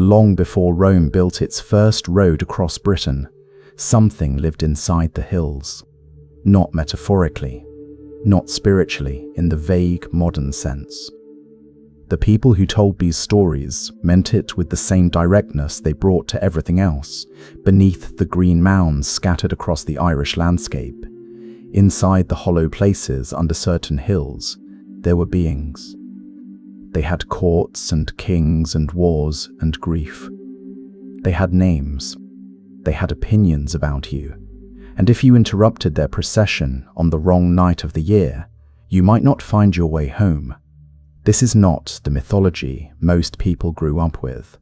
long before Rome built its first road across Britain, something lived inside the hills. Not metaphorically, not spiritually in the vague modern sense. The people who told these stories meant it with the same directness they brought to everything else, beneath the green mounds scattered across the Irish landscape. Inside the hollow places under certain hills, there were beings. They had courts and kings and wars and grief. They had names. They had opinions about you. And if you interrupted their procession on the wrong night of the year, you might not find your way home. This is not the mythology most people grew up with.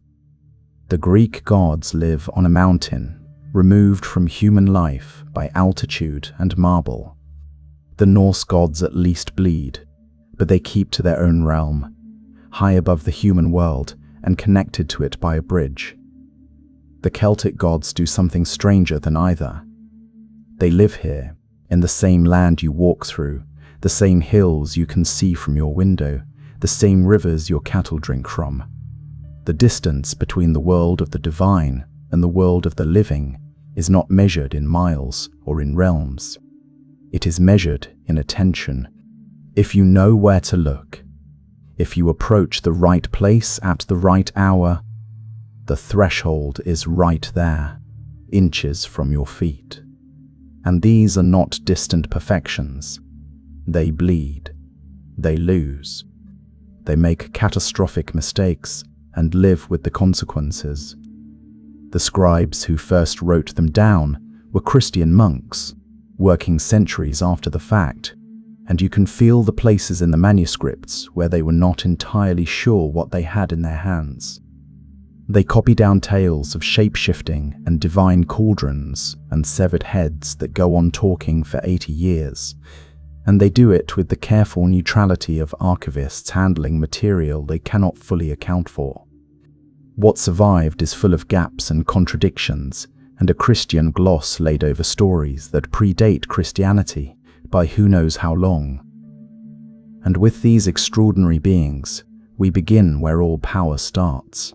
The Greek gods live on a mountain, removed from human life by altitude and marble. The Norse gods at least bleed, but they keep to their own realm, high above the human world and connected to it by a bridge. The Celtic gods do something stranger than either. They live here, in the same land you walk through, the same hills you can see from your window, the same rivers your cattle drink from. The distance between the world of the divine and the world of the living is not measured in miles or in realms. It is measured in attention. If you know where to look, if you approach the right place at the right hour, the threshold is right there, inches from your feet. And these are not distant perfections. They bleed. They lose. They make catastrophic mistakes and live with the consequences. The scribes who first wrote them down were Christian monks, working centuries after the fact, and you can feel the places in the manuscripts where they were not entirely sure what they had in their hands. They copy down tales of shape-shifting and divine cauldrons and severed heads that go on talking for 80 years, and they do it with the careful neutrality of archivists handling material they cannot fully account for. What survived is full of gaps and contradictions, and a Christian gloss laid over stories that predate Christianity by who knows how long. And with these extraordinary beings, we begin where all power starts,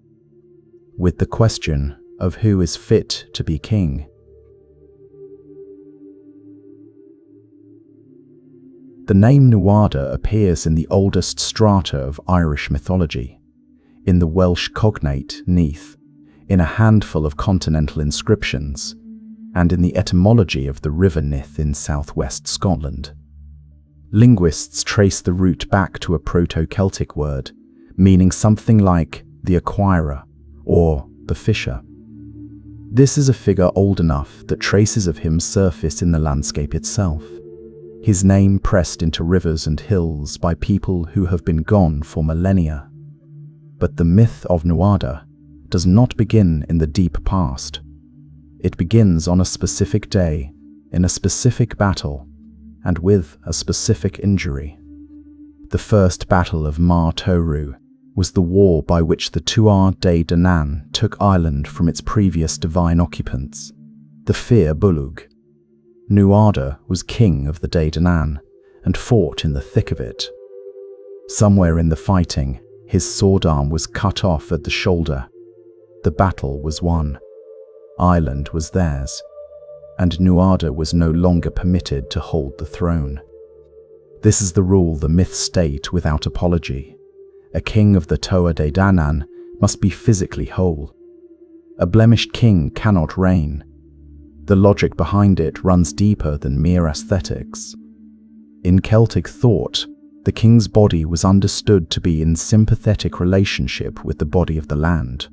with the question of who is fit to be king. The name Nuada appears in the oldest strata of Irish mythology, in the Welsh cognate Neath, in a handful of continental inscriptions, and in the etymology of the River Nith in southwest Scotland. Linguists trace the root back to a Proto-Celtic word, meaning something like the acquirer or the fisher. This is a figure old enough that traces of him surface in the landscape itself, his name pressed into rivers and hills by people who have been gone for millennia. But the myth of Nuada does not begin in the deep past. It begins on a specific day, in a specific battle, and with a specific injury. The first battle of Mar Toru was the war by which the Tuatha Dé Danann took Ireland from its previous divine occupants, the Fir Bolg. Nuada was king of the Dé Danann and fought in the thick of it. Somewhere in the fighting, his sword arm was cut off at the shoulder. The battle was won. Ireland was theirs, and Nuada was no longer permitted to hold the throne. This is the rule the myths state without apology. A king of the Tuatha Dé Danann must be physically whole. A blemished king cannot reign. The logic behind it runs deeper than mere aesthetics. In Celtic thought, the king's body was understood to be in sympathetic relationship with the body of the land.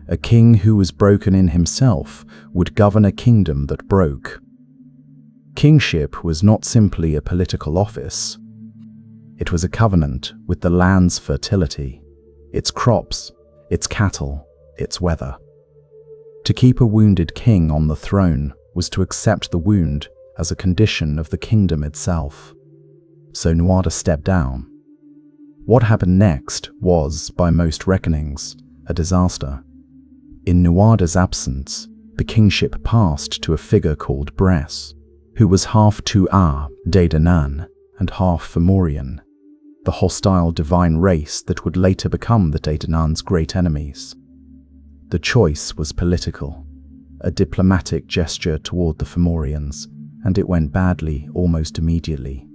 A king who was broken in himself would govern a kingdom that broke. Kingship was not simply a political office. It was a covenant with the land's fertility, its crops, its cattle, its weather. To keep a wounded king on the throne was to accept the wound as a condition of the kingdom itself. So Nuada stepped down. What happened next was, by most reckonings, a disaster. In Nuada's absence, the kingship passed to a figure called Bress, who was half Tuatha Dé Danann and half Fomorian, the hostile divine race that would later become the Dé Danann's great enemies. The choice was political, a diplomatic gesture toward the Fomorians, and it went badly almost immediately.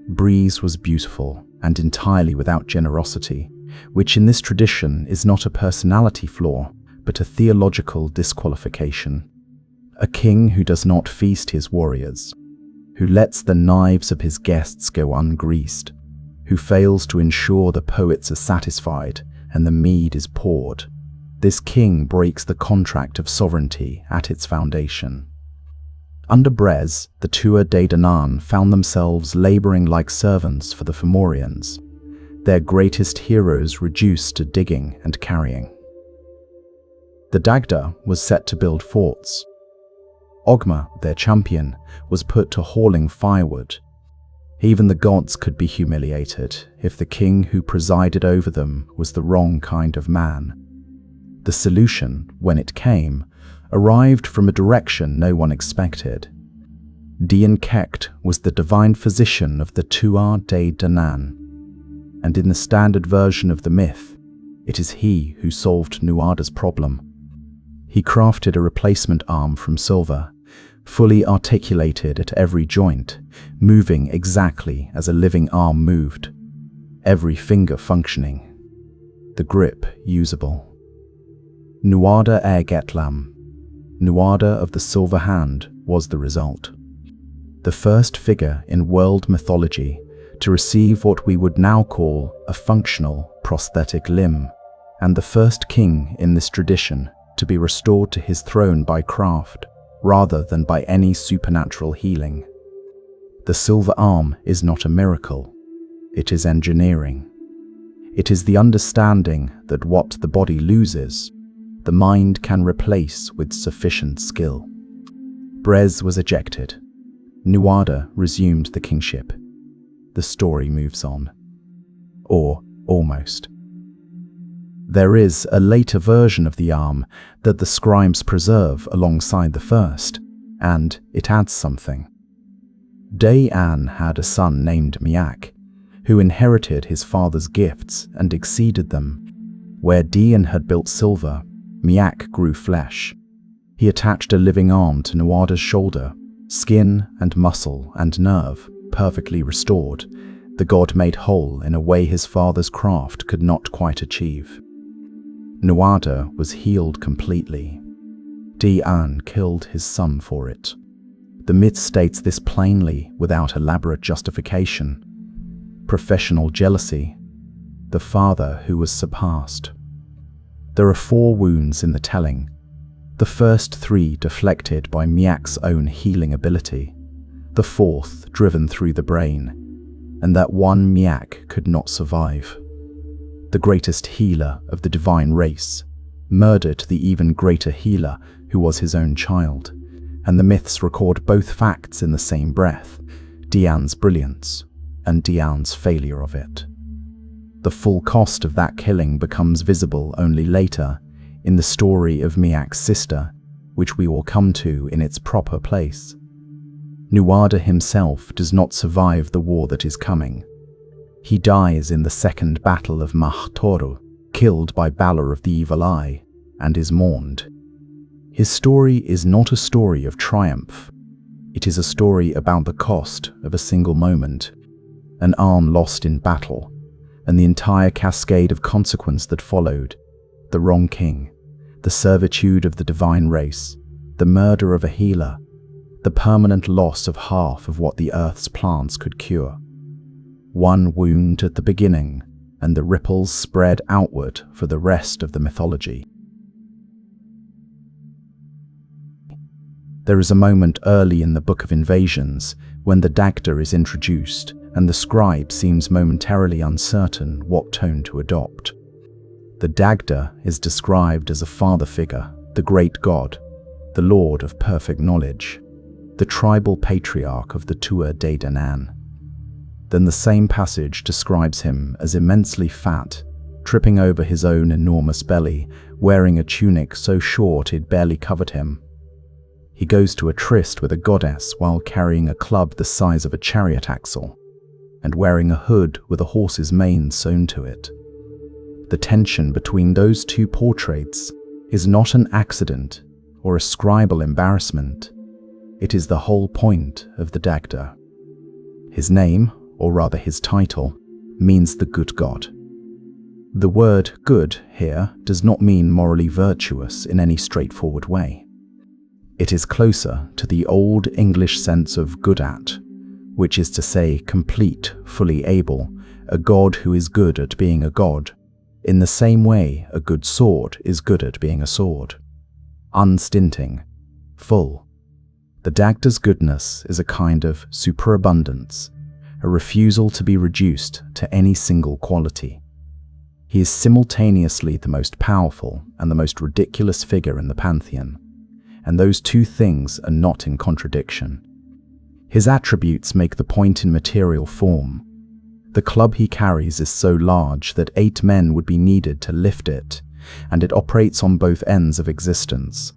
Breeze was beautiful and entirely without generosity, which in this tradition is not a personality flaw, but a theological disqualification. A king who does not feast his warriors, who lets the knives of his guests go ungreased, who fails to ensure the poets are satisfied and the mead is poured. This king breaks the contract of sovereignty at its foundation. Under Brez, the Tuatha Dé Danann found themselves laboring like servants for the Fomorians, their greatest heroes reduced to digging and carrying. The Dagda was set to build forts. Ogma, their champion, was put to hauling firewood. Even the gods could be humiliated if the king who presided over them was the wrong kind of man. The solution, when it came, arrived from a direction no one expected. Dian Cécht was the divine physician of the Tuatha Dé Danann, and in the standard version of the myth, it is he who solved Nuada's problem. He crafted a replacement arm from silver, fully articulated at every joint, moving exactly as a living arm moved, every finger functioning, the grip usable. Nuada Ag Etlam, Nuada of the Silver Hand, was the result. The first figure in world mythology to receive what we would now call a functional prosthetic limb, and the first king in this tradition to be restored to his throne by craft, rather than by any supernatural healing. The silver arm is not a miracle, it is engineering. It is the understanding that what the body loses, the mind can replace with sufficient skill. Brez was ejected. Nuada resumed the kingship. The story moves on. Or almost. There is a later version of the arm that the scribes preserve alongside the first, and it adds something. Dayan had a son named Miach, who inherited his father's gifts and exceeded them. Where Dian had built silver, Miach grew flesh. He attached a living arm to Nuada's shoulder, skin and muscle and nerve perfectly restored, the god made whole in a way his father's craft could not quite achieve. Nuada was healed completely. Dian killed his son for it. The myth states this plainly without elaborate justification. Professional jealousy. The father who was surpassed. There are 4 wounds in the telling. The first 3 deflected by Miach's own healing ability. The 4th driven through the brain, and that one Miach could not survive. The greatest healer of the divine race, murdered the even greater healer who was his own child, and the myths record both facts in the same breath, Dian's brilliance and Dian's failure of it. The full cost of that killing becomes visible only later in the story of Miach's sister, which we will come to in its proper place. Nuada himself does not survive the war that is coming. He dies in the second battle of Mahtoru, killed by Balor of the Evil Eye, and is mourned. His story is not a story of triumph. It is a story about the cost of a single moment, an arm lost in battle, and the entire cascade of consequence that followed: the wrong king, the servitude of the divine race, the murder of a healer, the permanent loss of half of what the earth's plants could cure. One wound at the beginning, and the ripples spread outward for the rest of the mythology. There is a moment early in the Book of Invasions when the Dagda is introduced, and the scribe seems momentarily uncertain what tone to adopt. The Dagda is described as a father figure, the great god, the lord of perfect knowledge, the tribal patriarch of the Tuatha Dé Danann. Then the same passage describes him as immensely fat, tripping over his own enormous belly, wearing a tunic so short it barely covered him. He goes to a tryst with a goddess while carrying a club the size of a chariot axle, and wearing a hood with a horse's mane sewn to it. The tension between those 2 portraits, is not an accident or a scribal embarrassment. It is the whole point of the Dagda. His name, or rather his title, means the good god. The word good here does not mean morally virtuous in any straightforward way. It is closer to the Old English sense of good at, which is to say complete, fully able, a god who is good at being a god, in the same way a good sword is good at being a sword. Unstinting, full. The Dagda's goodness is a kind of superabundance, a refusal to be reduced to any single quality. He is simultaneously the most powerful and the most ridiculous figure in the pantheon, and those two things are not in contradiction. His attributes make the point in material form. The club he carries is so large that 8 men would be needed to lift it, and it operates on both ends of existence.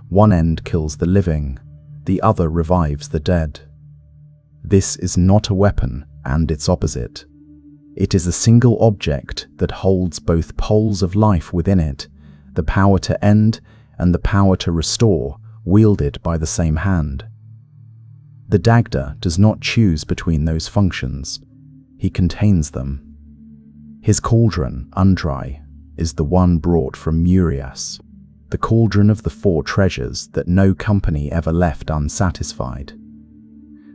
One end kills the living, the other revives the dead. This is not a weapon and its opposite. It is a single object that holds both poles of life within it, the power to end and the power to restore, wielded by the same hand. The Dagda does not choose between those functions. He contains them. His cauldron, Undry, is the one brought from Murias, the cauldron of the 4 treasures that no company ever left unsatisfied.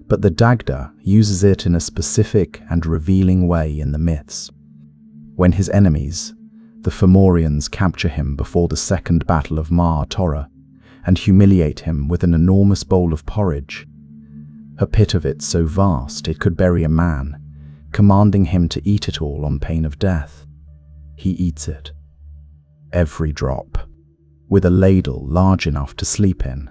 But the Dagda uses it in a specific and revealing way in the myths. When his enemies, the Fomorians, capture him before the second battle of Mar Torah and humiliate him with an enormous bowl of porridge, a pit of it so vast it could bury a man, commanding him to eat it all on pain of death. He eats it, every drop, with a ladle large enough to sleep in.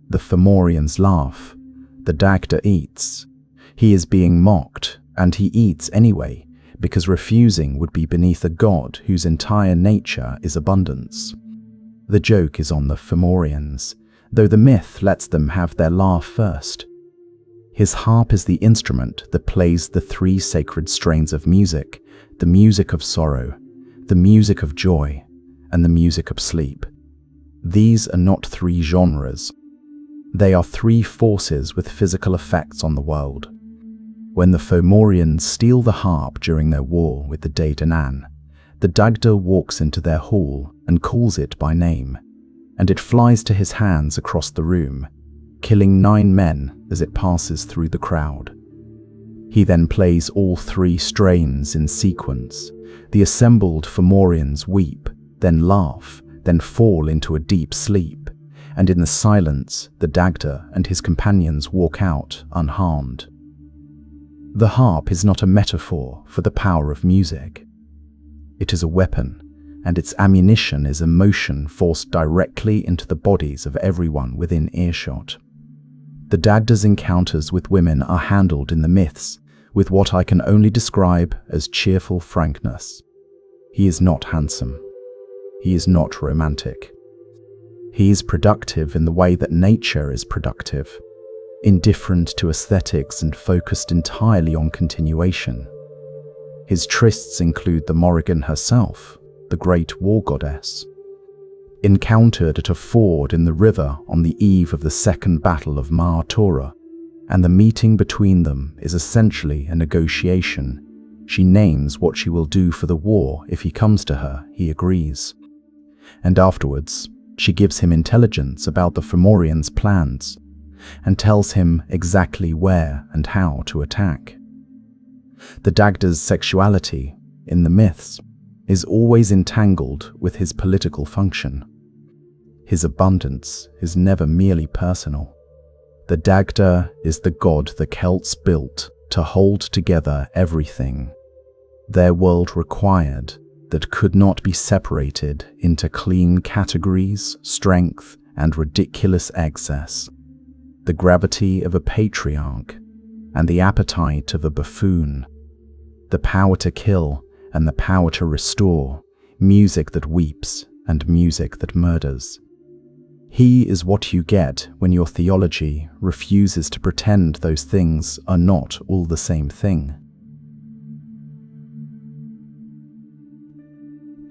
The Fomorians laugh. The Dagda eats. He is being mocked, and he eats anyway, because refusing would be beneath a god whose entire nature is abundance. The joke is on the Fomorians, though the myth lets them have their laugh first. His harp is the instrument that plays the 3 sacred strains of music, the music of sorrow, the music of joy, and the music of sleep. These are not 3 genres. They are 3 forces with physical effects on the world. When the Fomorians steal the harp during their war with the Daedanan, the Dagda walks into their hall and calls it by name, and it flies to his hands across the room, killing 9 men as it passes through the crowd. He then plays all 3 strains in sequence. The assembled Fomorians weep, then laugh, then fall into a deep sleep, and in the silence, the Dagda and his companions walk out unharmed. The harp is not a metaphor for the power of music. It is a weapon, and its ammunition is emotion forced directly into the bodies of everyone within earshot. The Dagda's encounters with women are handled in the myths with what I can only describe as cheerful frankness. He is not handsome. He is not romantic. He is productive in the way that nature is productive, indifferent to aesthetics and focused entirely on continuation. His trysts include the Morrígan herself, the great war goddess, encountered at a ford in the river on the eve of the second battle of Mar Torah, and the meeting between them is essentially a negotiation. She names what she will do for the war if he comes to her. He agrees. And afterwards, she gives him intelligence about the Fomorians' plans and tells him exactly where and how to attack. The Dagda's sexuality, in the myths, is always entangled with his political function. His abundance is never merely personal. The Dagda is the god the Celts built to hold together everything. Their world required that could not be separated into clean categories, strength, and ridiculous excess. The gravity of a patriarch and the appetite of a buffoon. The power to kill and the power to restore, music that weeps and music that murders. He is what you get when your theology refuses to pretend those things are not all the same thing.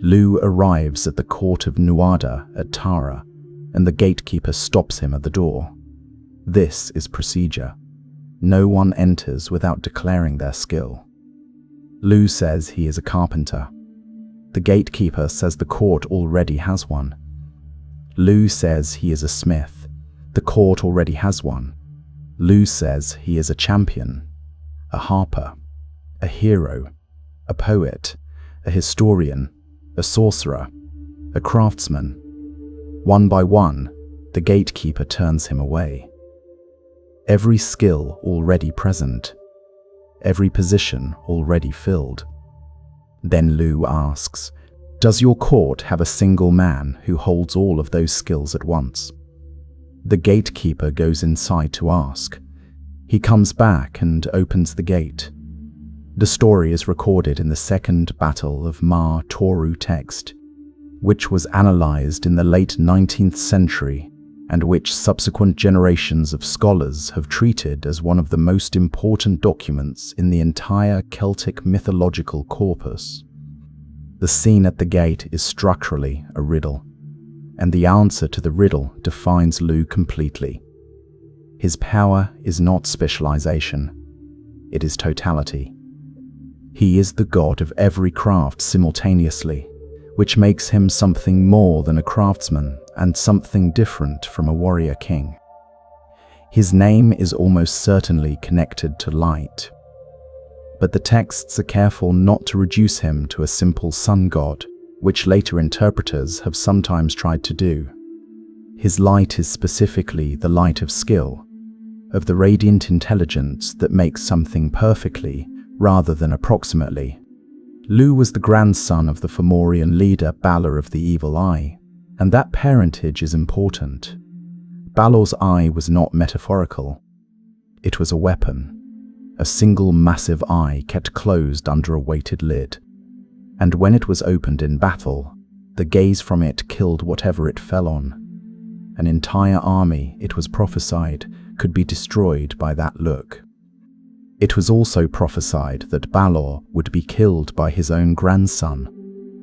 Lugh arrives at the court of Nuada at Tara, and the gatekeeper stops him at the door. This is procedure. No one enters without declaring their skill. Lugh says he is a carpenter. The gatekeeper says the court already has one. Lugh says he is a smith. The court already has one. Lugh says he is a champion, a harper, a hero, a poet, a historian, a sorcerer, a craftsman. One by one, the gatekeeper turns him away. Every skill already present, every position already filled. Then Lugh asks, "Does your court have a single man who holds all of those skills at once?" The gatekeeper goes inside to ask. He comes back and opens the gate. The story is recorded in the Second Battle of Mar Toru text, which was analyzed in the late 19th century and which subsequent generations of scholars have treated as one of the most important documents in the entire Celtic mythological corpus. The scene at the gate is structurally a riddle, and the answer to the riddle defines Lugh completely. His power is not specialization, it is totality. He is the god of every craft simultaneously, which makes him something more than a craftsman and something different from a warrior king. His name is almost certainly connected to light, but the texts are careful not to reduce him to a simple sun god, which later interpreters have sometimes tried to do. His light is specifically the light of skill, of the radiant intelligence that makes something perfectly rather than approximately. Lugh was the grandson of the Fomorian leader Balor of the Evil Eye, and that parentage is important. Balor's eye was not metaphorical. It was a weapon, a single massive eye kept closed under a weighted lid. And when it was opened in battle, the gaze from it killed whatever it fell on. An entire army, it was prophesied, could be destroyed by that look. It was also prophesied that Balor would be killed by his own grandson,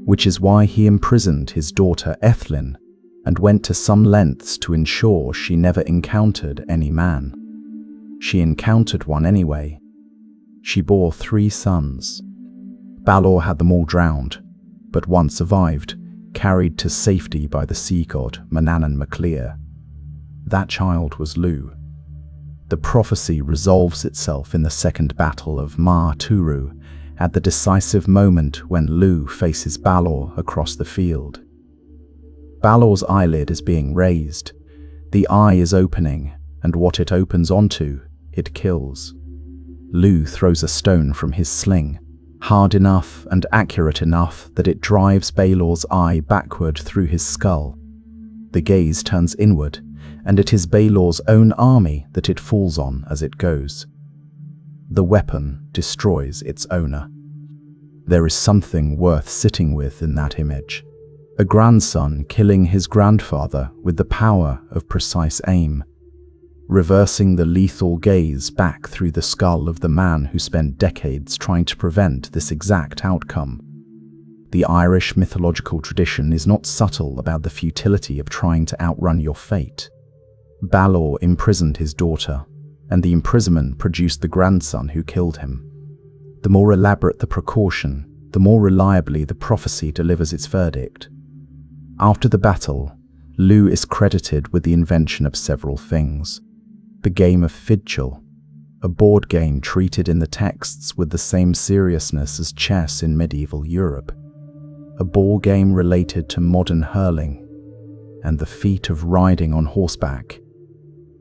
which is why he imprisoned his daughter Ethlyn and went to some lengths to ensure she never encountered any man. She encountered one anyway. She bore 3 sons. Balor had them all drowned, but one survived, carried to safety by the sea god Manannán MacLír. That child was Lugh. The prophecy resolves itself in the Second Battle of Mar Toru at the decisive moment when Lugh faces Balor across the field. Balor's eyelid is being raised, the eye is opening, and what it opens onto, it kills. Lugh throws a stone from his sling, hard enough and accurate enough that it drives Balor's eye backward through his skull. The gaze turns inward, and it is Balor's own army that it falls on as it goes. The weapon destroys its owner. There is something worth sitting with in that image. A grandson killing his grandfather with the power of precise aim, reversing the lethal gaze back through the skull of the man who spent decades trying to prevent this exact outcome. The Irish mythological tradition is not subtle about the futility of trying to outrun your fate. Balor imprisoned his daughter, and the imprisonment produced the grandson who killed him. The more elaborate the precaution, the more reliably the prophecy delivers its verdict. After the battle, Lugh is credited with the invention of several things. The game of Fidgel, a board game treated in the texts with the same seriousness as chess in medieval Europe, a ball game related to modern hurling, and the feat of riding on horseback.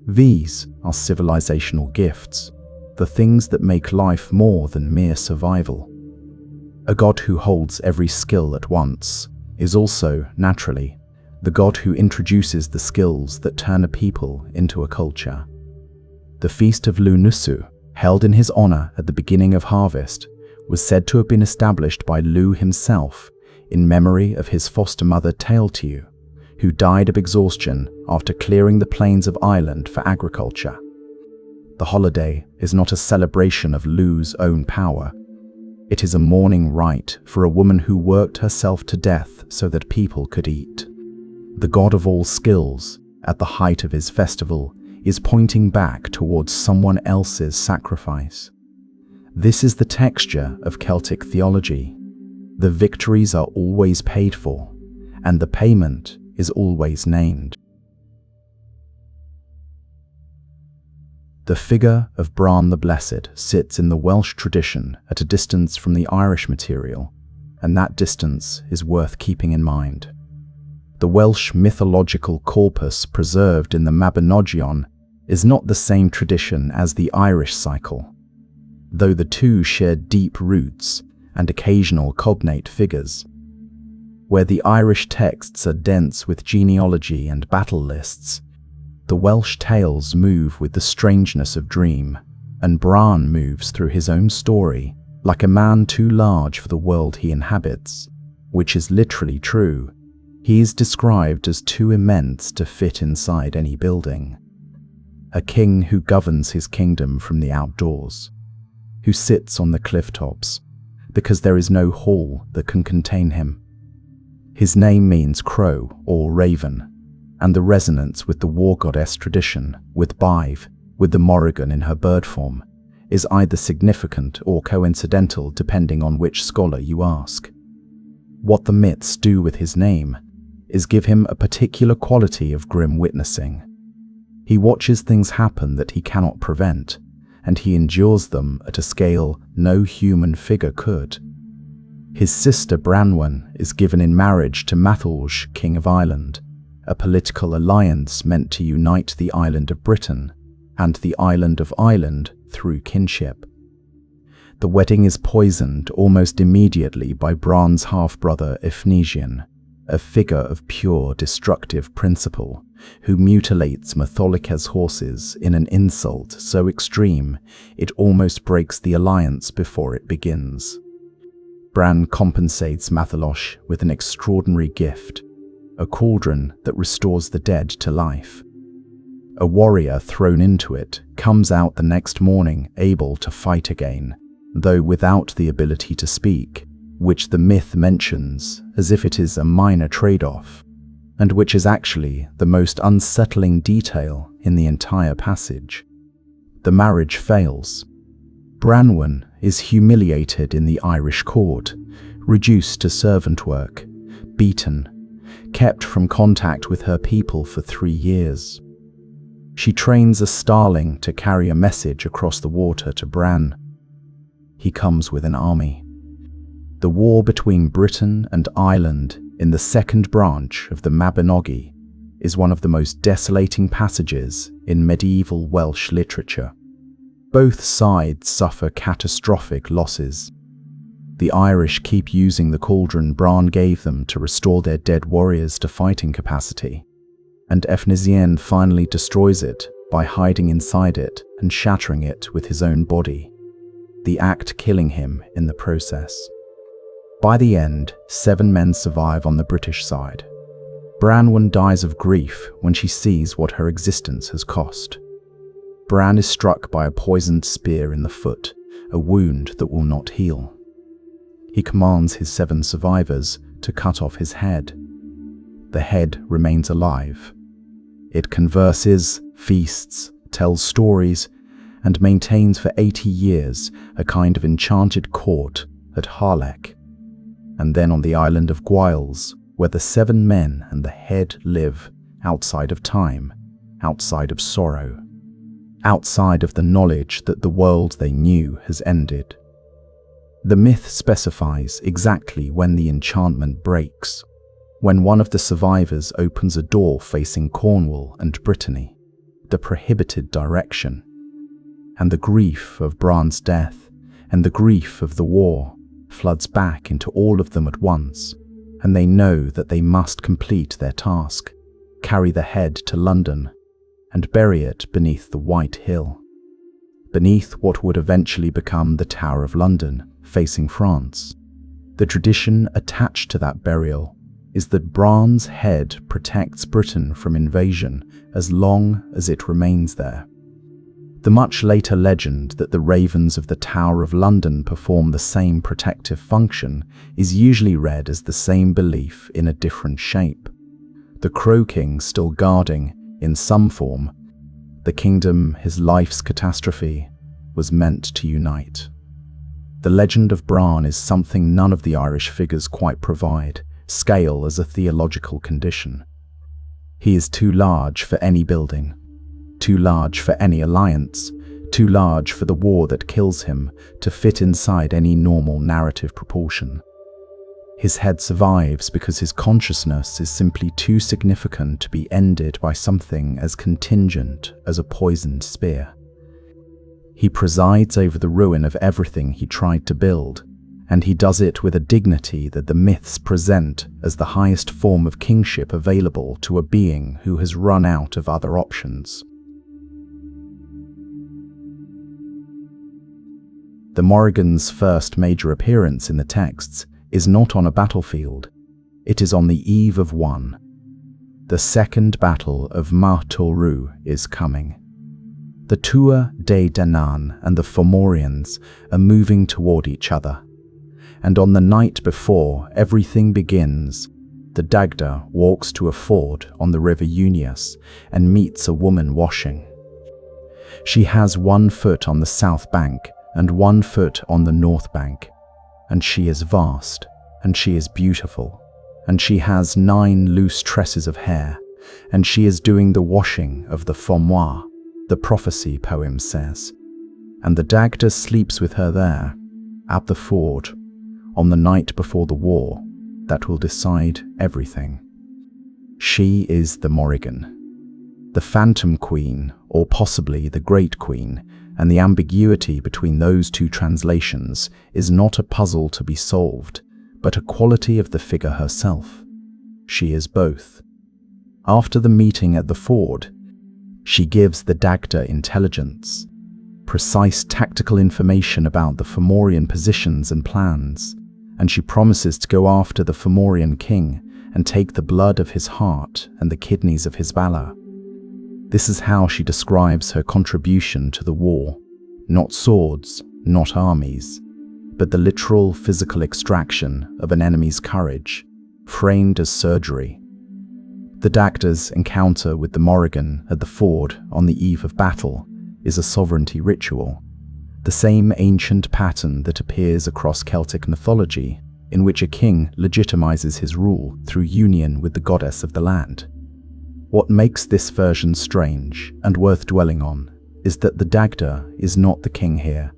These are civilizational gifts, the things that make life more than mere survival. A god who holds every skill at once is also, naturally, the god who introduces the skills that turn a people into a culture. The feast of Lugh, held in his honor at the beginning of harvest, was said to have been established by Lugh himself in memory of his foster mother Tailtiu, who died of exhaustion after clearing the plains of Ireland for agriculture. The holiday is not a celebration of Lugh's own power. It is a mourning rite for a woman who worked herself to death so that people could eat. The god of all skills, at the height of his festival, is pointing back towards someone else's sacrifice. This is the texture of Celtic theology. The victories are always paid for, and the payment is always named. The figure of Brân the Blessed sits in the Welsh tradition at a distance from the Irish material, and that distance is worth keeping in mind. The Welsh mythological corpus preserved in the Mabinogion is not the same tradition as the Irish cycle, though the two share deep roots and occasional cognate figures. Where the Irish texts are dense with genealogy and battle lists, the Welsh tales move with the strangeness of dream, and Brân moves through his own story like a man too large for the world he inhabits, which is literally true. He is described as too immense to fit inside any building. A king who governs his kingdom from the outdoors, who sits on the cliff tops, because there is no hall that can contain him. His name means crow or raven, and the resonance with the war goddess tradition, with Badb, with the Morrígan in her bird form, is either significant or coincidental depending on which scholar you ask. What the myths do with his name is give him a particular quality of grim witnessing. He watches things happen that he cannot prevent, and he endures them at a scale no human figure could. His sister Branwen is given in marriage to Matholwch, King of Ireland, a political alliance meant to unite the island of Britain and the island of Ireland through kinship. The wedding is poisoned almost immediately by Brân's half-brother Efnisian, a figure of pure destructive principle, who mutilates Matholwch's horses in an insult so extreme it almost breaks the alliance before it begins. Bran compensates Matholwch with an extraordinary gift, a cauldron that restores the dead to life. A warrior thrown into it comes out the next morning able to fight again, though without the ability to speak, which the myth mentions as if it is a minor trade-off, and which is actually the most unsettling detail in the entire passage. The marriage fails. Branwen is humiliated in the Irish court, reduced to servant work, beaten, kept from contact with her people for 3 years. She trains a starling to carry a message across the water to Bran. He comes with an army. The war between Britain and Ireland in the second branch of the Mabinogi is one of the most desolating passages in medieval Welsh literature. Both sides suffer catastrophic losses. The Irish keep using the cauldron Bran gave them to restore their dead warriors to fighting capacity, and Efnisian finally destroys it by hiding inside it and shattering it with his own body, the act killing him in the process. By the end, 7 men survive on the British side. Branwen dies of grief when she sees what her existence has cost. Bran is struck by a poisoned spear in the foot, a wound that will not heal. He commands his 7 survivors to cut off his head. The head remains alive. It converses, feasts, tells stories, and maintains for 80 years a kind of enchanted court at Harlech. And then on the island of Gwyn's, where the 7 men and the head live outside of time, outside of sorrow, outside of the knowledge that the world they knew has ended. The myth specifies exactly when the enchantment breaks, when one of the survivors opens a door facing Cornwall and Brittany, the prohibited direction, and the grief of Bran's death and the grief of the war floods back into all of them at once, and they know that they must complete their task, carry the head to London, and bury it beneath the White Hill, beneath what would eventually become the Tower of London, facing France. The tradition attached to that burial is that Bran's head protects Britain from invasion as long as it remains there. The much later legend that the ravens of the Tower of London perform the same protective function is usually read as the same belief in a different shape. The Crow King still guarding, in some form, the kingdom his life's catastrophe was meant to unite. The legend of Bran is something none of the Irish figures quite provide, scale as a theological condition. He is too large for any building, too large for any alliance, too large for the war that kills him to fit inside any normal narrative proportion. His head survives because his consciousness is simply too significant to be ended by something as contingent as a poisoned spear. He presides over the ruin of everything he tried to build, and he does it with a dignity that the myths present as the highest form of kingship available to a being who has run out of other options. The Morrigan's first major appearance in the texts is not on a battlefield, it is on the eve of one. The second battle of Ma Torru is coming. The Tuatha de Danann and the Fomorians are moving toward each other, and on the night before everything begins, the Dagda walks to a ford on the river Unius and meets a woman washing. She has 1 foot on the south bank and 1 foot on the north bank, and she is vast, and she is beautiful, and she has 9 loose tresses of hair, and she is doing the washing of the Fomoir, the prophecy poem says, and the Dagda sleeps with her there, at the ford, on the night before the war that will decide everything. She is the Morrigan, the Phantom Queen, or possibly the Great Queen, and the ambiguity between those two translations is not a puzzle to be solved, but a quality of the figure herself. She is both. After the meeting at the ford, she gives the Dagda intelligence, precise tactical information about the Fomorian positions and plans, and she promises to go after the Fomorian king and take the blood of his heart and the kidneys of his valor. This is how she describes her contribution to the war. Not swords, not armies, but the literal physical extraction of an enemy's courage, framed as surgery. The Dagda's encounter with the Morrigan at the ford on the eve of battle is a sovereignty ritual, the same ancient pattern that appears across Celtic mythology, in which a king legitimizes his rule through union with the goddess of the land. What makes this version strange and worth dwelling on is that the Dagda is not the king here.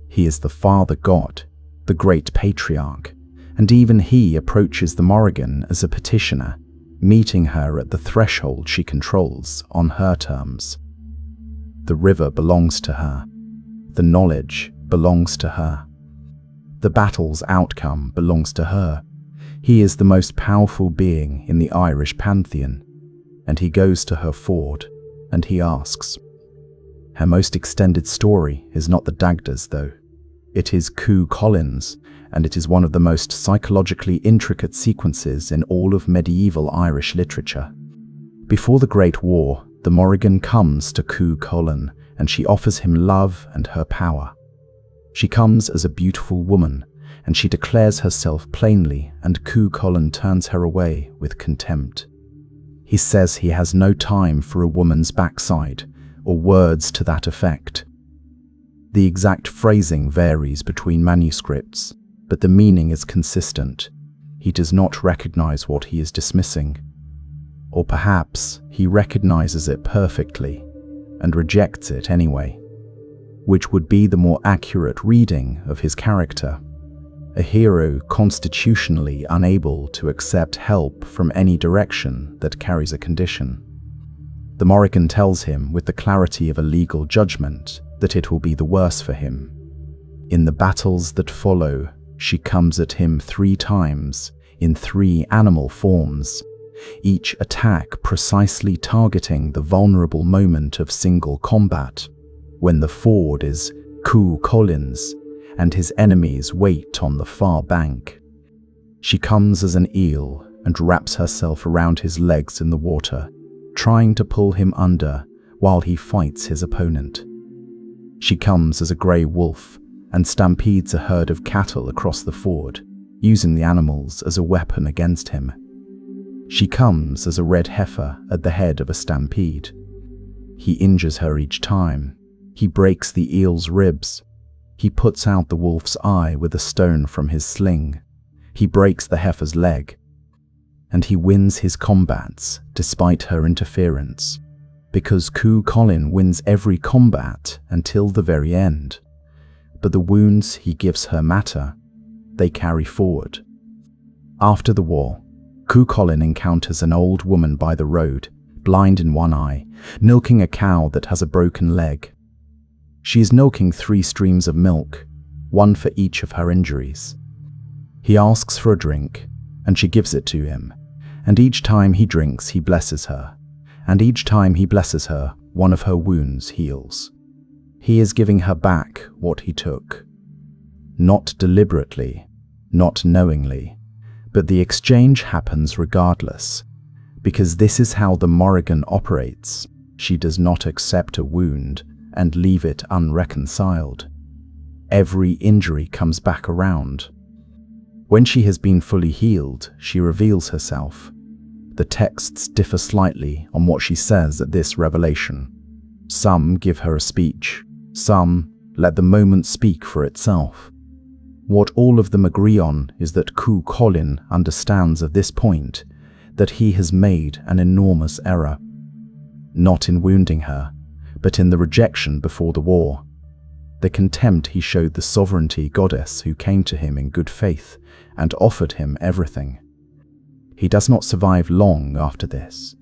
He is the father god, the great patriarch, and even he approaches the Morrigan as a petitioner, meeting her at the threshold she controls on her terms. The river belongs to her. The knowledge belongs to her. The battle's outcome belongs to her. He is the most powerful being in the Irish pantheon, and he goes to her ford, and he asks. Her most extended story is not the Dagda's, though. It is Cú Chulain's, and it is one of the most psychologically intricate sequences in all of medieval Irish literature. Before the Great War, the Morrigan comes to Cú Chulainn, and she offers him love and her power. She comes as a beautiful woman, and she declares herself plainly, and Cú Chulainn turns her away with contempt. He says he has no time for a woman's backside, or words to that effect. The exact phrasing varies between manuscripts, but the meaning is consistent. He does not recognize what he is dismissing. Or perhaps he recognizes it perfectly and rejects it anyway, which would be the more accurate reading of his character. A hero constitutionally unable to accept help from any direction that carries a condition. The Morrigan tells him with the clarity of a legal judgment that it will be the worse for him. In the battles that follow, she comes at him 3 times in 3 animal forms, each attack precisely targeting the vulnerable moment of single combat, when the ford is Cú Chulain's and his enemies wait on the far bank. She comes as an eel and wraps herself around his legs in the water, trying to pull him under while he fights his opponent. She comes as a grey wolf and stampedes a herd of cattle across the ford, using the animals as a weapon against him. She comes as a red heifer at the head of a stampede. He injures her each time. He breaks the eel's ribs. He puts out the wolf's eye with a stone from his sling. He breaks the heifer's leg. And he wins his combats despite her interference, because Cú Chulainn wins every combat until the very end. But the wounds he gives her matter. They carry forward. After the war, Cú Chulainn encounters an old woman by the road, blind in one eye, milking a cow that has a broken leg. She is milking 3 streams of milk, one for each of her injuries. He asks for a drink, and she gives it to him, and each time he drinks he blesses her, and each time he blesses her, one of her wounds heals. He is giving her back what he took. Not deliberately, not knowingly, but the exchange happens regardless, because this is how the Morrígan operates. She does not accept a wound and leave it unreconciled. Every injury comes back around. When she has been fully healed, she reveals herself. The texts differ slightly on what she says at this revelation. Some give her a speech, some let the moment speak for itself. What all of them agree on is that Cú Chulainn understands at this point that he has made an enormous error. Not in wounding her, but in the rejection before the war. The contempt he showed the sovereignty goddess who came to him in good faith and offered him everything. He does not survive long after this.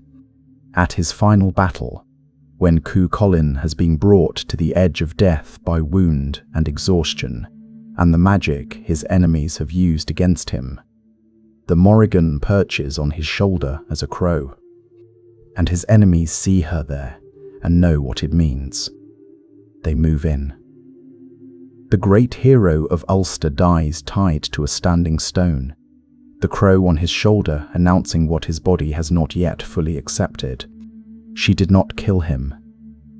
At his final battle, when Cú Chulainn has been brought to the edge of death by wound and exhaustion, and the magic his enemies have used against him, the Morrígan perches on his shoulder as a crow, and his enemies see her there and know what it means. They move in. The great hero of Ulster dies tied to a standing stone, the crow on his shoulder announcing what his body has not yet fully accepted. She did not kill him.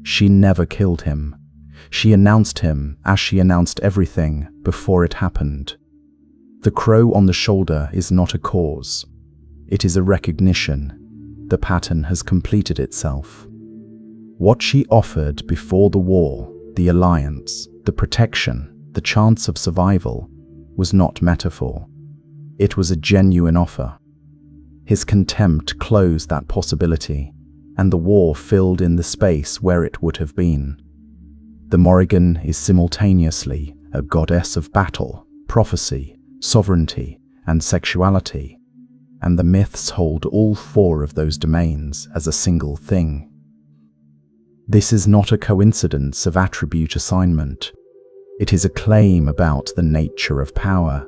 She never killed him. She announced him as she announced everything before it happened. The crow on the shoulder is not a cause. It is a recognition. The pattern has completed itself. What she offered before the war, the alliance, the protection, the chance of survival, was not metaphor. It was a genuine offer. His contempt closed that possibility, and the war filled in the space where it would have been. The Morrígan is simultaneously a goddess of battle, prophecy, sovereignty, and sexuality, and the myths hold all 4 of those domains as a single thing. This is not a coincidence of attribute assignment. It is a claim about the nature of power,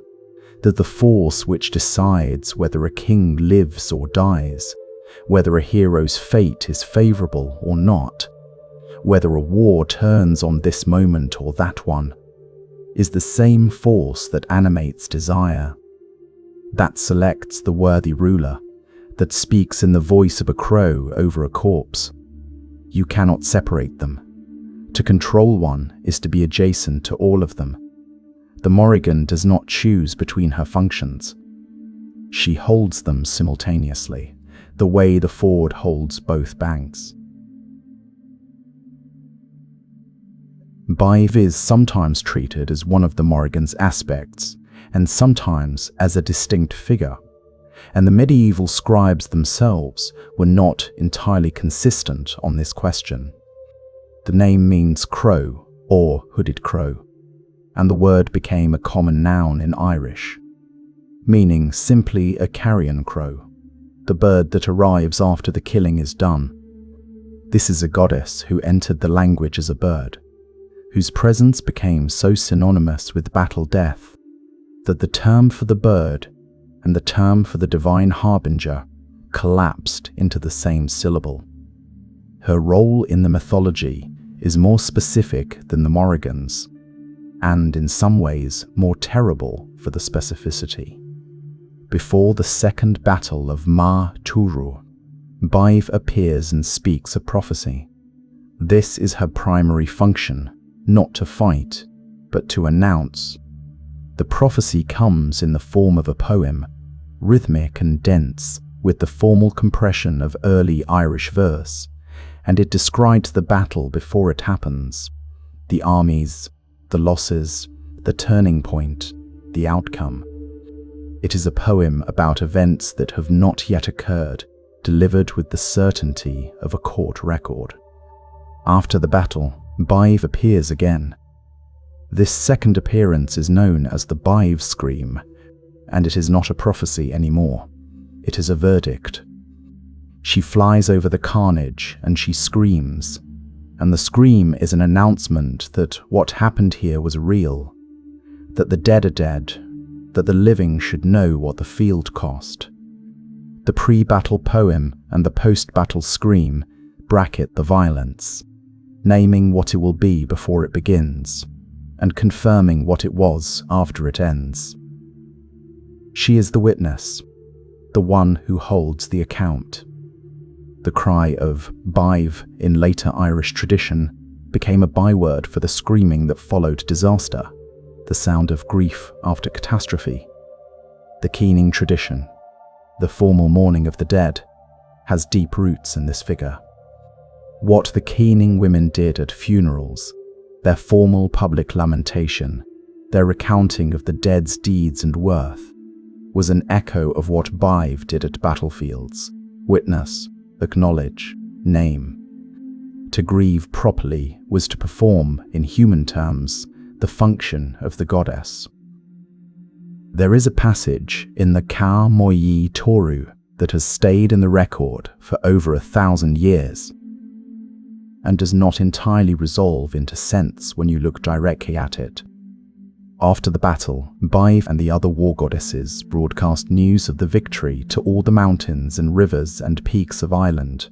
that the force which decides whether a king lives or dies, whether a hero's fate is favorable or not, whether a war turns on this moment or that one, is the same force that animates desire, that selects the worthy ruler, that speaks in the voice of a crow over a corpse. You cannot separate them. To control one is to be adjacent to all of them. The Morrígan does not choose between her functions. She holds them simultaneously, the way the ford holds both banks. Badb is sometimes treated as one of the Morrigan's aspects, and sometimes as a distinct figure, and the medieval scribes themselves were not entirely consistent on this question. The name means crow or hooded crow, and the word became a common noun in Irish, meaning simply a carrion crow, the bird that arrives after the killing is done. This is a goddess who entered the language as a bird, whose presence became so synonymous with battle death that the term for the bird and the term for the divine harbinger collapsed into the same syllable. Her role in the mythology is more specific than the Morrigan's, and in some ways more terrible for the specificity. Before the second battle of Ma Turu, Badb appears and speaks a prophecy. This is her primary function, not to fight, but to announce. The prophecy comes in the form of a poem, rhythmic and dense, with the formal compression of early Irish verse, and it describes the battle before it happens, the armies, the losses, the turning point, the outcome. It is a poem about events that have not yet occurred, delivered with the certainty of a court record. After the battle, Badb appears again. This second appearance is known as the Badb Scream, and it is not a prophecy anymore. It is a verdict. She flies over the carnage and she screams, and the scream is an announcement that what happened here was real, that the dead are dead, that the living should know what the field cost. The pre-battle poem and the post-battle scream bracket the violence, naming what it will be before it begins, and confirming what it was after it ends. She is the witness, the one who holds the account. The cry of Badb in later Irish tradition became a byword for the screaming that followed disaster, the sound of grief after catastrophe. The keening tradition, the formal mourning of the dead, has deep roots in this figure. What the keening women did at funerals, their formal public lamentation, their recounting of the dead's deeds and worth, was an echo of what Badb did at battlefields: witness, acknowledge, name. To grieve properly was to perform, in human terms, the function of the goddess. There is a passage in the Ca Moyi Toru that has stayed in the record for over 1,000 years, and does not entirely resolve into sense when you look directly at it. After the battle, Badb and the other war goddesses broadcast news of the victory to all the mountains and rivers and peaks of Ireland.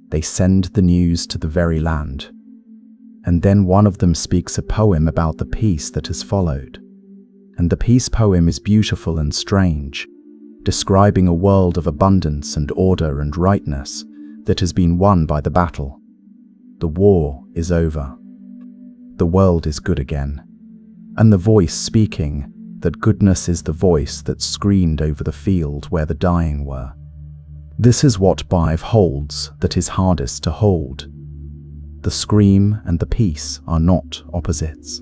They send the news to the very land. And then one of them speaks a poem about the peace that has followed. And the peace poem is beautiful and strange, describing a world of abundance and order and rightness that has been won by the battle. The war is over. The world is good again. And the voice speaking that goodness is the voice that screamed over the field where the dying were. This is what Badb holds that is hardest to hold. The scream and the peace are not opposites.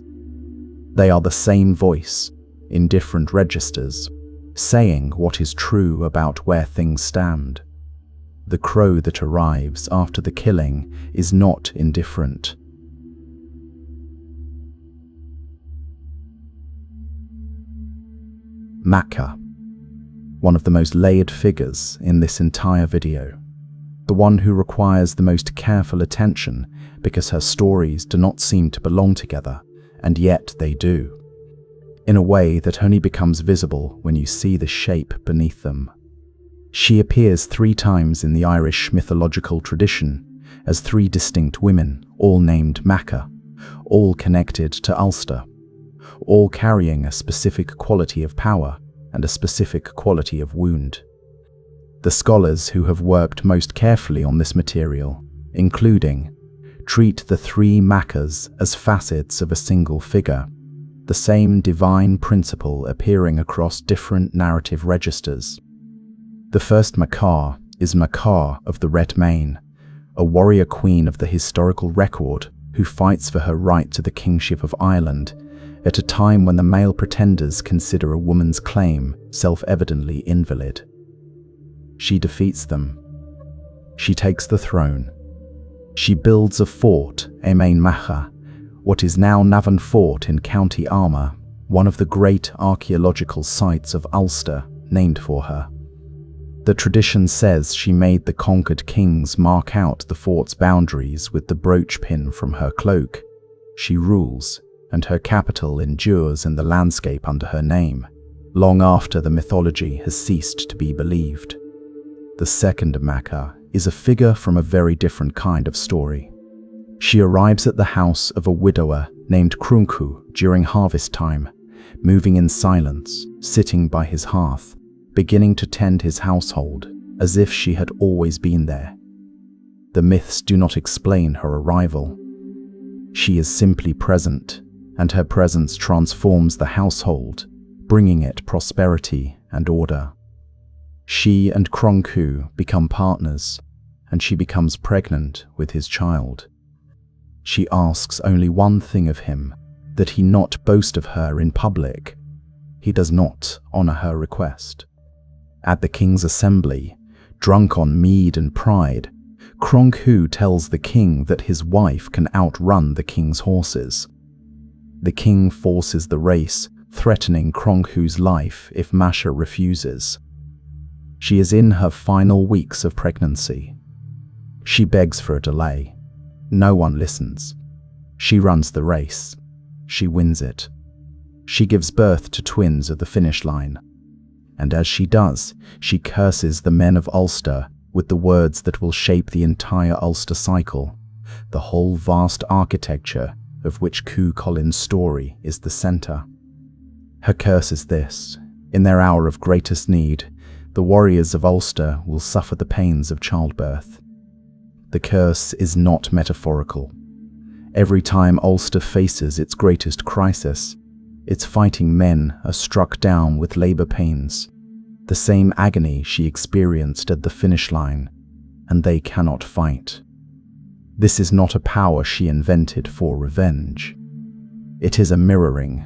They are the same voice, in different registers, saying what is true about where things stand. The crow that arrives after the killing is not indifferent. Macha, one of the most layered figures in this entire video, the one who requires the most careful attention because her stories do not seem to belong together, and yet they do, in a way that only becomes visible when you see the shape beneath them. She appears 3 times in the Irish mythological tradition as 3 distinct women, all named Macha, all connected to Ulster, all carrying a specific quality of power and a specific quality of wound. The scholars who have worked most carefully on this material, including, treat the 3 Machas as facets of a single figure, the same divine principle appearing across different narrative registers. The first Macha is Macha of the Red Mane, a warrior queen of the historical record who fights for her right to the kingship of Ireland at a time when the male pretenders consider a woman's claim self-evidently invalid. She defeats them. She takes the throne. She builds a fort, Nemain Macha, what is now Navan Fort in County Armagh, one of the great archaeological sites of Ulster, named for her. The tradition says she made the conquered kings mark out the fort's boundaries with the brooch pin from her cloak. She rules, and her capital endures in the landscape under her name, long after the mythology has ceased to be believed. The second Macha is a figure from a very different kind of story. She arrives at the house of a widower named Cruncu during harvest time, moving in silence, sitting by his hearth, beginning to tend his household as if she had always been there. The myths do not explain her arrival. She is simply present, and her presence transforms the household, bringing it prosperity and order. She and Cronku become partners, and she becomes pregnant with his child. She asks only one thing of him, that he not boast of her in public. He does not honor her request. At the king's assembly, drunk on mead and pride, Cronku tells the king that his wife can outrun the king's horses. The king forces the race, threatening Cronku's life if Macha refuses. She is in her final weeks of pregnancy. She begs for a delay. No one listens. She runs the race. She wins it. She gives birth to twins at the finish line. And as she does, she curses the men of Ulster with the words that will shape the entire Ulster cycle, the whole vast architecture of which Cú Chulain's story is the center. Her curse is this: in their hour of greatest need, the warriors of Ulster will suffer the pains of childbirth. The curse is not metaphorical. Every time Ulster faces its greatest crisis, its fighting men are struck down with labor pains, the same agony she experienced at the finish line, and they cannot fight. This is not a power she invented for revenge. It is a mirroring.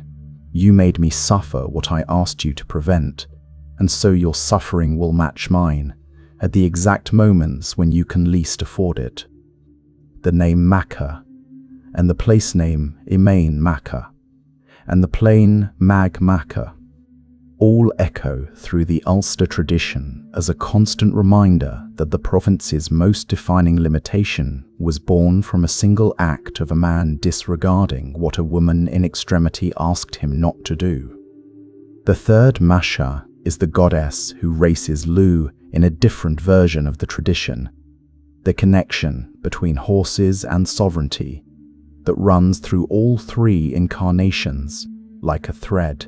You made me suffer what I asked you to prevent, and so your suffering will match mine at the exact moments when you can least afford it. The name Macha, and the place name Emain Macha, and the plain Mag Macha, all echo through the Ulster tradition as a constant reminder that the province's most defining limitation was born from a single act of a man disregarding what a woman in extremity asked him not to do. The third Macha is the goddess who races Lugh in a different version of the tradition, the connection between horses and sovereignty that runs through all three incarnations like a thread.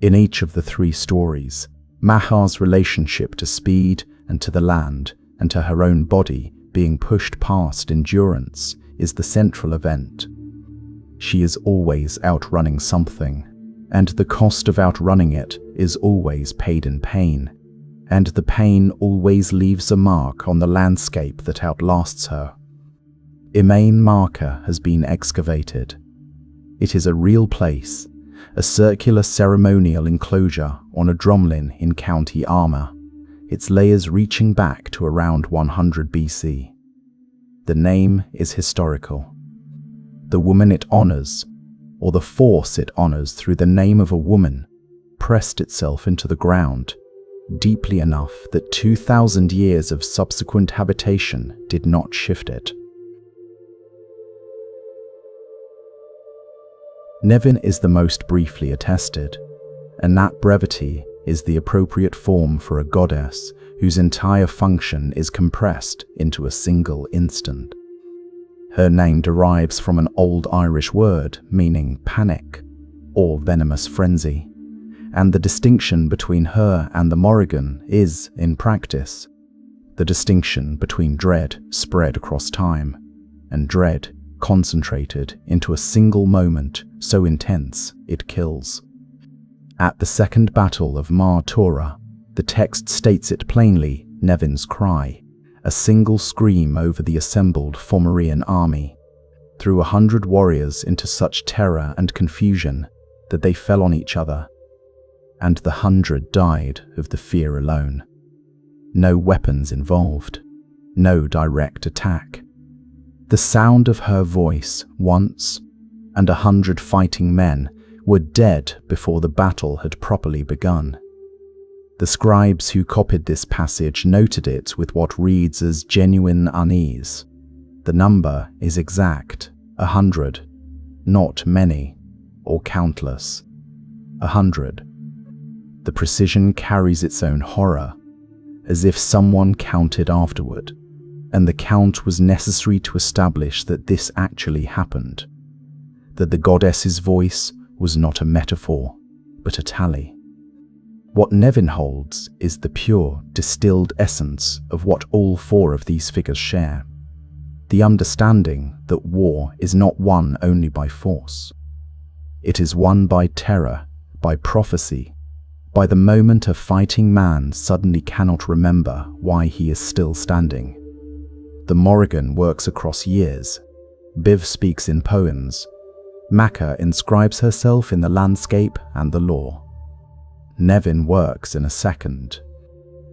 In each of the three stories, Macha's relationship to speed and to the land and to her own body being pushed past endurance is the central event. She is always outrunning something, and the cost of outrunning it is always paid in pain, and the pain always leaves a mark on the landscape that outlasts her. Emain Macha has been excavated. It is a real place, a circular ceremonial enclosure on a drumlin in County Armagh, its layers reaching back to around 100 BC. The name is historical. The woman it honors, or the force it honors through the name of a woman, pressed itself into the ground, deeply enough that 2,000 years of subsequent habitation did not shift it. Nemain is the most briefly attested, and that brevity is the appropriate form for a goddess whose entire function is compressed into a single instant. Her name derives from an Old Irish word meaning panic or venomous frenzy, and the distinction between her and the Morrígan is, in practice, the distinction between dread spread across time and dread concentrated into a single moment so intense it kills. At the Second Battle of Mar Tora, the text states it plainly: Nemain's cry, a single scream over the assembled Fomorian army, threw 100 warriors into such terror and confusion that they fell on each other, and the 100 died of the fear alone. No weapons involved, no direct attack. The sound of her voice once, and 100 fighting men were dead before the battle had properly begun. The scribes who copied this passage noted it with what reads as genuine unease. The number is exact, 100, not many or countless. 100. The precision carries its own horror, as if someone counted afterward, and the count was necessary to establish that this actually happened, that the goddess's voice was not a metaphor, but a tally. What Nemain holds is the pure, distilled essence of what all four of these figures share. the understanding that war is not won only by force. It is won by terror, by prophecy, by the moment a fighting man suddenly cannot remember why he is still standing. The Morrígan works across years. Biv speaks in poems. Macha inscribes herself in the landscape and the law. Nemain works in a second.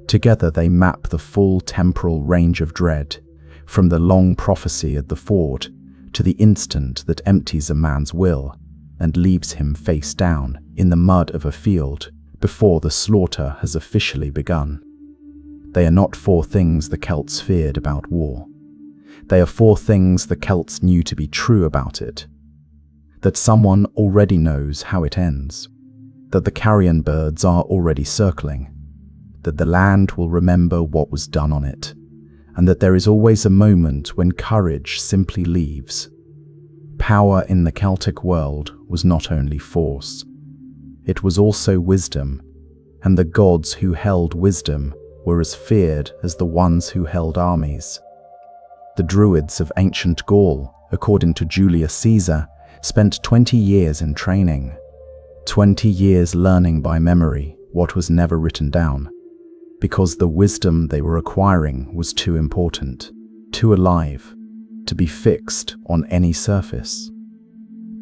Together they map the full temporal range of dread, from the long prophecy at the ford to the instant that empties a man's will and leaves him face down in the mud of a field before the slaughter has officially begun. They are not four things the Celts feared about war. They are four things the Celts knew to be true about it. That someone already knows how it ends. That the carrion birds are already circling. That the land will remember what was done on it. And that there is always a moment when courage simply leaves. Power in the Celtic world was not only force. It was also wisdom, and the gods who held wisdom were as feared as the ones who held armies. The Druids of ancient Gaul, according to Julius Caesar, spent 20 years in training. 20 years learning by memory what was never written down, because the wisdom they were acquiring was too important, too alive, to be fixed on any surface.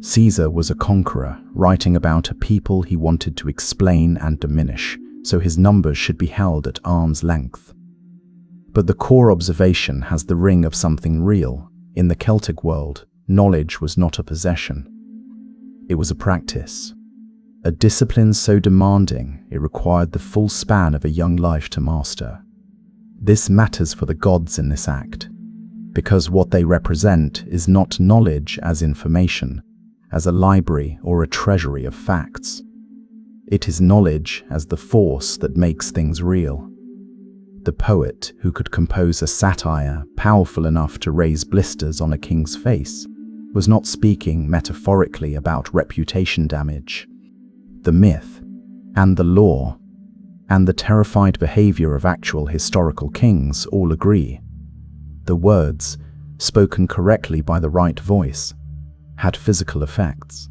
Caesar was a conqueror, writing about a people he wanted to explain and diminish, so his numbers should be held at arm's length. But the core observation has the ring of something real. In the Celtic world, knowledge was not a possession. It was a practice. A discipline so demanding it required the full span of a young life to master. This matters for the gods in this act, because what they represent is not knowledge as information, as a library or a treasury of facts. It is knowledge as the force that makes things real. The poet who could compose a satire powerful enough to raise blisters on a king's face was not speaking metaphorically about reputation damage. The myth, and the law, and the terrified behavior of actual historical kings all agree. The words, spoken correctly by the right voice, had physical effects.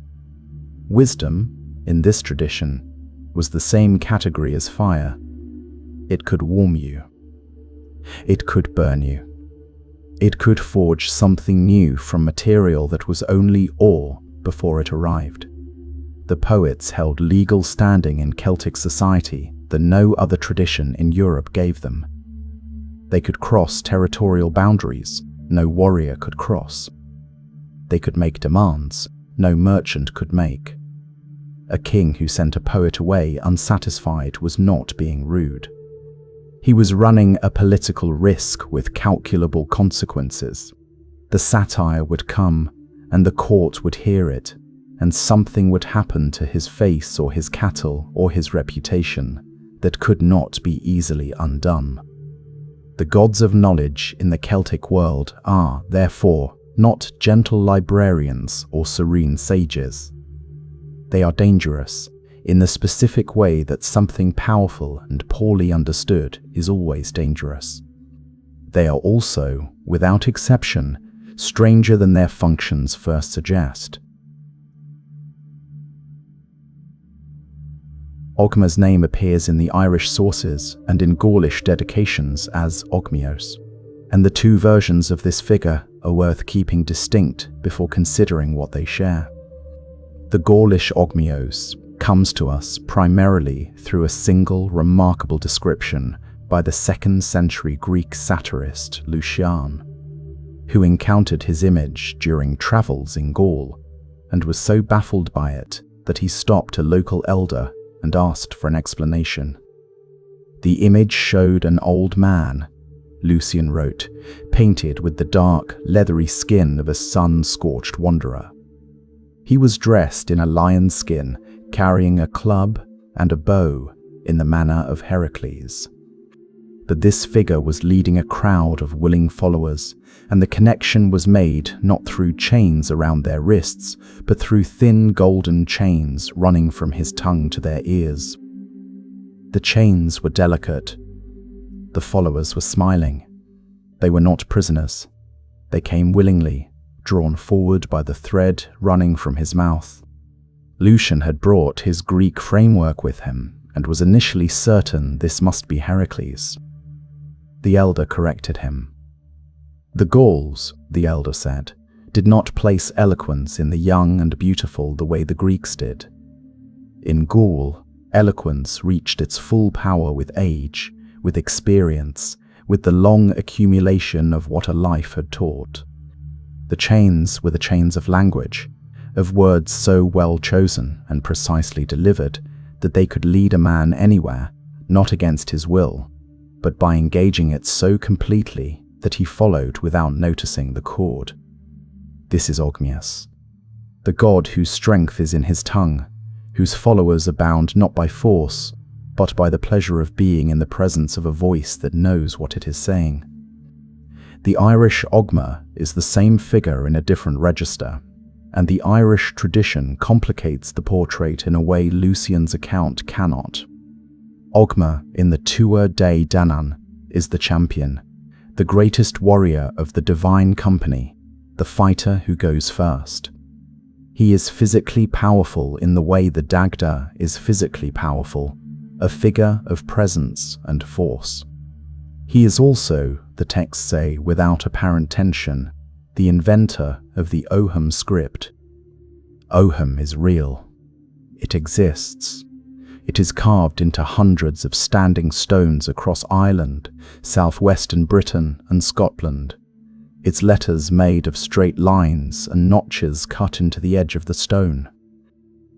Wisdom, in this tradition, was the same category as fire. It could warm you. It could burn you. It could forge something new from material that was only ore before it arrived. The poets held legal standing in Celtic society that no other tradition in Europe gave them. They could cross territorial boundaries no warrior could cross. They could make demands no merchant could make. A king who sent a poet away unsatisfied was not being rude. He was running a political risk with calculable consequences. The satire would come, and the court would hear it, and something would happen to his face or his cattle or his reputation that could not be easily undone. The gods of knowledge in the Celtic world are, therefore, not gentle librarians or serene sages. They are dangerous in the specific way that something powerful and poorly understood is always dangerous. They are also, without exception, stranger than their functions first suggest. Ogma's name appears in the Irish sources and in Gaulish dedications as Ogmios, and the two versions of this figure are worth keeping distinct before considering what they share. The Gaulish Ogmios comes to us primarily through a single remarkable description by the 2nd century Greek satirist Lucian, who encountered his image during travels in Gaul and was so baffled by it that he stopped a local elder and asked for an explanation. The image showed an old man, Lucian wrote, painted with the dark, leathery skin of a sun-scorched wanderer. He was dressed in a lion's skin, carrying a club and a bow in the manner of Heracles. But this figure was leading a crowd of willing followers, and the connection was made not through chains around their wrists, but through thin golden chains running from his tongue to their ears. The chains were delicate. The followers were smiling. They were not prisoners. They came willingly, drawn forward by the thread running from his mouth. Lucian had brought his Greek framework with him and was initially certain this must be Heracles. The elder corrected him. The Gauls, the elder said, did not place eloquence in the young and beautiful the way the Greeks did. In Gaul, eloquence reached its full power with age, with experience, with the long accumulation of what a life had taught. The chains were the chains of language, of words so well chosen and precisely delivered that they could lead a man anywhere, not against his will, but by engaging it so completely that he followed without noticing the chord. This is Ogmius, the god whose strength is in his tongue, whose followers are bound not by force, but by the pleasure of being in the presence of a voice that knows what it is saying. The Irish Ogma is the same figure in a different register, and the Irish tradition complicates the portrait in a way Lucian's account cannot. Ogma in the Tuath de Danann is the champion, the greatest warrior of the divine company, the fighter who goes first. He is physically powerful in the way the Dagda is physically powerful, a figure of presence and force. He is also, the texts say without apparent tension, the inventor of the Ogham script. Ogham is real. It exists. It is carved into hundreds of standing stones across Ireland, southwestern Britain and Scotland. Its letters made of straight lines and notches cut into the edge of the stone.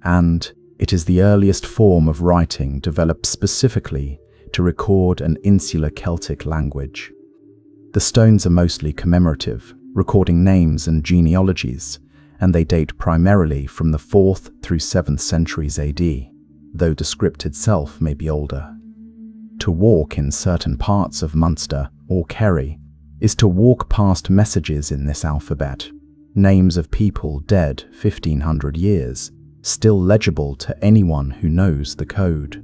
And it is the earliest form of writing developed specifically to record an insular Celtic language. The stones are mostly commemorative, recording names and genealogies, and they date primarily from the 4th through 7th centuries AD, though the script itself may be older. To walk in certain parts of Munster or Kerry is to walk past messages in this alphabet, names of people dead 1500 years, still legible to anyone who knows the code.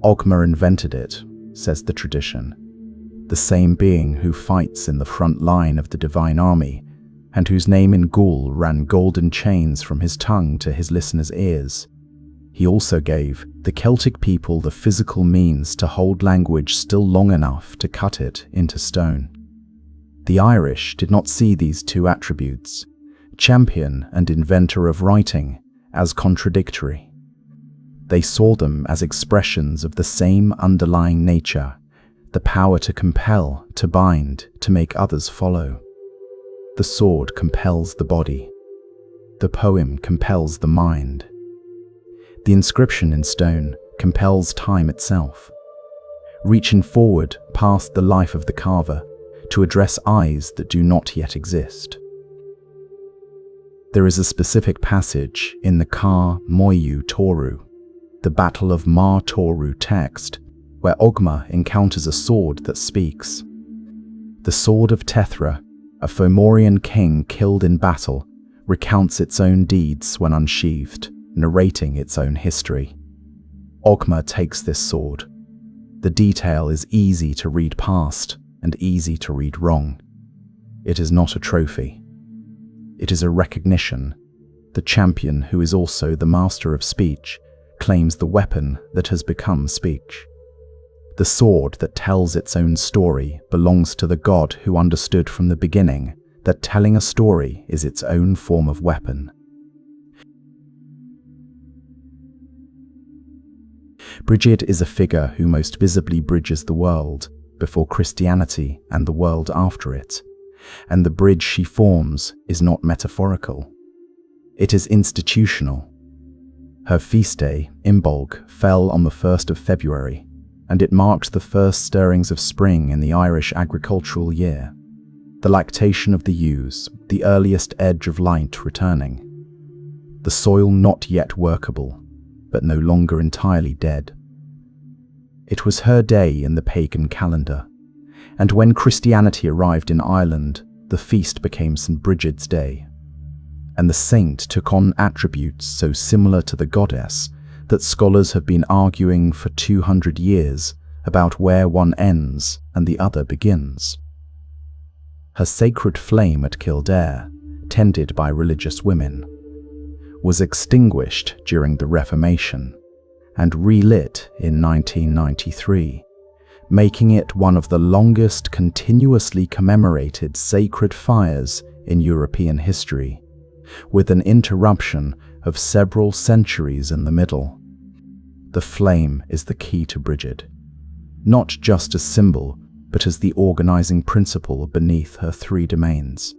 Ogma invented it, says the tradition, the same being who fights in the front line of the divine army, and whose name in Gaul ran golden chains from his tongue to his listeners' ears. He also gave the Celtic people the physical means to hold language still long enough to cut it into stone. The Irish did not see these two attributes, champion and inventor of writing, as contradictory. They saw them as expressions of the same underlying nature, the power to compel, to bind, to make others follow. The sword compels the body. The poem compels the mind. The inscription in stone compels time itself, reaching forward past the life of the carver to address eyes that do not yet exist. There is a specific passage in the Car Moyu Toru, the Battle of Mar Toru text, where Ogma encounters a sword that speaks. The sword of Tethra, a Fomorian king killed in battle, recounts its own deeds when unsheathed, narrating its own history. Ogma takes this sword. The detail is easy to read past and easy to read wrong. It is not a trophy. It is a recognition. The champion, who is also the master of speech, claims the weapon that has become speech. The sword that tells its own story belongs to the god who understood from the beginning that telling a story is its own form of weapon. Brigid is a figure who most visibly bridges the world before Christianity and the world after it, and the bridge she forms is not metaphorical. It is institutional. Her feast day, Imbolg, fell on the 1st of February, and it marked the first stirrings of spring in the Irish agricultural year, the lactation of the ewes, the earliest edge of light returning. The soil not yet workable, but no longer entirely dead. It was her day in the pagan calendar, and when Christianity arrived in Ireland, the feast became St. Brigid's Day, and the saint took on attributes so similar to the goddess that scholars have been arguing for 200 years about where one ends and the other begins. her sacred flame at Kildare, tended by religious women, was extinguished during the Reformation and relit in 1993, making it one of the longest continuously commemorated sacred fires in European history, with an interruption of several centuries in the middle. The flame is the key to Brigid, not just as symbol, but as the organizing principle beneath her three domains.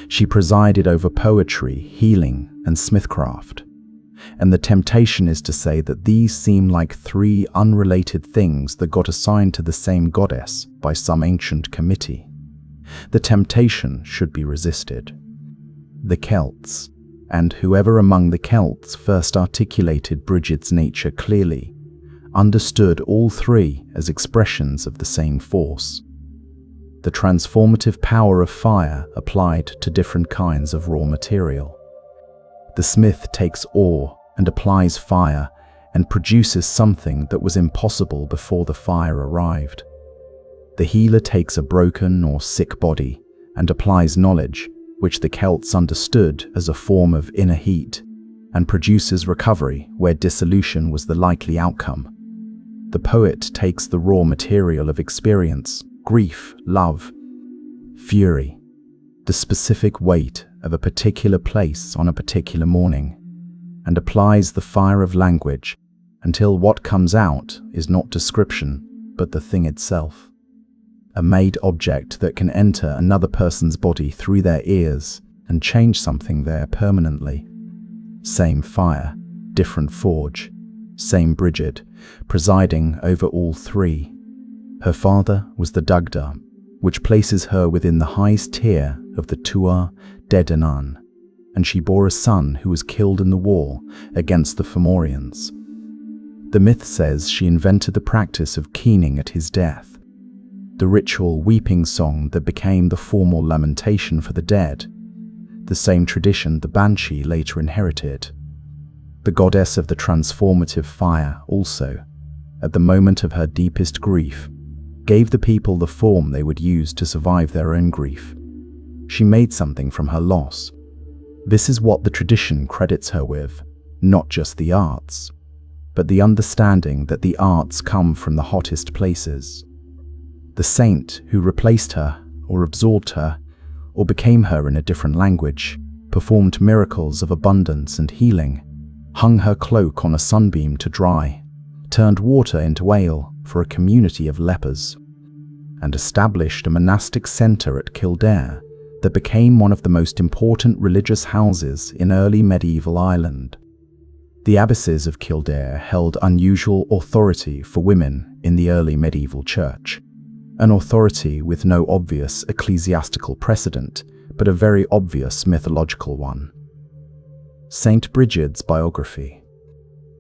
She presided over poetry, healing, and smithcraft, and the temptation is to say that these seem like three unrelated things that got assigned to the same goddess by some ancient committee. The temptation should be resisted. The Celts, and whoever among the Celts first articulated Brigid's nature clearly, understood all three as expressions of the same force. The transformative power of fire applied to different kinds of raw material. The smith takes ore and applies fire and produces something that was impossible before the fire arrived. The healer takes a broken or sick body and applies knowledge, which the Celts understood as a form of inner heat, and produces recovery where dissolution was the likely outcome. The poet takes the raw material of experience, grief, love, fury, the specific weight of a particular place on a particular morning, and applies the fire of language until what comes out is not description, but the thing itself. A made object that can enter another person's body through their ears and change something there permanently. Same fire, different forge, same Brigid, presiding over all three. Her father was the Dagda, which places her within the highest tier of the Tuatha De Danann, and she bore a son who was killed in the war against the Fomorians. The myth says she invented the practice of keening at his death, the ritual weeping song that became the formal lamentation for the dead, the same tradition the Banshee later inherited. The goddess of the transformative fire also, at the moment of her deepest grief, gave the people the form they would use to survive their own grief. She made something from her loss. This is what the tradition credits her with, not just the arts, but the understanding that the arts come from the hottest places. The saint who replaced her, or absorbed her, or became her in a different language, performed miracles of abundance and healing, hung her cloak on a sunbeam to dry, turned water into ale for a community of lepers, and established a monastic centre at Kildare that became one of the most important religious houses in early medieval Ireland. The abbesses of Kildare held unusual authority for women in the early medieval church, an authority with no obvious ecclesiastical precedent, but a very obvious mythological one. Saint Brigid's biography,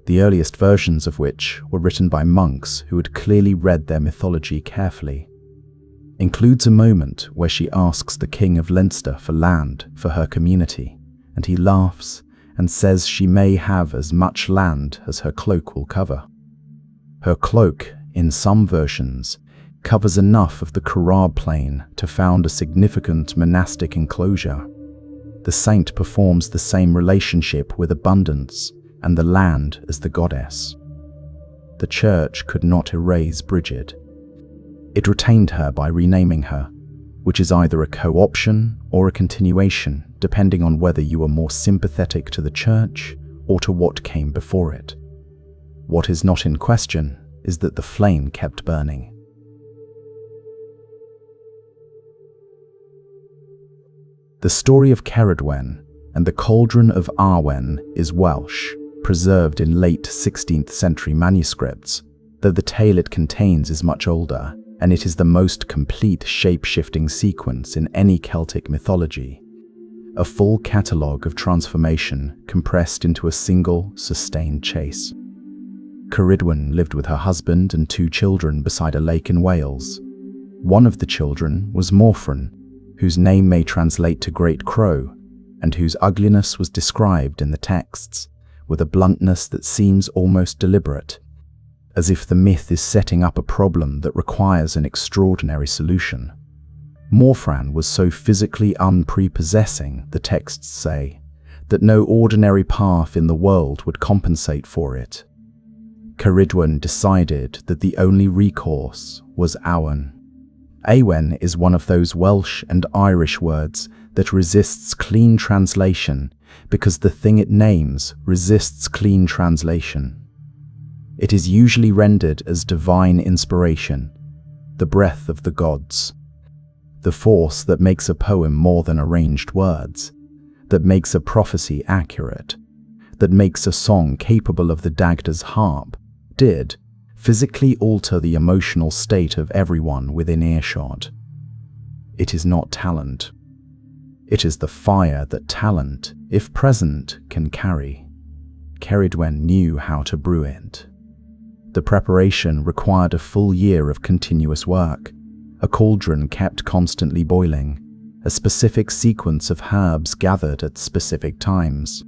the earliest versions of which were written by monks who had clearly read their mythology carefully, includes a moment where she asks the King of Leinster for land for her community, and he laughs and says she may have as much land as her cloak will cover. Her cloak, in some versions, covers enough of the Curragh plain to found a significant monastic enclosure. The saint performs the same relationship with abundance and the land as the goddess. The church could not erase Brigid. It retained her by renaming her, which is either a co-option or a continuation, depending on whether you are more sympathetic to the church or to what came before it. What is not in question is that the flame kept burning. The story of Cerridwen and the cauldron of Arawn is Welsh, preserved in late 16th century manuscripts, though the tale it contains is much older, and it is the most complete shape-shifting sequence in any Celtic mythology. A full catalogue of transformation compressed into a single, sustained chase. Cerridwen lived with her husband and 2 children beside a lake in Wales. One of the children was Morfran, whose name may translate to Great Crow, and whose ugliness was described in the texts, with a bluntness that seems almost deliberate, as if the myth is setting up a problem that requires an extraordinary solution. Morfran was so physically unprepossessing, the texts say, that no ordinary path in the world would compensate for it. Cerridwen decided that the only recourse was Awen. Awen is one of those Welsh and Irish words that resists clean translation because the thing it names resists clean translation. It is usually rendered as divine inspiration, the breath of the gods, the force that makes a poem more than arranged words, that makes a prophecy accurate, that makes a song capable of the Dagda's harp, did physically alter the emotional state of everyone within earshot. It is not talent. It is the fire that talent, if present, can carry. Cerridwen knew how to brew it. The preparation required a full year of continuous work, a cauldron kept constantly boiling, a specific sequence of herbs gathered at specific times.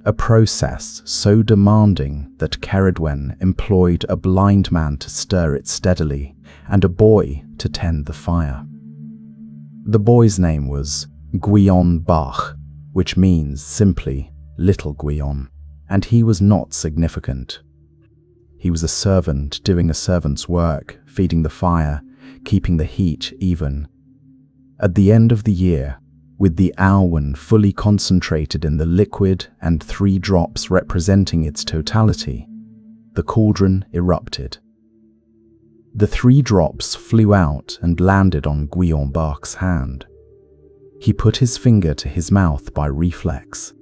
A process so demanding that Cerridwen employed a blind man to stir it steadily and a boy to tend the fire. The boy's name was Gwyn Bach, which means simply Little Gwyn, and he was not significant. He was a servant doing a servant's work, feeding the fire, keeping the heat even. At the end of the year, with the Awen fully concentrated in the liquid and 3 drops representing its totality, the cauldron erupted. The 3 drops flew out and landed on Gwyn Bach's hand. He put his finger to his mouth by reflex,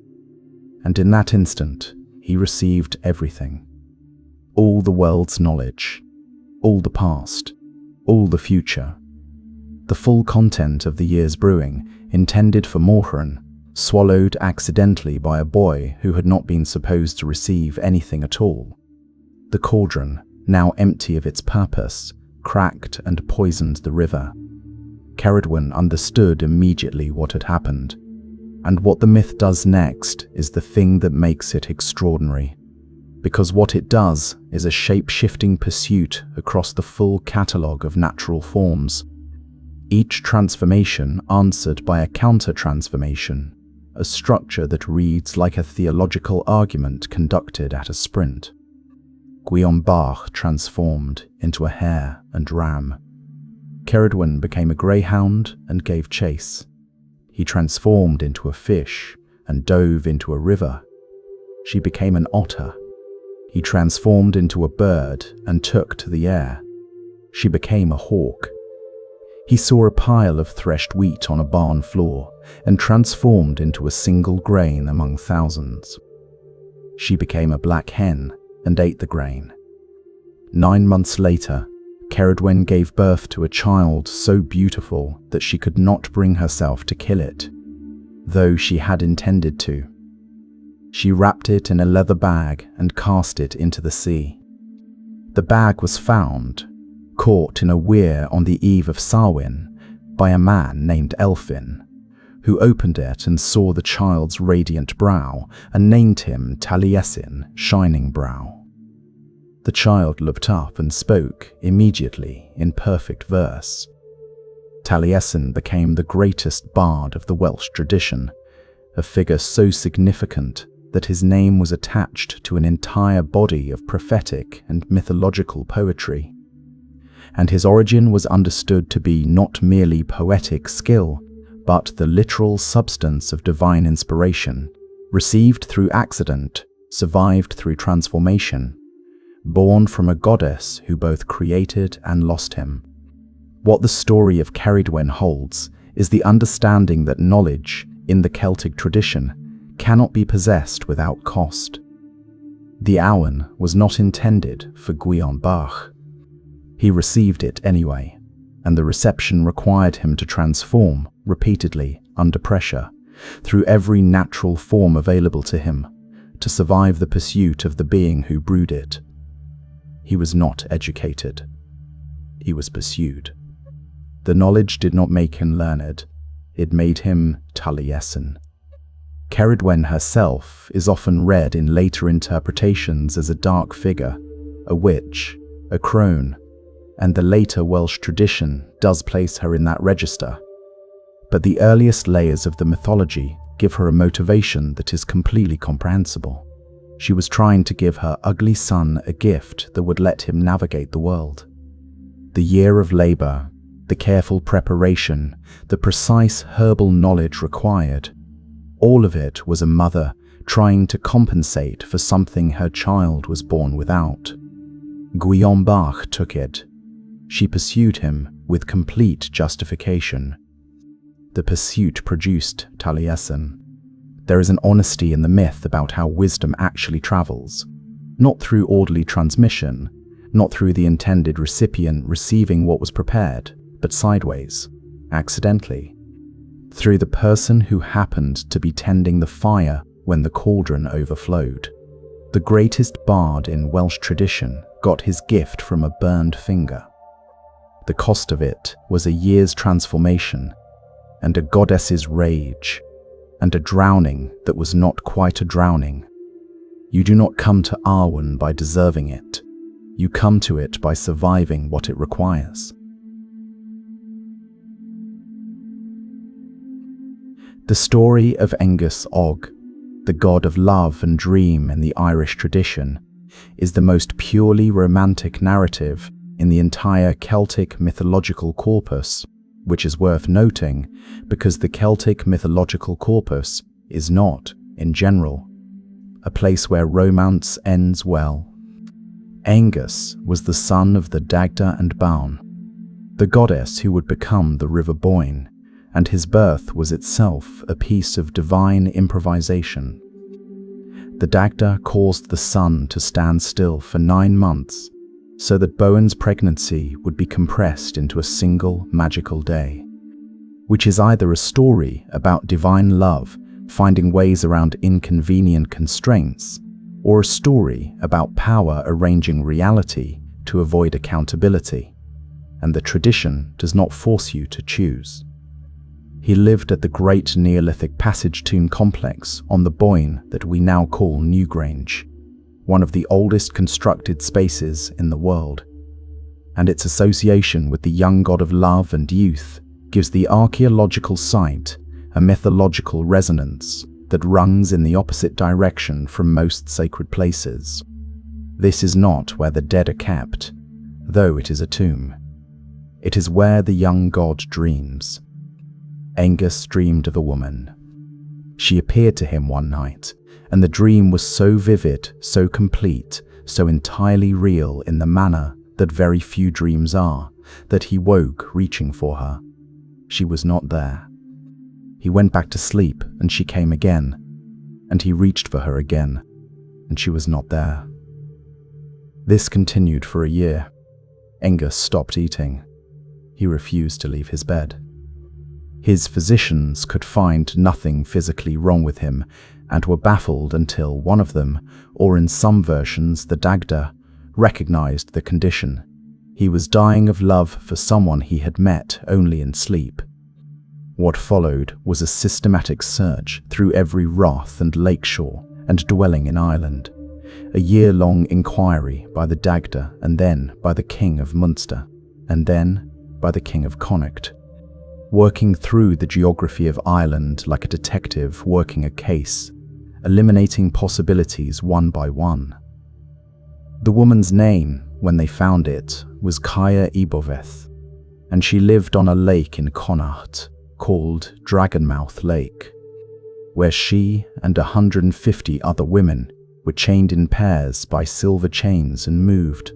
and in that instant he received everything. All the world's knowledge, all the past, all the future. The full content of the year's brewing, intended for Morrígan, swallowed accidentally by a boy who had not been supposed to receive anything at all. The cauldron, now empty of its purpose, cracked and poisoned the river. Cerridwen understood immediately what had happened, and what the myth does next is the thing that makes it extraordinary, because what it does is a shape-shifting pursuit across the full catalogue of natural forms, each transformation answered by a counter-transformation, a structure that reads like a theological argument conducted at a sprint. Gwyn Bach transformed into a hare and ram. Cerridwen became a greyhound and gave chase. He transformed into a fish and dove into a river. She became an otter. He transformed into a bird and took to the air. She became a hawk. He saw a pile of threshed wheat on a barn floor and transformed into a single grain among thousands. She became a black hen and ate the grain. 9 months later, Cerridwen gave birth to a child so beautiful that she could not bring herself to kill it, though she had intended to. She wrapped it in a leather bag and cast it into the sea. The bag was found, caught in a weir on the eve of Samhain, by a man named Elfin, who opened it and saw the child's radiant brow and named him Taliesin, Shining Brow. The child looked up and spoke immediately in perfect verse. Taliesin became the greatest bard of the Welsh tradition, a figure so significant that his name was attached to an entire body of prophetic and mythological poetry. And his origin was understood to be not merely poetic skill, but the literal substance of divine inspiration, received through accident, survived through transformation, born from a goddess who both created and lost him. What the story of Cerridwen holds is the understanding that knowledge, in the Celtic tradition, cannot be possessed without cost. The Awen was not intended for Gwyn Bach. He received it anyway, and the reception required him to transform repeatedly under pressure, through every natural form available to him, to survive the pursuit of the being who brewed it. He was not educated. He was pursued. The knowledge did not make him learned. It made him Taliesin. Cerridwen herself is often read in later interpretations as a dark figure, a witch, a crone, and the later Welsh tradition does place her in that register. But the earliest layers of the mythology give her a motivation that is completely comprehensible. She was trying to give her ugly son a gift that would let him navigate the world. The year of labor, the careful preparation, the precise herbal knowledge required, all of it was a mother trying to compensate for something her child was born without. Gwyn took it. She pursued him with complete justification. The pursuit produced Taliesin. There is an honesty in the myth about how wisdom actually travels, not through orderly transmission, not through the intended recipient receiving what was prepared, but sideways, accidentally, through the person who happened to be tending the fire when the cauldron overflowed. The greatest bard in Welsh tradition got his gift from a burned finger. The cost of it was a year's transformation, and a goddess's rage, and a drowning that was not quite a drowning. You do not come to Arawn by deserving it. You come to it by surviving what it requires. The story of Aengus Óg, the god of love and dream in the Irish tradition, is the most purely romantic narrative in the entire Celtic mythological corpus, which is worth noting because the Celtic mythological corpus is not, in general, a place where romance ends well. Aengus was the son of the Dagda and Donn, the goddess who would become the river Boyne, and his birth was itself a piece of divine improvisation. The Dagda caused the sun to stand still for 9 months, so that Bowen's pregnancy would be compressed into a single magical day, which is either a story about divine love finding ways around inconvenient constraints, or a story about power arranging reality to avoid accountability, and the tradition does not force you to choose. He lived at the great Neolithic passage tomb complex on the Boyne that we now call Newgrange, one of the oldest constructed spaces in the world, and its association with the young god of love and youth gives the archaeological site a mythological resonance that runs in the opposite direction from most sacred places. This is not where the dead are kept, though it is a tomb. It is where the young god dreams. Aengus dreamed of a woman. She appeared to him one night, and the dream was so vivid, so complete, so entirely real in the manner that very few dreams are, that he woke reaching for her. She was not there. He went back to sleep, and she came again, and he reached for her again, and she was not there. This continued for a year. Aengus stopped eating. He refused to leave his bed. His physicians could find nothing physically wrong with him and were baffled until one of them, or in some versions the Dagda, recognized the condition. He was dying of love for someone he had met only in sleep. What followed was a systematic search through every rath and lakeshore and dwelling in Ireland, a year-long inquiry by the Dagda, and then by the King of Munster, and then by the King of Connacht, working through the geography of Ireland like a detective working a case, eliminating possibilities one by one. The woman's name, when they found it, was Kaya Iboveth, and she lived on a lake in Connacht called Dragonmouth Lake, where she and 150 other women were chained in pairs by silver chains and moved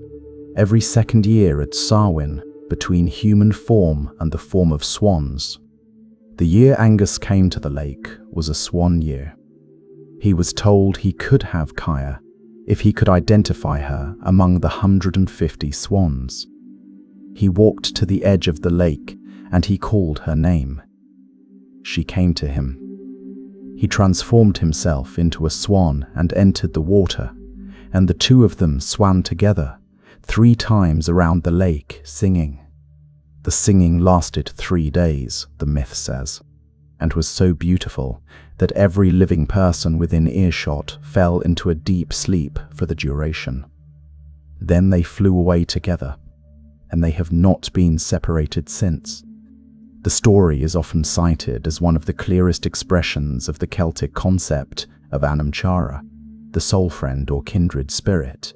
every second year at Samhain between human form and the form of swans. The year Aengus came to the lake was a swan year. He was told he could have Kaya if he could identify her among the 150 swans. He walked to the edge of the lake and he called her name. She came to him. He transformed himself into a swan and entered the water, and the two of them swam together 3 times around the lake, singing. The singing lasted 3 days, the myth says, and was so beautiful that every living person within earshot fell into a deep sleep for the duration. Then they flew away together. and they have not been separated since. The story is often cited as one of the clearest expressions of the Celtic concept of Anam Cara, the soul friend or kindred spirit.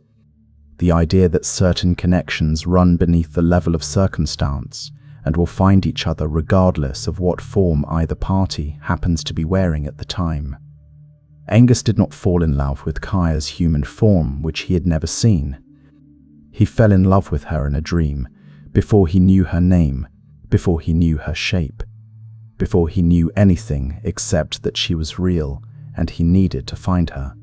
The idea that certain connections run beneath the level of circumstance and will find each other regardless of what form either party happens to be wearing at the time. Aengus did not fall in love with Kaya's human form, which he had never seen. He fell in love with her in a dream, before he knew her name, before he knew her shape, before he knew anything except that she was real and he needed to find her.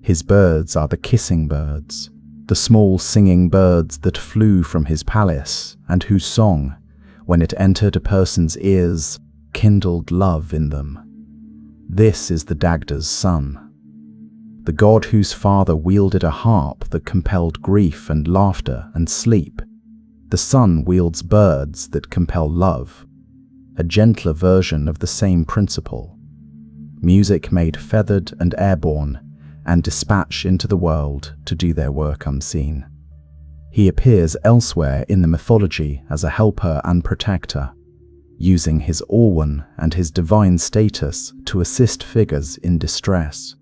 His birds are the kissing birds, the small singing birds that flew from his palace and whose song, when it entered a person's ears, kindled love in them. This is the Dagda's son, the god whose father wielded a harp that compelled grief and laughter and sleep. The son wields birds that compel love, a gentler version of the same principle. Music made feathered and airborne, and dispatched into the world to do their work unseen. He appears elsewhere in the mythology as a helper and protector, using his Orwen and his divine status to assist figures in distress.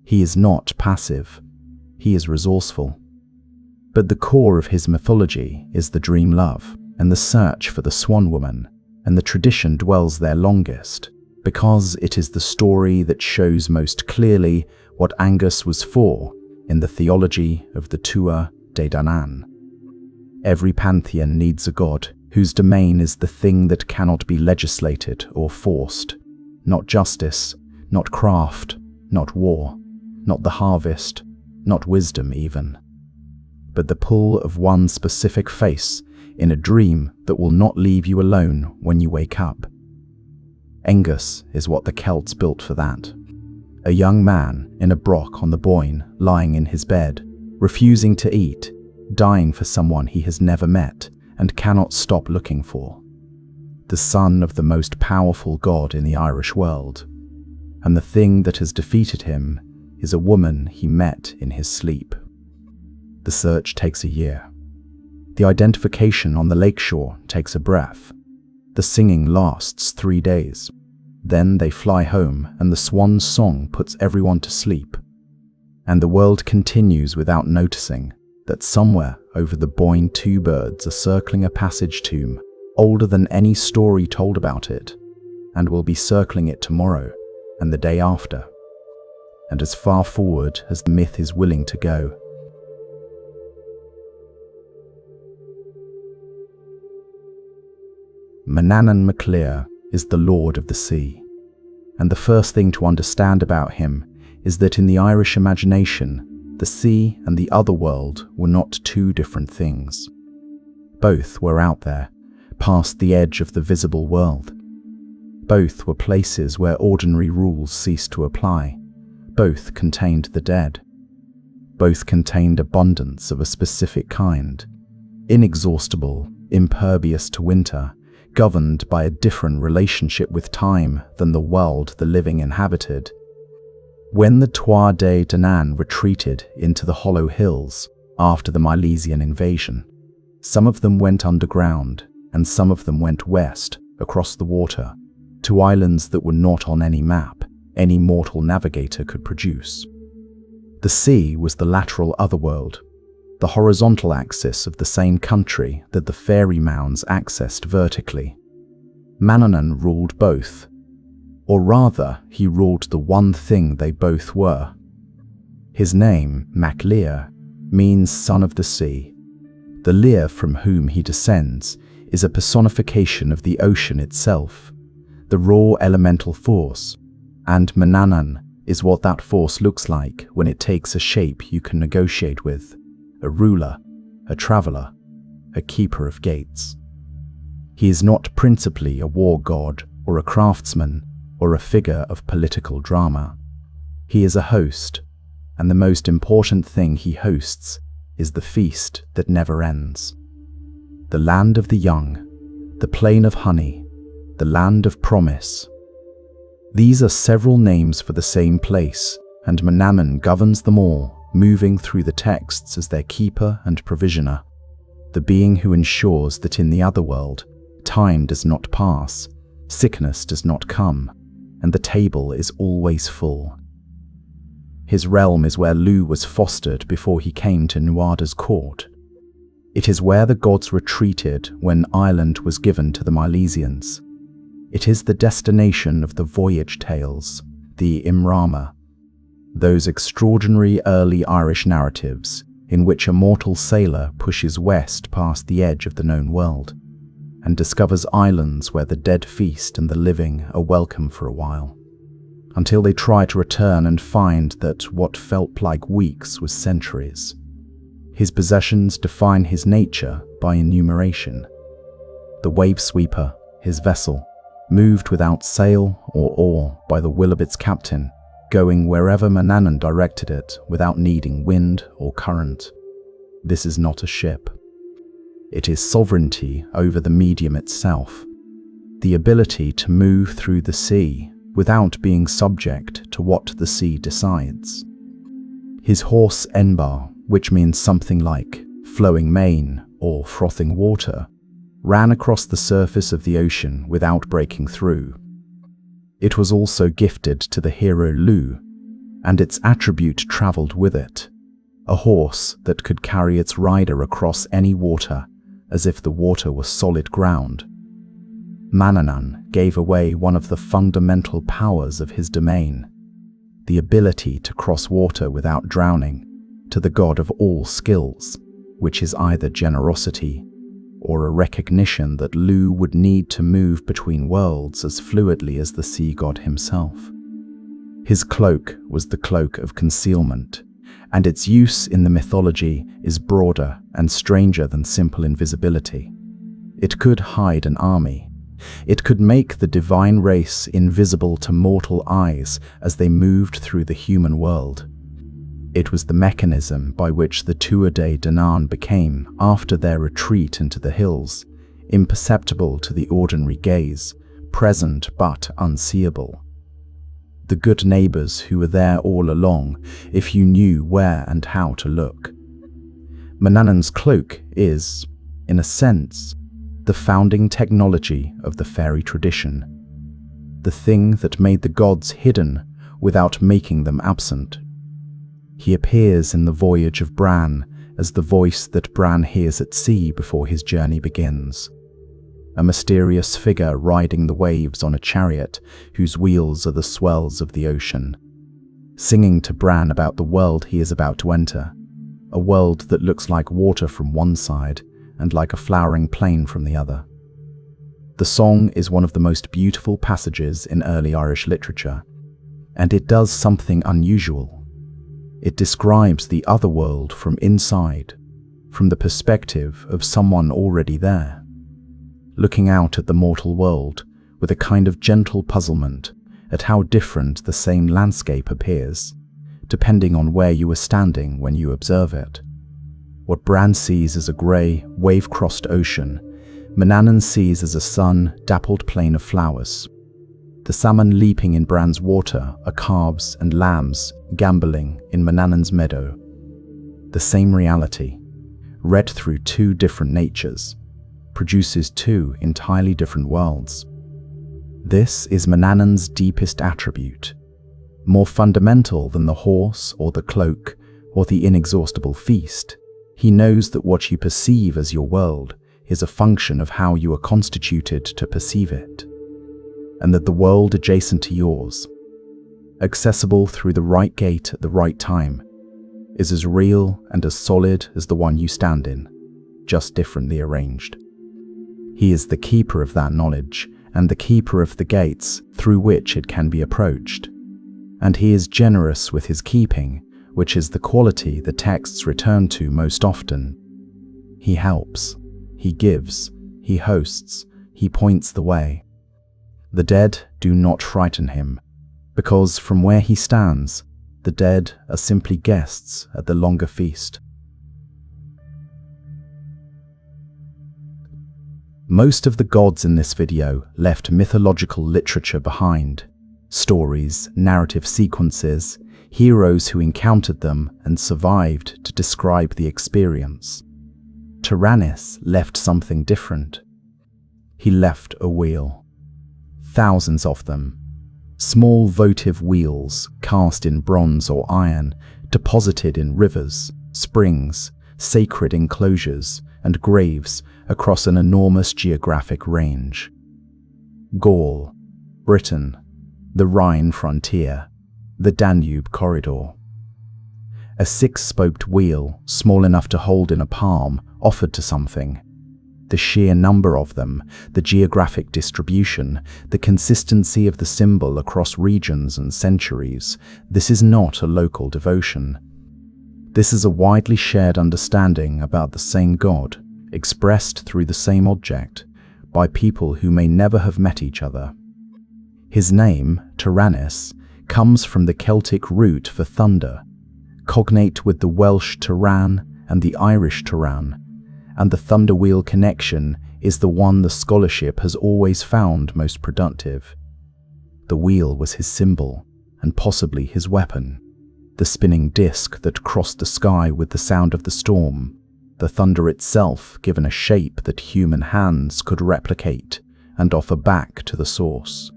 He is not passive, he is resourceful. But the core of his mythology is the dream love and the search for the swan woman, and the tradition dwells there longest, because it is the story that shows most clearly what Aengus was for in the theology of the Tuatha De Danann. Every pantheon needs a god whose domain is the thing that cannot be legislated or forced, not justice, not craft, not war, not the harvest, not wisdom even, but the pull of one specific face in a dream that will not leave you alone when you wake up. Aengus is what the Celts built for that. A young man in a broch on the Boyne, lying in his bed, refusing to eat, dying for someone he has never met and cannot stop looking for. The son of the most powerful god in the Irish world. And the thing that has defeated him is a woman he met in his sleep. The search takes a year. The identification on the lakeshore takes a breath. The singing lasts 3 days. Then they fly home and the swan's song puts everyone to sleep. And the world continues without noticing that somewhere over the Boyne 2 birds are circling a passage tomb older than any story told about it, and will be circling it tomorrow and the day after, and as far forward as the myth is willing to go. Manannán mac Lir is the Lord of the Sea, and the first thing to understand about him is that in the Irish imagination, the sea and the other world were not two different things. Both were out there, past the edge of the visible world. Both were places where ordinary rules ceased to apply. Both contained the dead. Both contained abundance of a specific kind, inexhaustible, impervious to winter, governed by a different relationship with time than the world the living inhabited. When the Tuatha De Danann retreated into the Hollow Hills after the Milesian invasion, some of them went underground and some of them went west across the water to islands that were not on any map any mortal navigator could produce. The sea was the lateral otherworld, the horizontal axis of the same country that the fairy mounds accessed vertically. Manannán ruled both, or rather, he ruled the one thing they both were. His name, mac Lir, means son of the sea. The Lir from whom he descends is a personification of the ocean itself, the raw elemental force, and Manannán is what that force looks like when it takes a shape you can negotiate with, a ruler, a traveler, a keeper of gates. He is not principally a war god or a craftsman or a figure of political drama. He is a host, and the most important thing he hosts is the feast that never ends. The land of the young, the plain of honey, the land of promise. These are several names for the same place, and Manannán governs them all, moving through the texts as their keeper and provisioner. the being who ensures that in the otherworld, time does not pass, sickness does not come, and the table is always full. His realm is where Lugh was fostered before he came to Nuada's court. It is where the gods retreated when Ireland was given to the Milesians. It is the destination of the voyage tales, the Imrama, those extraordinary early Irish narratives in which a mortal sailor pushes west past the edge of the known world and discovers islands where the dead feast and the living are welcome for a while, until they try to return and find that what felt like weeks was centuries. His possessions define his nature by enumeration. The wave sweeper, his vessel, moved without sail or oar by the will of its captain, going wherever Manannán directed it without needing wind or current. This is not a ship. It is sovereignty over the medium itself, the ability to move through the sea without being subject to what the sea decides. His horse Enbar, which means something like flowing mane or frothing water, ran across the surface of the ocean without breaking through. It was also gifted to the hero Lugh, and its attribute travelled with it, a horse that could carry its rider across any water as if the water was solid ground. Manannán gave away one of the fundamental powers of his domain, the ability to cross water without drowning, to the god of all skills, which is either generosity or a recognition that Lugh would need to move between worlds as fluidly as the sea god himself. His cloak was the cloak of concealment, and its use in the mythology is broader and stranger than simple invisibility. It could hide an army. It could make the divine race invisible to mortal eyes as they moved through the human world. It was the mechanism by which the Tuatha Danann became, after their retreat into the hills, imperceptible to the ordinary gaze, present but unseeable. The good neighbours who were there all along, if you knew where and how to look. Manannán's cloak is, in a sense, the founding technology of the fairy tradition, the thing that made the gods hidden without making them absent. He appears in the voyage of Bran as the voice that Bran hears at sea before his journey begins. A mysterious figure riding the waves on a chariot whose wheels are the swells of the ocean, singing to Bran about the world he is about to enter, a world that looks like water from one side and like a flowering plain from the other. The song is one of the most beautiful passages in early Irish literature, and it does something unusual. It describes the other world from inside, from the perspective of someone already there, looking out at the mortal world with a kind of gentle puzzlement at how different the same landscape appears, depending on where you are standing when you observe it. What Bran sees as a grey, wave-crossed ocean, Manannán sees as a sun-dappled plain of flowers. The salmon leaping in Bran's water are calves and lambs gambolling in Manannán's meadow. The same reality, read through two different natures, produces two entirely different worlds. This is Manannán's deepest attribute, more fundamental than the horse or the cloak or the inexhaustible feast. He knows that what you perceive as your world is a function of how you are constituted to perceive it, and that the world adjacent to yours, accessible through the right gate at the right time, is as real and as solid as the one you stand in, just differently arranged. He is the keeper of that knowledge and the keeper of the gates through which it can be approached, and he is generous with his keeping, which is the quality the texts return to most often. He helps, he gives, he hosts, he points the way. The dead do not frighten him, because from where he stands, the dead are simply guests at the longer feast. Most of the gods in this video left mythological literature behind, stories, narrative sequences, heroes who encountered them and survived to describe the experience. Taranis left something different. He left a wheel. Thousands of them. Small votive wheels cast in bronze or iron, deposited in rivers, springs, sacred enclosures, and graves across an enormous geographic range. Gaul, Britain, the Rhine frontier, the Danube corridor. A six-spoked wheel, small enough to hold in a palm, offered to something. The sheer number of them, the geographic distribution, the consistency of the symbol across regions and centuries, this is not a local devotion. This is a widely shared understanding about the same God, expressed through the same object, by people who may never have met each other. His name, Taranis, comes from the Celtic root for thunder, cognate with the Welsh Taran and the Irish Taran, and the thunder-wheel connection is the one the scholarship has always found most productive. The wheel was his symbol, and possibly his weapon, the spinning disc that crossed the sky with the sound of the storm, the thunder itself given a shape that human hands could replicate and offer back to the source.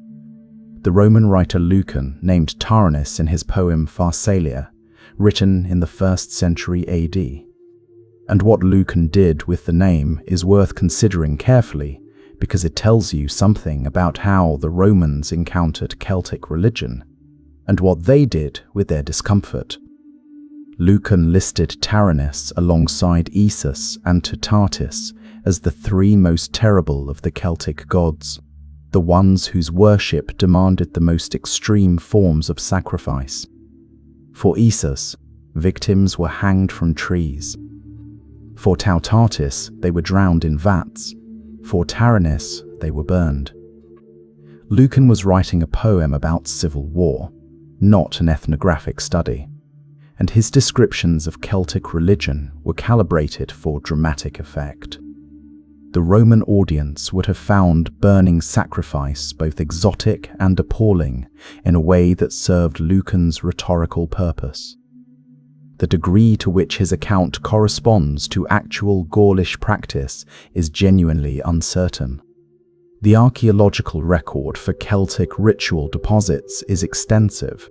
The Roman writer Lucan named Taranis in his poem Pharsalia, written in the 1st century AD. And what Lucan did with the name is worth considering carefully, because it tells you something about how the Romans encountered Celtic religion, and what they did with their discomfort. Lucan listed Taranis alongside Esus and Tutatis as the three most terrible of the Celtic gods, the ones whose worship demanded the most extreme forms of sacrifice. For Esus, victims were hanged from trees. For Tutatis, they were drowned in vats. For Taranis, they were burned. Lucan was writing a poem about civil war, not an ethnographic study, and his descriptions of Celtic religion were calibrated for dramatic effect. The Roman audience would have found burning sacrifice both exotic and appalling in a way that served Lucan's rhetorical purpose. The degree to which his account corresponds to actual Gaulish practice is genuinely uncertain. The archaeological record for Celtic ritual deposits is extensive,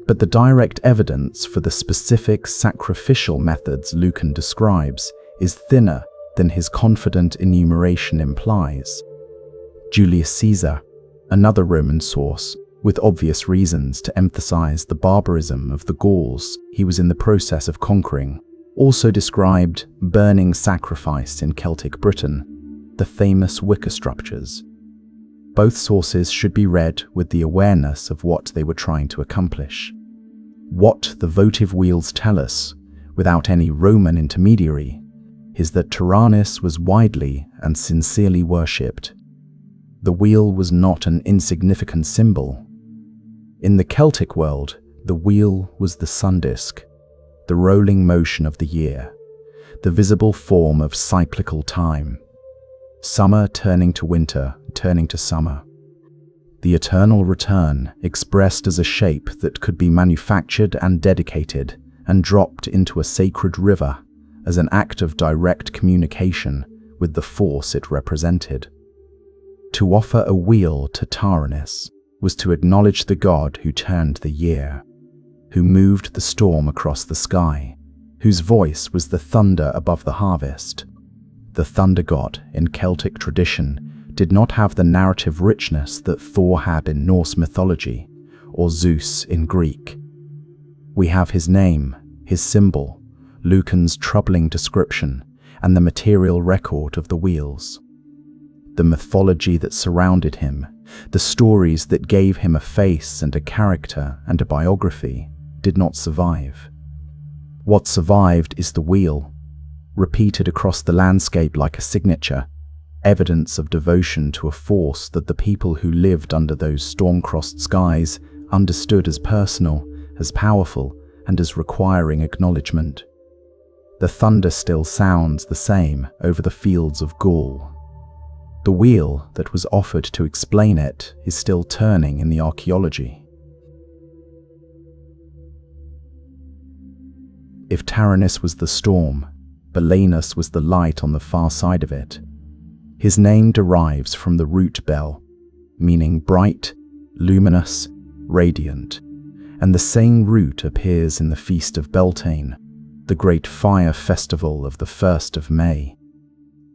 but the direct evidence for the specific sacrificial methods Lucan describes is thinner than his confident enumeration implies. Julius Caesar, another Roman source, with obvious reasons to emphasize the barbarism of the Gauls he was in the process of conquering, also described burning sacrifice in Celtic Britain, the famous wicker structures. Both sources should be read with the awareness of what they were trying to accomplish. What the votive wheels tell us, without any Roman intermediary, is that Taranis was widely and sincerely worshipped. The wheel was not an insignificant symbol. In the Celtic world, the wheel was the sun disk, the rolling motion of the year, the visible form of cyclical time. Summer turning to winter, turning to summer. The eternal return expressed as a shape that could be manufactured and dedicated and dropped into a sacred river as an act of direct communication with the force it represented. To offer a wheel to Taranis was to acknowledge the god who turned the year, who moved the storm across the sky, whose voice was the thunder above the harvest. The thunder god in Celtic tradition did not have the narrative richness that Thor had in Norse mythology, or Zeus in Greek. We have his name, his symbol, Lucan's troubling description, and the material record of the wheels. The mythology that surrounded him, the stories that gave him a face and a character and a biography, did not survive. What survived is the wheel, repeated across the landscape like a signature, evidence of devotion to a force that the people who lived under those storm-crossed skies understood as personal, as powerful, and as requiring acknowledgement. The thunder still sounds the same over the fields of Gaul. The wheel that was offered to explain it is still turning in the archaeology. If Taranis was the storm, Belenus was the light on the far side of it. His name derives from the root bel, meaning bright, luminous, radiant, and the same root appears in the Feast of Beltane, the great fire festival of the 1st of May,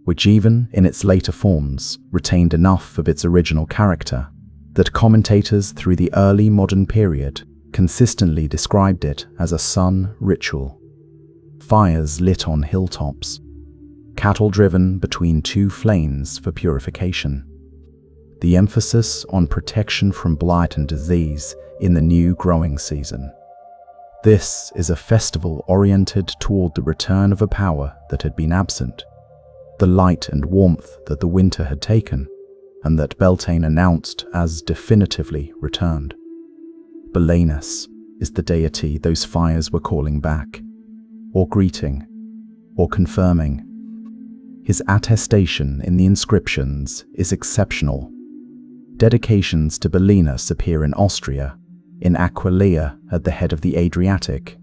which even in its later forms retained enough of its original character that commentators through the early modern period consistently described it as a sun ritual. Fires lit on hilltops, cattle driven between two flames for purification. The emphasis on protection from blight and disease in the new growing season. This is a festival oriented toward the return of a power that had been absent, the light and warmth that the winter had taken, and that Beltane announced as definitively returned. Belenus is the deity those fires were calling back, or greeting, or confirming. His attestation in the inscriptions is exceptional. Dedications to Belenus appear in Austria, in Aquileia at the head of the Adriatic,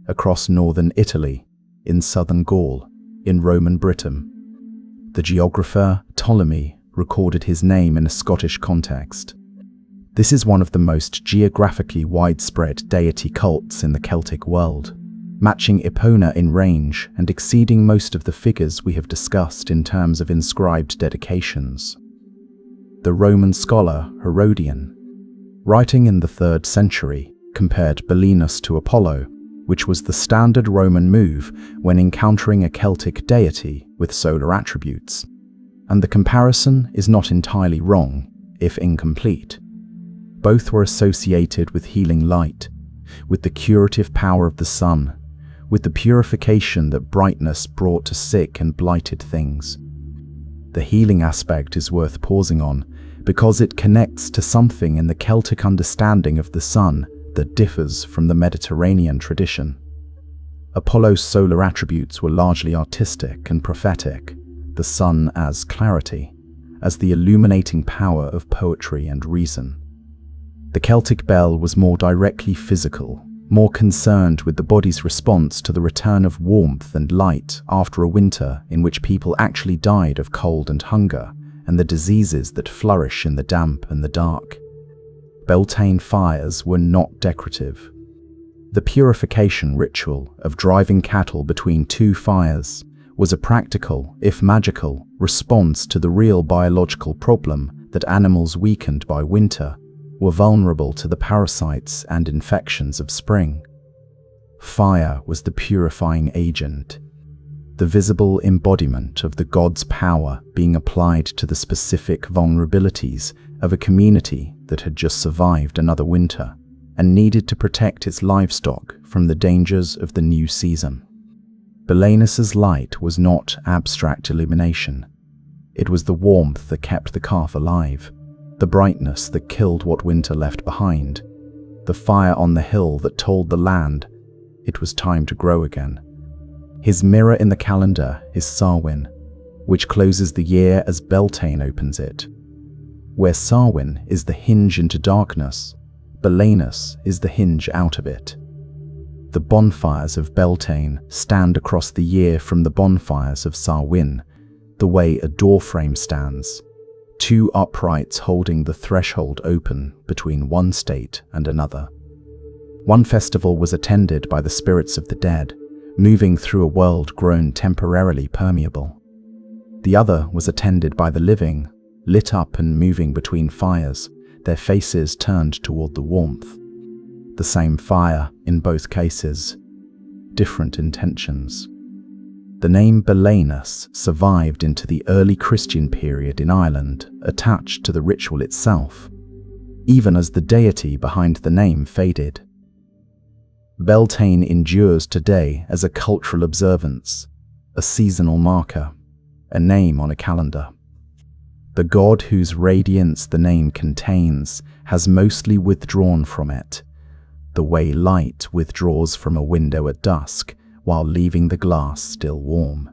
across northern Italy, in southern Gaul, in Roman Britain. The geographer Ptolemy recorded his name in a Scottish context. This is one of the most geographically widespread deity cults in the Celtic world, matching Epona in range and exceeding most of the figures we have discussed in terms of inscribed dedications. The Roman scholar Herodian, writing in the 3rd century, compared Belenus to Apollo, which was the standard Roman move when encountering a Celtic deity with solar attributes. And the comparison is not entirely wrong, if incomplete. Both were associated with healing light, with the curative power of the sun, with the purification that brightness brought to sick and blighted things. The healing aspect is worth pausing on, because it connects to something in the Celtic understanding of the sun that differs from the Mediterranean tradition. Apollo's solar attributes were largely artistic and prophetic, the sun as clarity, as the illuminating power of poetry and reason. The Celtic bell was more directly physical, more concerned with the body's response to the return of warmth and light after a winter in which people actually died of cold and hunger, and the diseases that flourish in the damp and the dark. Beltane fires were not decorative. The purification ritual of driving cattle between two fires was a practical, if magical, response to the real biological problem that animals weakened by winter were vulnerable to the parasites and infections of spring. Fire was the purifying agent, the visible embodiment of the god's power being applied to the specific vulnerabilities of a community that had just survived another winter and needed to protect its livestock from the dangers of the new season. Belenus's light was not abstract illumination. It was the warmth that kept the calf alive, the brightness that killed what winter left behind, the fire on the hill that told the land it was time to grow again. His mirror in the calendar is Samhain, which closes the year as Beltane opens it. Where Samhain is the hinge into darkness, Belenus is the hinge out of it. The bonfires of Beltane stand across the year from the bonfires of Samhain, the way a doorframe stands, two uprights holding the threshold open between one state and another. One festival was attended by the spirits of the dead, moving through a world grown temporarily permeable. The other was attended by the living, lit up and moving between fires, their faces turned toward the warmth. The same fire in both cases, different intentions. The name Belenus survived into the early Christian period in Ireland, attached to the ritual itself, even as the deity behind the name faded. Beltane endures today as a cultural observance, a seasonal marker, a name on a calendar. The god whose radiance the name contains has mostly withdrawn from it, the way light withdraws from a window at dusk while leaving the glass still warm.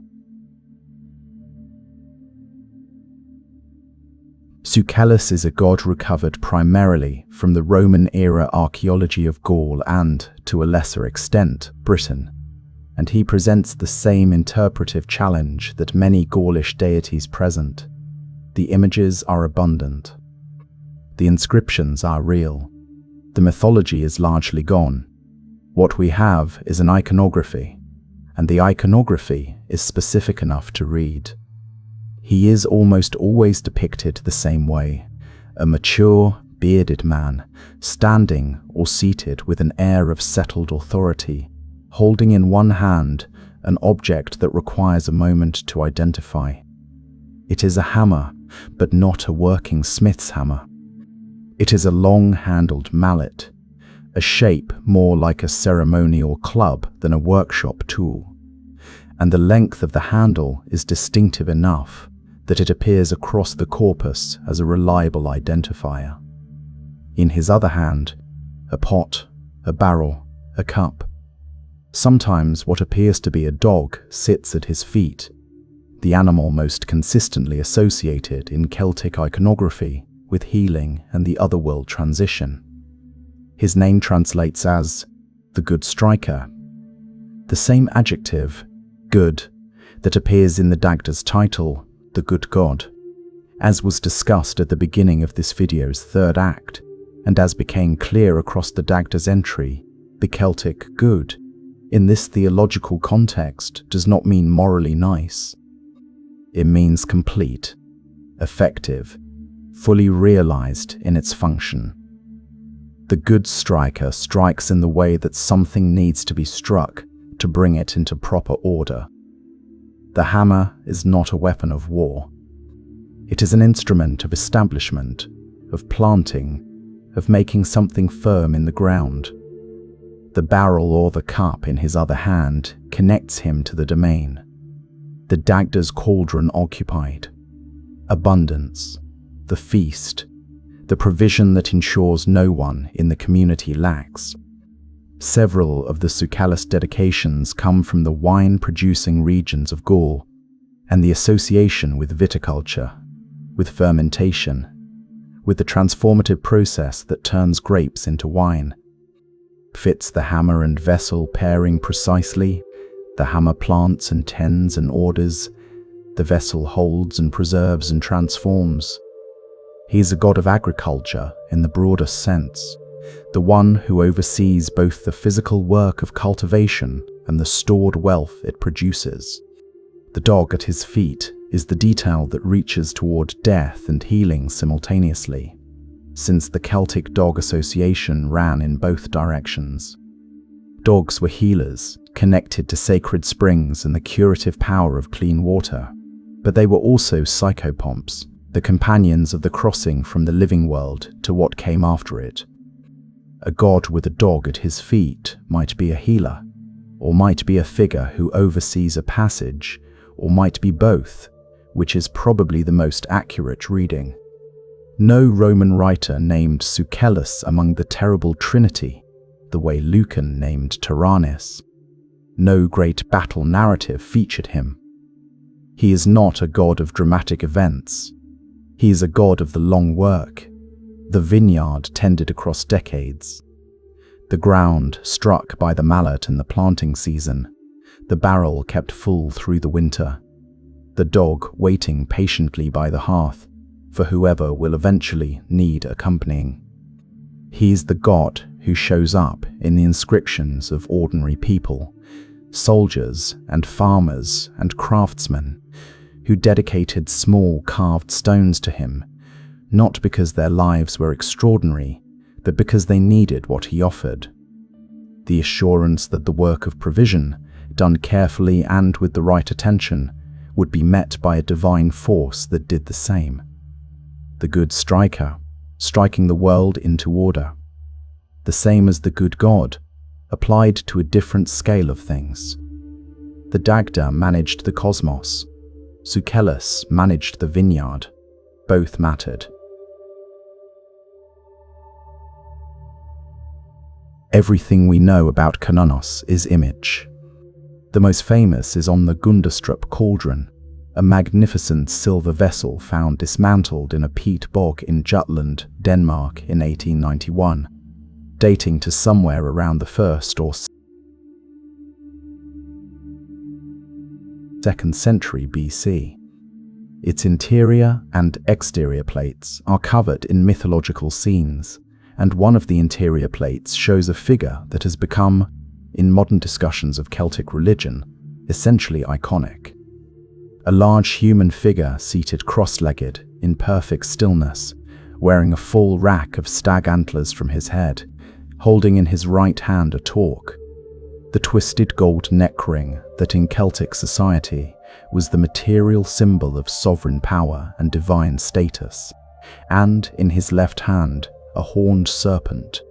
Sucellus is a god recovered primarily from the Roman-era archaeology of Gaul and, to a lesser extent, Britain. and he presents the same interpretive challenge that many Gaulish deities present. The images are abundant. The inscriptions are real. The mythology is largely gone. What we have is an iconography, and the iconography is specific enough to read. He is almost always depicted the same way, a mature, bearded man, standing or seated with an air of settled authority, holding in one hand an object that requires a moment to identify. It is a hammer, but not a working smith's hammer. It is a long-handled mallet, a shape more like a ceremonial club than a workshop tool, and the length of the handle is distinctive enough that it appears across the corpus as a reliable identifier. In his other hand, a pot, a barrel, a cup. Sometimes what appears to be a dog sits at his feet, the animal most consistently associated in Celtic iconography with healing and the otherworld transition. His name translates as the good striker, the same adjective, good, that appears in the Dagda's title, the good god, as was discussed at the beginning of this video's third act, and as became clear across the Dagda's entry, the Celtic good, in this theological context, does not mean morally nice. It means complete, effective, fully realized in its function. The good striker strikes in the way that something needs to be struck to bring it into proper order. The hammer is not a weapon of war. It is an instrument of establishment, of planting, of making something firm in the ground. The barrel or the cup in his other hand connects him to the domain. The Dagda's cauldron occupied. Abundance, the feast, the provision that ensures no one in the community lacks. Several of the Sucellus dedications come from the wine-producing regions of Gaul, and the association with viticulture, with fermentation, with the transformative process that turns grapes into wine. Fits the hammer and vessel pairing precisely, the hammer plants and tends and orders, the vessel holds and preserves and transforms. He is a god of agriculture in the broadest sense, the one who oversees both the physical work of cultivation and the stored wealth it produces. The dog at his feet is the detail that reaches toward death and healing simultaneously, since the Celtic dog association ran in both directions. Dogs were healers, connected to sacred springs and the curative power of clean water, but they were also psychopomps, the companions of the crossing from the living world to what came after it. A god with a dog at his feet might be a healer, or might be a figure who oversees a passage, or might be both, which is probably the most accurate reading. No Roman writer named Sucellus among the terrible trinity, the way Lucan named Taranis. No great battle narrative featured him. He is not a god of dramatic events. He is a god of the long work, the vineyard tended across decades, the ground struck by the mallet in the planting season, the barrel kept full through the winter, the dog waiting patiently by the hearth for whoever will eventually need accompanying. He is the god who shows up in the inscriptions of ordinary people, soldiers and farmers and craftsmen, who dedicated small carved stones to him, not because their lives were extraordinary, but because they needed what he offered. The assurance that the work of provision, done carefully and with the right attention, would be met by a divine force that did the same. The good striker, striking the world into order. The same as the good god, applied to a different scale of things. The Dagda managed the cosmos. Sucellus managed the vineyard. Both mattered. Everything we know about Cernunnos is image. The most famous is on the Gundestrup cauldron, a magnificent silver vessel found dismantled in a peat bog in Jutland, Denmark in 1891, dating to somewhere around the 1st or 2nd century BC. Its interior and exterior plates are covered in mythological scenes, and one of the interior plates shows a figure that has become, in modern discussions of Celtic religion, essentially iconic. A large human figure seated cross-legged in perfect stillness, wearing a full rack of stag antlers from his head, holding in his right hand a torque. The twisted gold neck ring that in Celtic society was the material symbol of sovereign power and divine status, and in his left hand a horned serpent,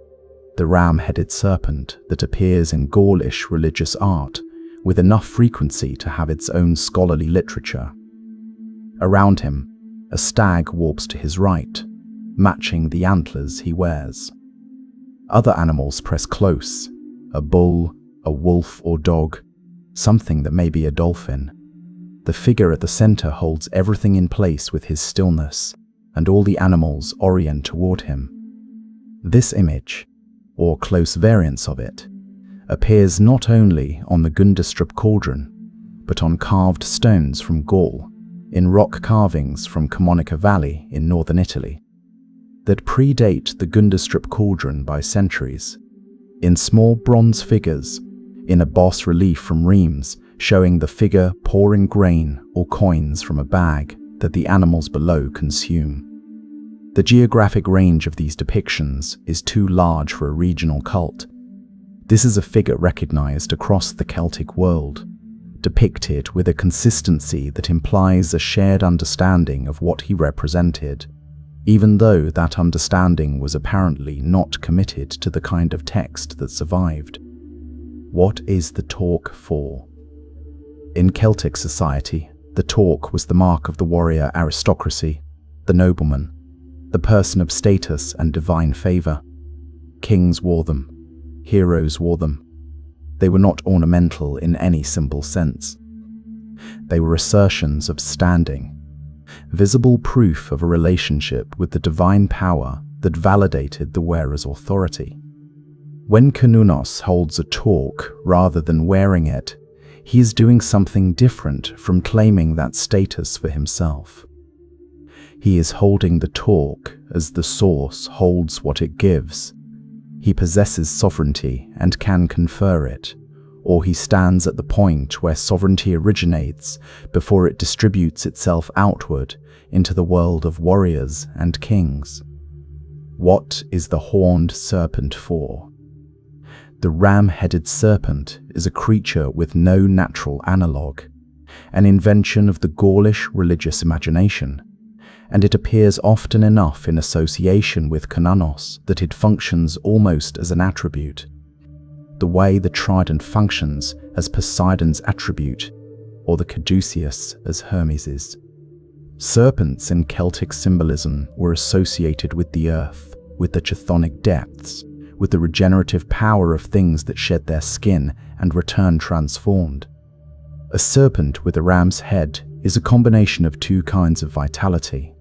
the ram-headed serpent that appears in Gaulish religious art with enough frequency to have its own scholarly literature. Around him, a stag warps to his right, matching the antlers he wears. Other animals press close, a bull, a wolf or dog, something that may be a dolphin. The figure at the center holds everything in place with his stillness, and all the animals orient toward him. This image, or close variants of it, appears not only on the Gundestrup cauldron, but on carved stones from Gaul, in rock carvings from Camonica Valley in northern Italy, that predate the Gundestrup cauldron by centuries, in small bronze figures, in a bas-relief from Reims showing the figure pouring grain or coins from a bag that the animals below consume. The geographic range of these depictions is too large for a regional cult. This is a figure recognized across the Celtic world, depicted with a consistency that implies a shared understanding of what he represented, even though that understanding was apparently not committed to the kind of text that survived. What is the torque for? In Celtic society, the torque was the mark of the warrior aristocracy, the nobleman, the person of status and divine favor. Kings wore them. Heroes wore them. They were not ornamental in any simple sense. They were assertions of standing, visible proof of a relationship with the divine power that validated the wearer's authority. When Cernunnos holds a torque rather than wearing it, he is doing something different from claiming that status for himself. He is holding the torque as the source holds what it gives. He possesses sovereignty and can confer it, or he stands at the point where sovereignty originates before it distributes itself outward into the world of warriors and kings. What is the horned serpent for? The ram-headed serpent is a creature with no natural analogue, an invention of the Gaulish religious imagination, and it appears often enough in association with Cernunnos that it functions almost as an attribute, the way the trident functions as Poseidon's attribute, or the caduceus as Hermes's. Serpents in Celtic symbolism were associated with the earth, with the chthonic depths, with the regenerative power of things that shed their skin and return transformed. A serpent with a ram's head is a combination of two kinds of vitality: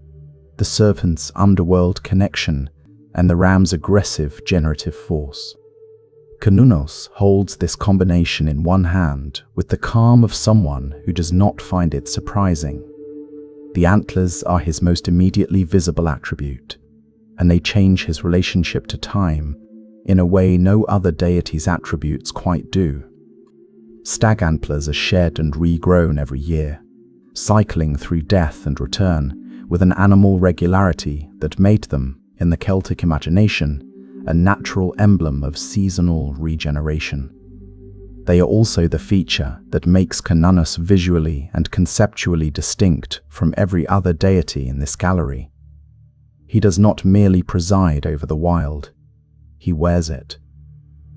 the serpent's underworld connection and the ram's aggressive generative force. Cernunnos holds this combination in one hand with the calm of someone who does not find it surprising. The antlers are his most immediately visible attribute, and they change his relationship to time in a way no other deity's attributes quite do. Stag antlers are shed and regrown every year, cycling through death and return with an animal regularity that made them, in the Celtic imagination, a natural emblem of seasonal regeneration. They are also the feature that makes Cernunnos visually and conceptually distinct from every other deity in this gallery. He does not merely preside over the wild, he wears it.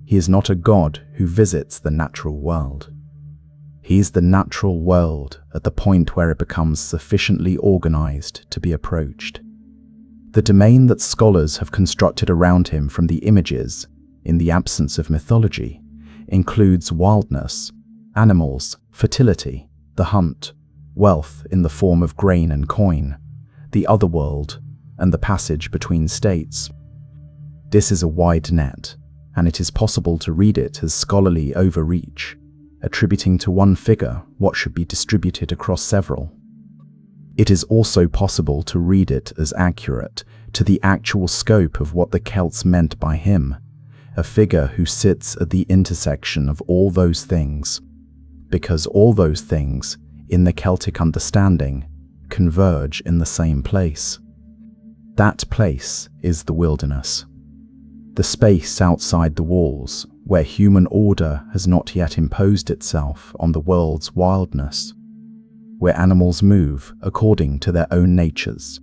He is not a god who visits the natural world. He is the natural world at the point where it becomes sufficiently organized to be approached. The domain that scholars have constructed around him from the images, in the absence of mythology, includes wildness, animals, fertility, the hunt, wealth in the form of grain and coin, the otherworld, and the passage between states. This is a wide net, and it is possible to read it as scholarly overreach, attributing to one figure what should be distributed across several. It is also possible to read it as accurate to the actual scope of what the Celts meant by him, a figure who sits at the intersection of all those things, because all those things, in the Celtic understanding, converge in the same place. That place is the wilderness, the space outside the walls where human order has not yet imposed itself on the world's wildness, where animals move according to their own natures,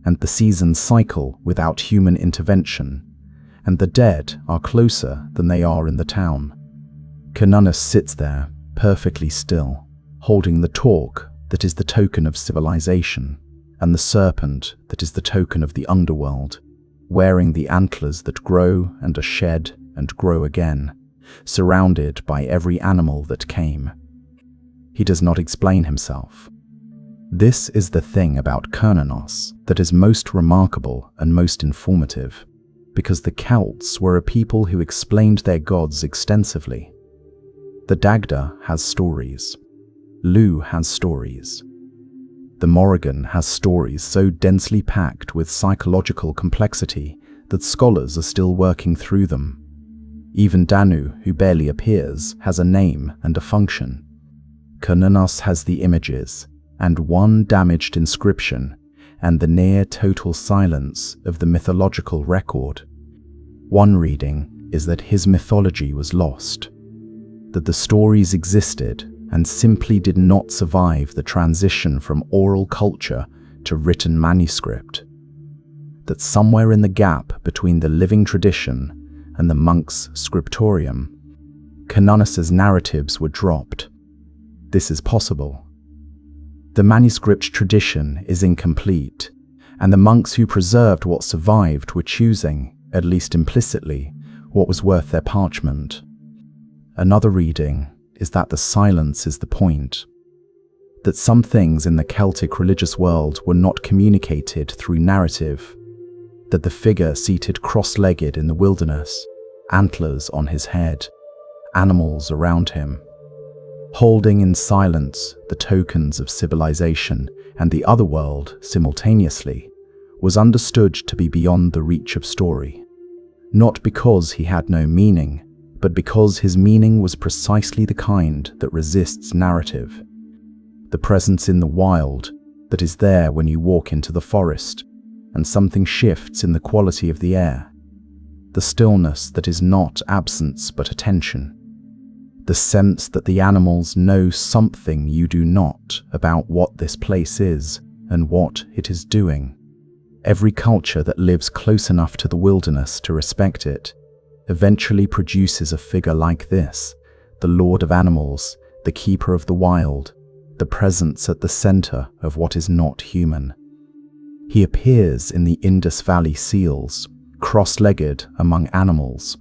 and the seasons cycle without human intervention, and the dead are closer than they are in the town. Cernunnos sits there, perfectly still, holding the torque that is the token of civilization, and the serpent that is the token of the underworld, wearing the antlers that grow and are shed and grow again, surrounded by every animal that came. He does not explain himself. This is the thing about Cernunnos that is most remarkable and most informative, because the Celts were a people who explained their gods extensively. The Dagda has stories. Lugh has stories. The Morrígan has stories so densely packed with psychological complexity that scholars are still working through them. Even Danu, who barely appears, has a name and a function. Cernunnos has the images, and one damaged inscription, and the near-total silence of the mythological record. One reading is that his mythology was lost, that the stories existed and simply did not survive the transition from oral culture to written manuscript, that somewhere in the gap between the living tradition and the monk's scriptorium, Cernunnos's narratives were dropped. This is possible. The manuscript tradition is incomplete, and the monks who preserved what survived were choosing, at least implicitly, what was worth their parchment. Another reading is that the silence is the point, that some things in the Celtic religious world were not communicated through narrative, that the figure seated cross-legged in the wilderness, antlers on his head, animals around him, holding in silence the tokens of civilization and the other world simultaneously, was understood to be beyond the reach of story, not because he had no meaning, but because his meaning was precisely the kind that resists narrative. The presence in the wild that is there when you walk into the forest, and something shifts in the quality of the air. The stillness that is not absence but attention. The sense that the animals know something you do not about what this place is and what it is doing. Every culture that lives close enough to the wilderness to respect it eventually produces a figure like this, the Lord of Animals, the Keeper of the Wild, the presence at the center of what is not human. He appears in the Indus Valley seals, cross-legged among animals,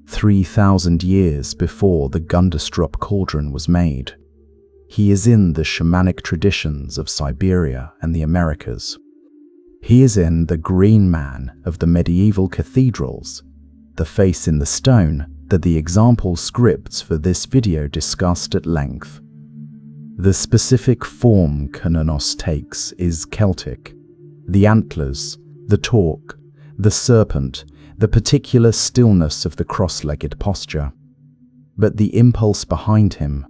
3,000 years before the Gundestrup cauldron was made. He is in the shamanic traditions of Siberia and the Americas. He is in the Green Man of the medieval cathedrals, the face in the stone that the example scripts for this video discussed at length. The specific form Cernunnos takes is Celtic. The antlers, the torque, the serpent, the particular stillness of the cross-legged posture. But the impulse behind him,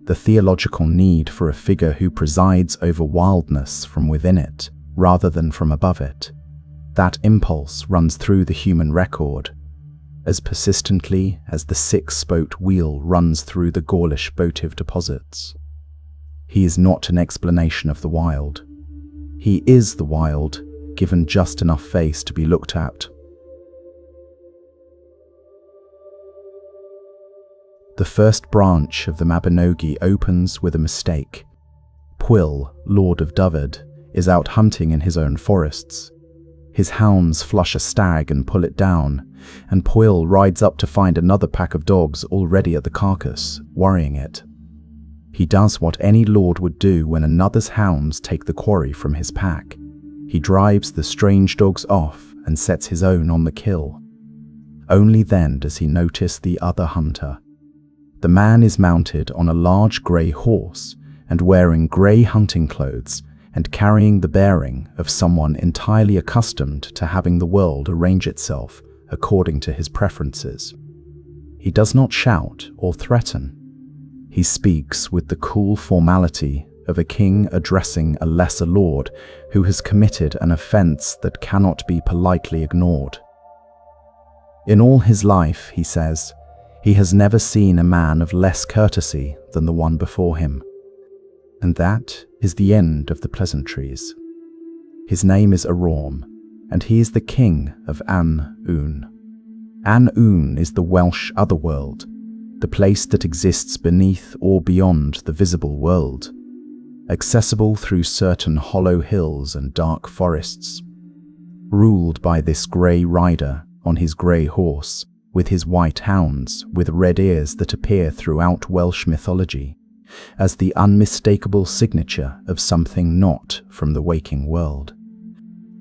the theological need for a figure who presides over wildness from within it, rather than from above it, that impulse runs through the human record, as persistently as the six-spoked wheel runs through the Gaulish votive deposits. He is not an explanation of the wild. He is the wild, given just enough face to be looked at. The first branch of the Mabinogi opens with a mistake. Pwyll, Lord of Dyfed, is out hunting in his own forests. His hounds flush a stag and pull it down, and Pwyll rides up to find another pack of dogs already at the carcass, worrying it. He does what any lord would do when another's hounds take the quarry from his pack. He drives the strange dogs off and sets his own on the kill. Only then does he notice the other hunter. The man is mounted on a large grey horse and wearing grey hunting clothes and carrying the bearing of someone entirely accustomed to having the world arrange itself according to his preferences. He does not shout or threaten. He speaks with the cool formality of a king addressing a lesser lord who has committed an offence that cannot be politely ignored. In all his life, he says, he has never seen a man of less courtesy than the one before him. And that is the end of the pleasantries. His name is Arawn, and he is the king of Annwn. Annwn is the Welsh otherworld, the place that exists beneath or beyond the visible world, accessible through certain hollow hills and dark forests. Ruled by this grey rider on his grey horse, with his white hounds with red ears that appear throughout Welsh mythology as the unmistakable signature of something not from the waking world.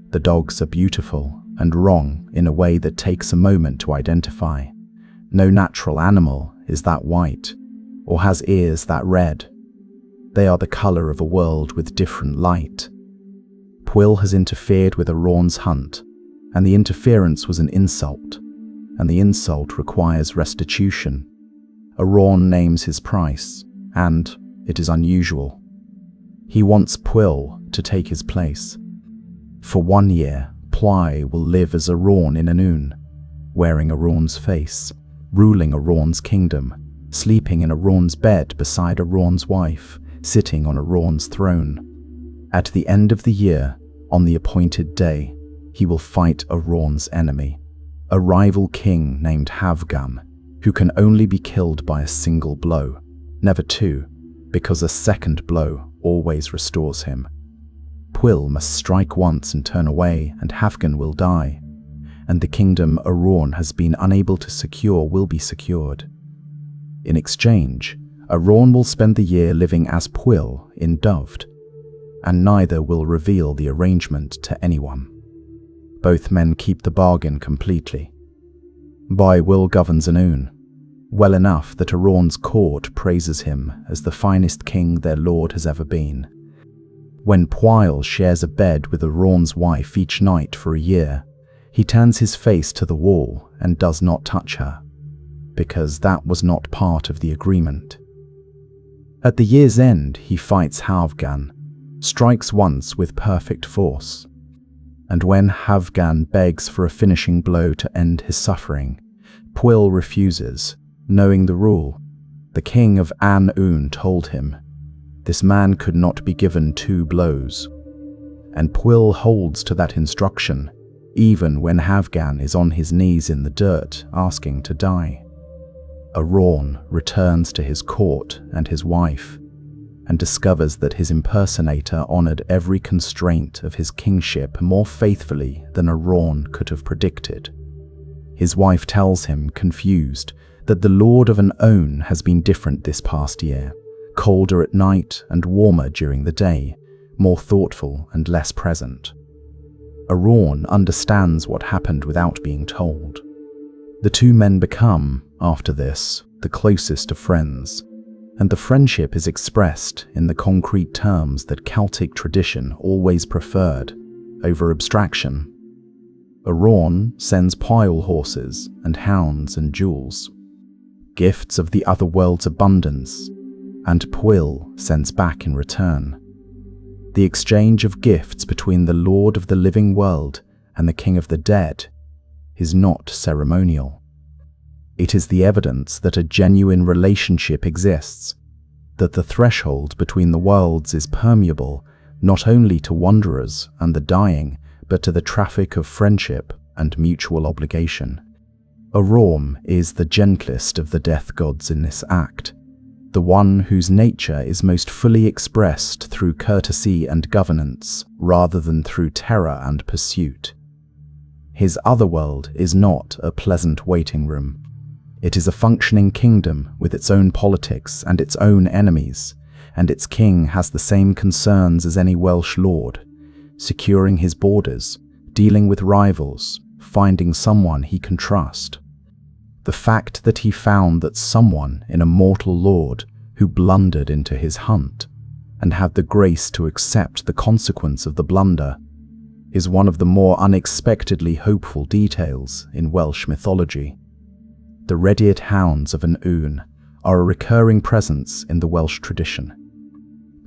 The dogs are beautiful and wrong in a way that takes a moment to identify. No natural animal is that white or has ears that red. They are the colour of a world with different light. Pwyll has interfered with Arawn's hunt, and the interference was an insult, and the insult requires restitution. Arawn names his price, and it is unusual. He wants Pwyll to take his place. For 1 year, Pwy will live as Arawn in Annwn, wearing Arawn's face, ruling Arawn's kingdom, sleeping in Arawn's bed beside Arawn's wife, sitting on Arawn's throne. At the end of the year, on the appointed day, he will fight Arawn's enemy, a rival king named Havgan, who can only be killed by a single blow, never two, because a second blow always restores him. Pwyll must strike once and turn away, and Havgan will die, and the kingdom Arawn has been unable to secure will be secured. In exchange, Arawn will spend the year living as Pwyll in Dyfed, and neither will reveal the arrangement to anyone. Both men keep the bargain completely. By Will governs Annwn, well enough that Arawn's court praises him as the finest king their lord has ever been. When Pwyll shares a bed with Arawn's wife each night for a year, he turns his face to the wall and does not touch her, because that was not part of the agreement. At the year's end, he fights Havgan, strikes once with perfect force, and when Havgan begs for a finishing blow to end his suffering, Pwyll refuses, knowing the rule. The king of Annwn told him, this man could not be given 2 blows, and Pwyll holds to that instruction, even when Havgan is on his knees in the dirt asking to die. Arawn returns to his court and his wife, and discovers that his impersonator honoured every constraint of his kingship more faithfully than Arawn could have predicted. His wife tells him, confused, that the Lord of Annwn has been different this past year, colder at night and warmer during the day, more thoughtful and less present. Arawn understands what happened without being told. The two men become, after this, the closest of friends, and the friendship is expressed in the concrete terms that Celtic tradition always preferred over abstraction. Arawn sends Pwyll horses and hounds and jewels, gifts of the other world's abundance, and Pwyll sends back in return. The exchange of gifts between the Lord of the living world and the King of the dead is not ceremonial. It is the evidence that a genuine relationship exists, that the threshold between the worlds is permeable not only to wanderers and the dying, but to the traffic of friendship and mutual obligation. Arawn is the gentlest of the death gods in this act, the one whose nature is most fully expressed through courtesy and governance rather than through terror and pursuit. His otherworld is not a pleasant waiting room. It is a functioning kingdom with its own politics and its own enemies, and its king has the same concerns as any Welsh lord, securing his borders, dealing with rivals, finding someone he can trust. The fact that he found that someone in a mortal lord who blundered into his hunt and had the grace to accept the consequence of the blunder is one of the more unexpectedly hopeful details in Welsh mythology. The red-eared hounds of an Oon are a recurring presence in the Welsh tradition.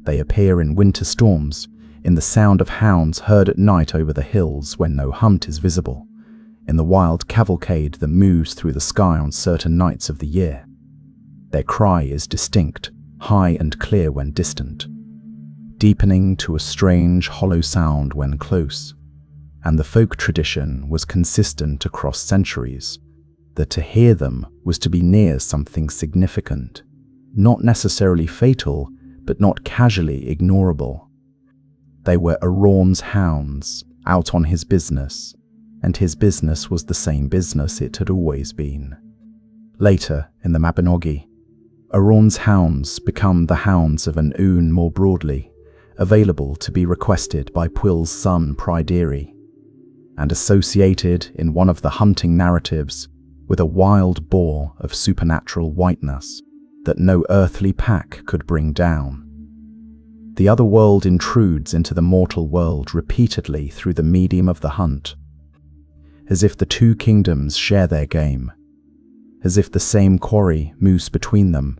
They appear in winter storms, in the sound of hounds heard at night over the hills when no hunt is visible, in the wild cavalcade that moves through the sky on certain nights of the year. Their cry is distinct, high and clear when distant, deepening to a strange, hollow sound when close, and the folk tradition was consistent across centuries, that to hear them was to be near something significant, not necessarily fatal, but not casually ignorable. They were Arawn's hounds, out on his business, and his business was the same business it had always been. Later, in the Mabinogi, Arawn's hounds become the hounds of an Oon more broadly, available to be requested by Pwyl's son Pryderi, and associated in one of the hunting narratives with a wild boar of supernatural whiteness that no earthly pack could bring down. The other world intrudes into the mortal world repeatedly through the medium of the hunt, as if the two kingdoms share their game, as if the same quarry moves between them,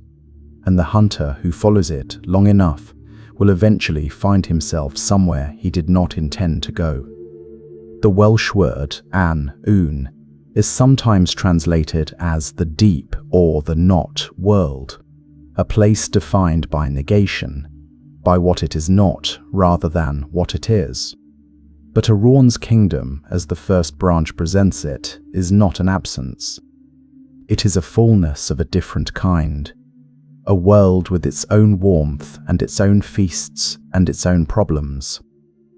and the hunter who follows it long enough will eventually find himself somewhere he did not intend to go. The Welsh word an Oon is sometimes translated as the deep or the not world, a place defined by negation, by what it is not rather than what it is. But Arawn's kingdom, as the first branch presents it, is not an absence. It is a fullness of a different kind, a world with its own warmth and its own feasts and its own problems,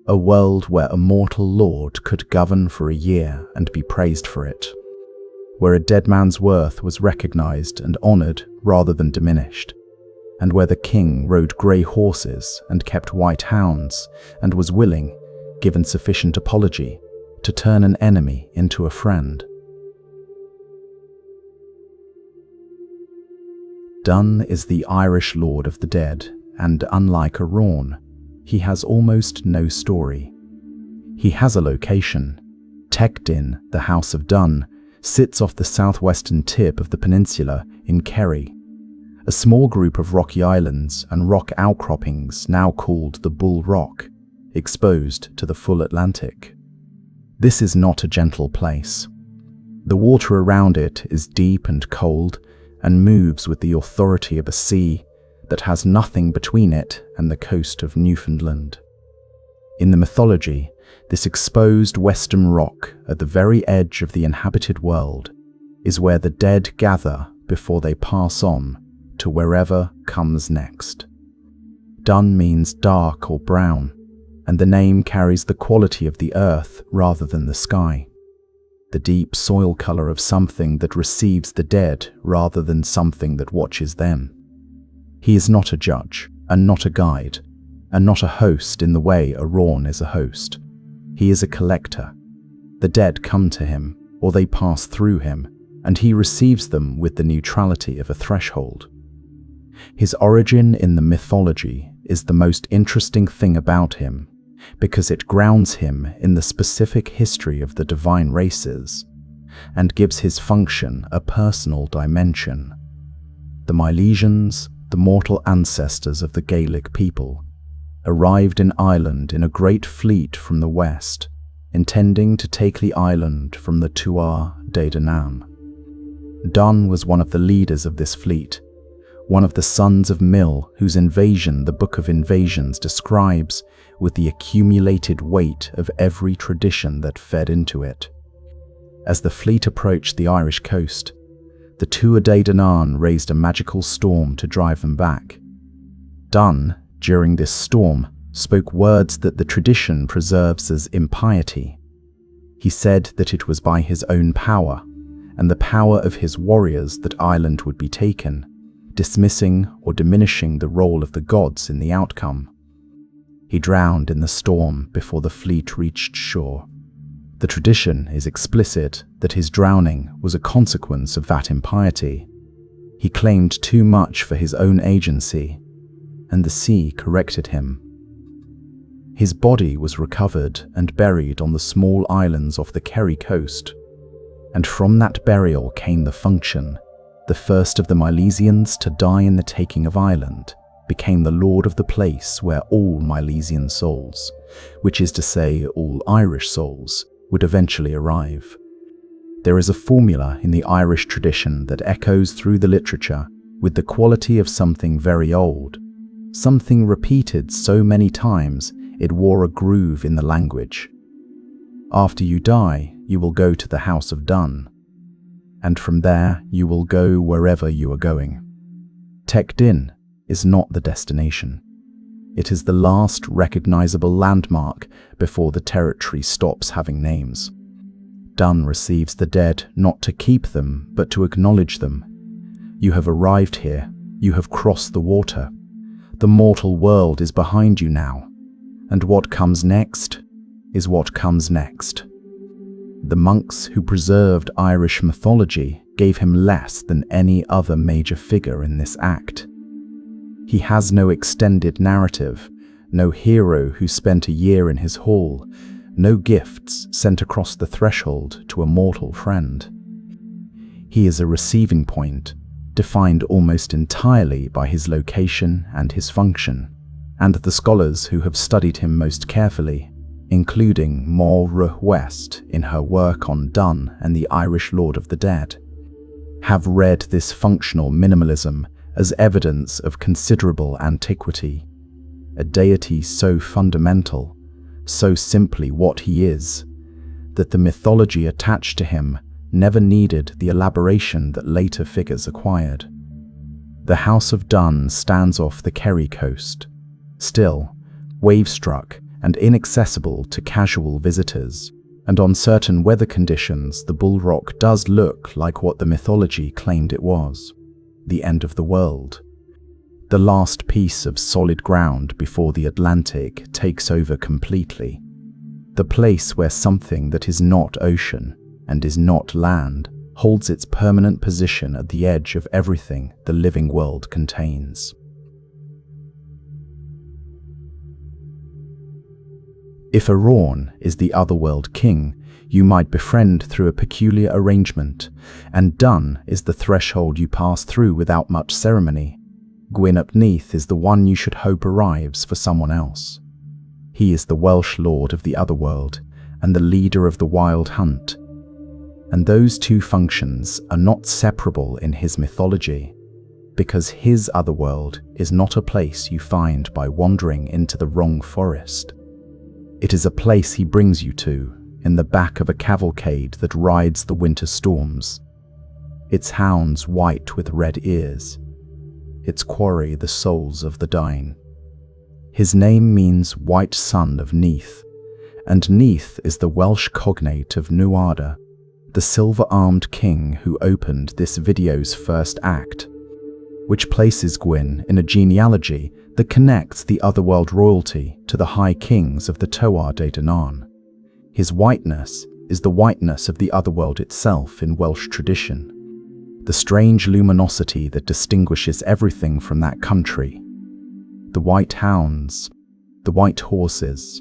a world where a mortal lord could govern for a year and be praised for it, where a dead man's worth was recognized and honored rather than diminished, and where the king rode grey horses and kept white hounds and was willing, given sufficient apology, to turn an enemy into a friend. Donn is the Irish lord of the dead, and unlike Arawn, he has almost no story. He has a location. Tecdin, the House of Donn, sits off the southwestern tip of the peninsula in Kerry, a small group of rocky islands and rock outcroppings now called the Bull Rock, exposed to the full Atlantic. This is not a gentle place. The water around it is deep and cold and moves with the authority of a sea that has nothing between it and the coast of Newfoundland. In the mythology, this exposed western rock at the very edge of the inhabited world is where the dead gather before they pass on to wherever comes next. Donn means dark or brown, and the name carries the quality of the earth rather than the sky, the deep soil color of something that receives the dead rather than something that watches them. He is not a judge, and not a guide, and not a host in the way Arawn is a host. He is a collector. The dead come to him, or they pass through him, and he receives them with the neutrality of a threshold. His origin in the mythology is the most interesting thing about him, because it grounds him in the specific history of the divine races, and gives his function a personal dimension. The Milesians, the mortal ancestors of the Gaelic people, arrived in Ireland in a great fleet from the west, intending to take the island from the Tuatha Dé Danann. Donn was one of the leaders of this fleet, one of the sons of Mill, whose invasion the Book of Invasions describes with the accumulated weight of every tradition that fed into it. As the fleet approached the Irish coast, the Tuatha Dé Danann raised a magical storm to drive them back. Donn, during this storm, spoke words that the tradition preserves as impiety. He said that it was by his own power, and the power of his warriors, that Ireland would be taken, dismissing or diminishing the role of the gods in the outcome. He drowned in the storm before the fleet reached shore. The tradition is explicit that his drowning was a consequence of that impiety. He claimed too much for his own agency, and the sea corrected him. His body was recovered and buried on the small islands off the Kerry coast, and from that burial came the function. The first of the Milesians to die in the taking of Ireland became the lord of the place where all Milesian souls, which is to say all Irish souls, would eventually arrive. There is a formula in the Irish tradition that echoes through the literature with the quality of something very old, something repeated so many times it wore a groove in the language. After you die, you will go to the house of Donn, and from there you will go wherever you are going. Tecdin is not the destination. It is the last recognizable landmark before the territory stops having names. Donn receives the dead not to keep them, but to acknowledge them. You have arrived here. You have crossed the water. The mortal world is behind you now. And what comes next is what comes next. The monks who preserved Irish mythology gave him less than any other major figure in this act. He has no extended narrative, no hero who spent a year in his hall, no gifts sent across the threshold to a mortal friend. He is a receiving point, defined almost entirely by his location and his function, and the scholars who have studied him most carefully, including Morrígan West in her work on Donn and the Irish Lord of the Dead, have read this functional minimalism as evidence of considerable antiquity, a deity so fundamental, so simply what he is, that the mythology attached to him never needed the elaboration that later figures acquired. The House of Donn stands off the Kerry coast, still, wave-struck and inaccessible to casual visitors, and on certain weather conditions the bull rock does look like what the mythology claimed it was. The end of the world. The last piece of solid ground before the Atlantic takes over completely. The place where something that is not ocean and is not land holds its permanent position at the edge of everything the living world contains. If Arawn is the otherworld king, you might befriend through a peculiar arrangement, and Donn is the threshold you pass through without much ceremony. Gwyn ap Neath is the one you should hope arrives for someone else. He is the Welsh lord of the otherworld, and the leader of the wild hunt. And those two functions are not separable in his mythology, because his otherworld is not a place you find by wandering into the wrong forest. It is a place he brings you to, in the back of a cavalcade that rides the winter storms, its hounds white with red ears, its quarry the souls of the dying. His name means White Son of Neath, and Neath is the Welsh cognate of Nuada, the silver-armed king who opened this video's first act, which places Gwyn in a genealogy that connects the otherworld royalty to the high kings of the Tuatha De Danann. His whiteness is the whiteness of the otherworld itself in Welsh tradition, the strange luminosity that distinguishes everything from that country. The white hounds, the white horses,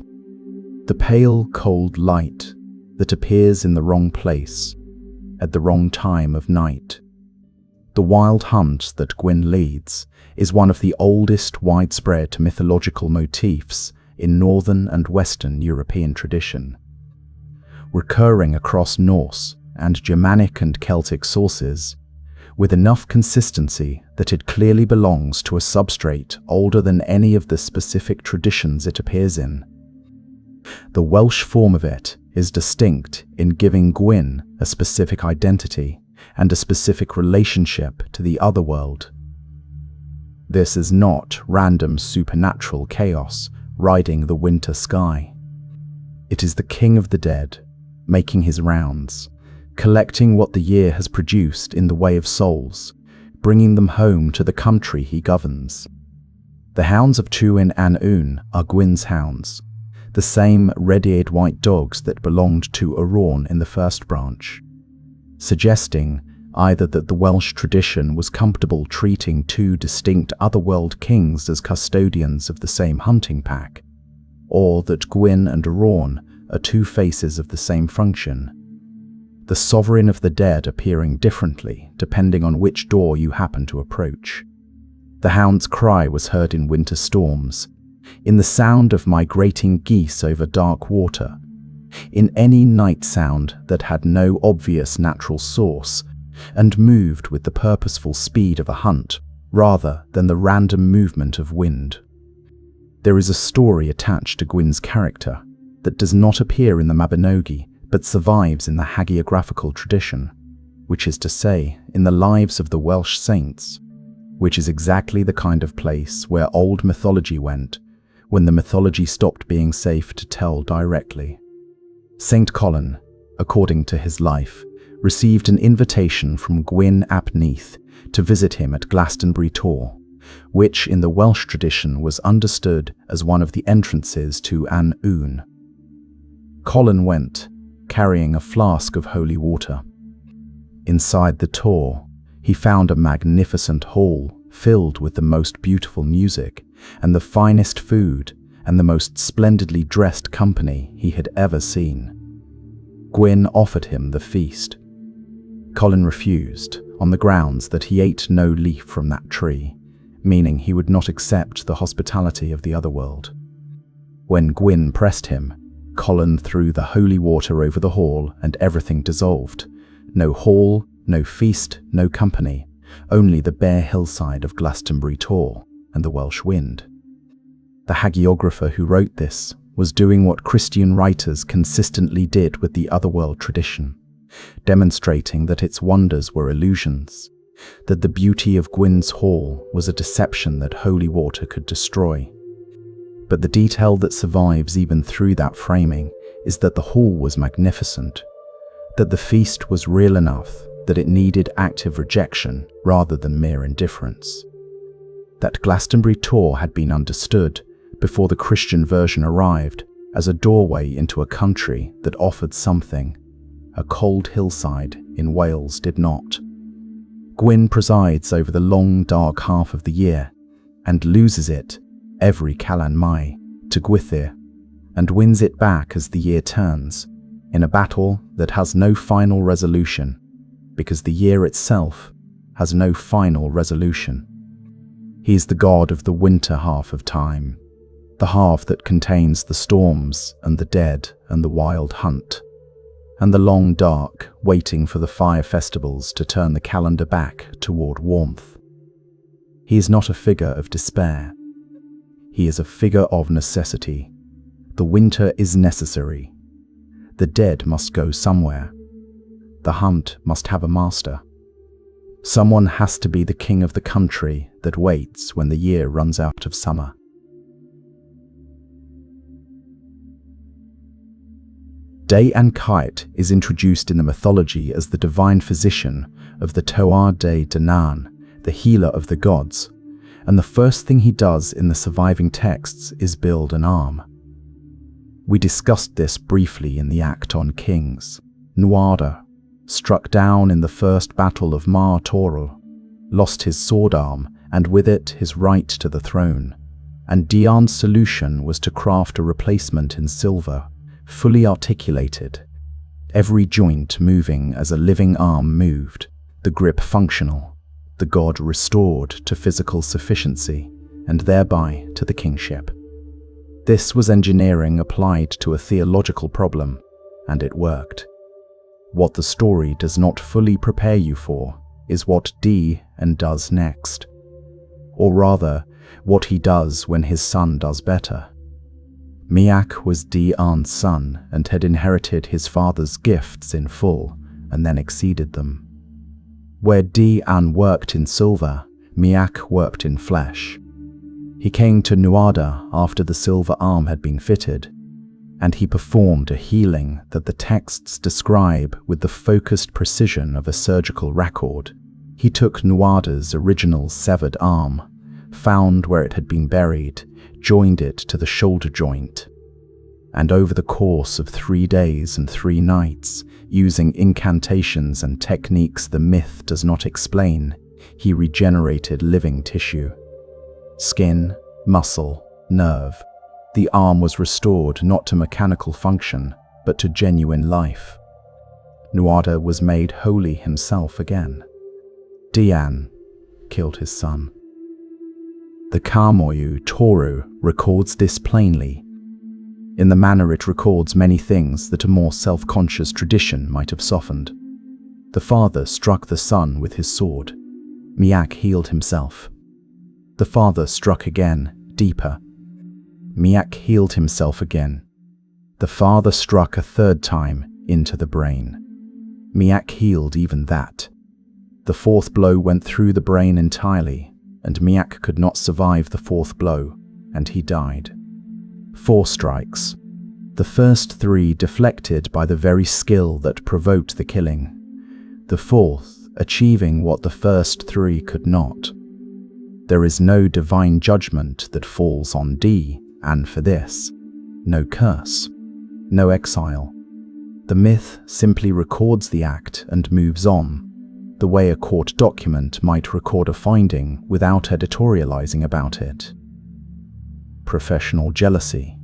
the pale, cold light that appears in the wrong place, at the wrong time of night. The wild hunt that Gwyn leads is one of the oldest widespread mythological motifs in Northern and Western European tradition. Recurring across Norse and Germanic and Celtic sources, with enough consistency that it clearly belongs to a substrate older than any of the specific traditions it appears in. The Welsh form of it is distinct in giving Gwyn a specific identity and a specific relationship to the otherworld. This is not random supernatural chaos riding the winter sky. It is the king of the dead, making his rounds, collecting what the year has produced in the way of souls, bringing them home to the country he governs. The hounds of Tuin an Un are Gwyn's hounds, the same red-eared white dogs that belonged to Arawn in the first branch, suggesting either that the Welsh tradition was comfortable treating two distinct otherworld kings as custodians of the same hunting pack, or that Gwyn and Arawn are two faces of the same function, the sovereign of the dead appearing differently depending on which door you happen to approach. The hound's cry was heard in winter storms, in the sound of migrating geese over dark water, in any night sound that had no obvious natural source and moved with the purposeful speed of a hunt rather than the random movement of wind. There is a story attached to Gwyn's character that does not appear in the Mabinogi but survives in the hagiographical tradition, which is to say, in the lives of the Welsh saints, which is exactly the kind of place where old mythology went when the mythology stopped being safe to tell directly. Saint Colin, according to his life, received an invitation from Gwyn ap Neath to visit him at Glastonbury Tor, which in the Welsh tradition was understood as one of the entrances to An Oon. Colin went, carrying a flask of holy water. Inside the Tor, he found a magnificent hall filled with the most beautiful music and the finest food and the most splendidly dressed company he had ever seen. Gwyn offered him the feast. Colin refused, on the grounds that he ate no leaf from that tree, meaning he would not accept the hospitality of the otherworld. When Gwyn pressed him, Colin threw the holy water over the hall and everything dissolved. No hall, no feast, no company, only the bare hillside of Glastonbury Tor and the Welsh wind. The hagiographer who wrote this was doing what Christian writers consistently did with the otherworld tradition, demonstrating that its wonders were illusions, that the beauty of Gwyn's hall was a deception that holy water could destroy. But the detail that survives even through that framing is that the hall was magnificent, that the feast was real enough that it needed active rejection rather than mere indifference, that Glastonbury Tor had been understood before the Christian version arrived as a doorway into a country that offered something a cold hillside in Wales did not. Gwyn presides over the long dark half of the year and loses it every Calan Mai to Gwythyr and wins it back as the year turns, in a battle that has no final resolution because the year itself has no final resolution. He is the god of the winter half of time, the half that contains the storms and the dead and the wild hunt, and the long dark waiting for the fire festivals to turn the calendar back toward warmth. He is not a figure of despair. He is a figure of necessity. The winter is necessary. The dead must go somewhere. The hunt must have a master. Someone has to be the king of the country that waits when the year runs out of summer. Dian Cécht is introduced in the mythology as the divine physician of the Toar de Danann, the healer of the gods, and the first thing he does in the surviving texts is build an arm. We discussed this briefly in the Act on Kings. Nuada, struck down in the first battle of Mar Toril, lost his sword arm and with it his right to the throne, and Dian's solution was to craft a replacement in silver, fully articulated, every joint moving as a living arm moved, the grip functional, the god restored to physical sufficiency and thereby to the kingship. This was engineering applied to a theological problem, and it worked. What the story does not fully prepare you for is what Dian does next, or rather, what he does when his son does better. Miach was Dian's son and had inherited his father's gifts in full and then exceeded them. Where Dian worked in silver, Miach worked in flesh. He came to Nuada after the silver arm had been fitted, and he performed a healing that the texts describe with the focused precision of a surgical record. He took Nuada's original severed arm, found where it had been buried, joined it to the shoulder joint. and over the course of 3 days and 3 nights, using incantations and techniques the myth does not explain, he regenerated living tissue. Skin, muscle, nerve. The arm was restored not to mechanical function, but to genuine life. Nuada was made holy himself again. Dian killed his son. The Carmoyu Toru records this plainly, in the manner it records many things that a more self-conscious tradition might have softened. The father struck the son with his sword. Miak healed himself. The father struck again, deeper. Miak healed himself again. The father struck a 3rd time, into the brain. Miak healed even that. The 4th blow went through the brain entirely, and Miak could not survive the 4th blow, and he died. 4 strikes. The first 3 deflected by the very skill that provoked the killing. The 4th achieving what the first 3 could not. There is no divine judgment that falls on D, and for this, no curse, no exile. The myth simply records the act and moves on, the way a court document might record a finding without editorializing about it. Professional jealousy.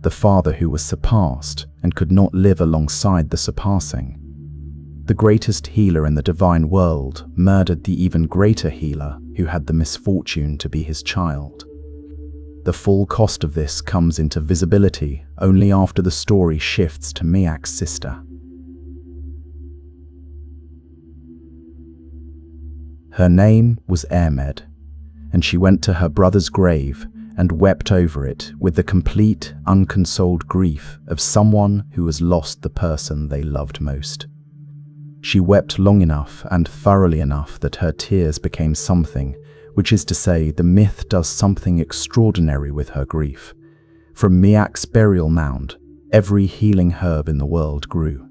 The father who was surpassed and could not live alongside the surpassing. The greatest healer in the divine world murdered the even greater healer who had the misfortune to be his child. The full cost of this comes into visibility only after the story shifts to Miak's sister. Her name was Eärmed, and she went to her brother's grave and wept over it with the complete, unconsoled grief of someone who has lost the person they loved most. She wept long enough and thoroughly enough that her tears became something, which is to say, the myth does something extraordinary with her grief. From Miak's burial mound, every healing herb in the world grew.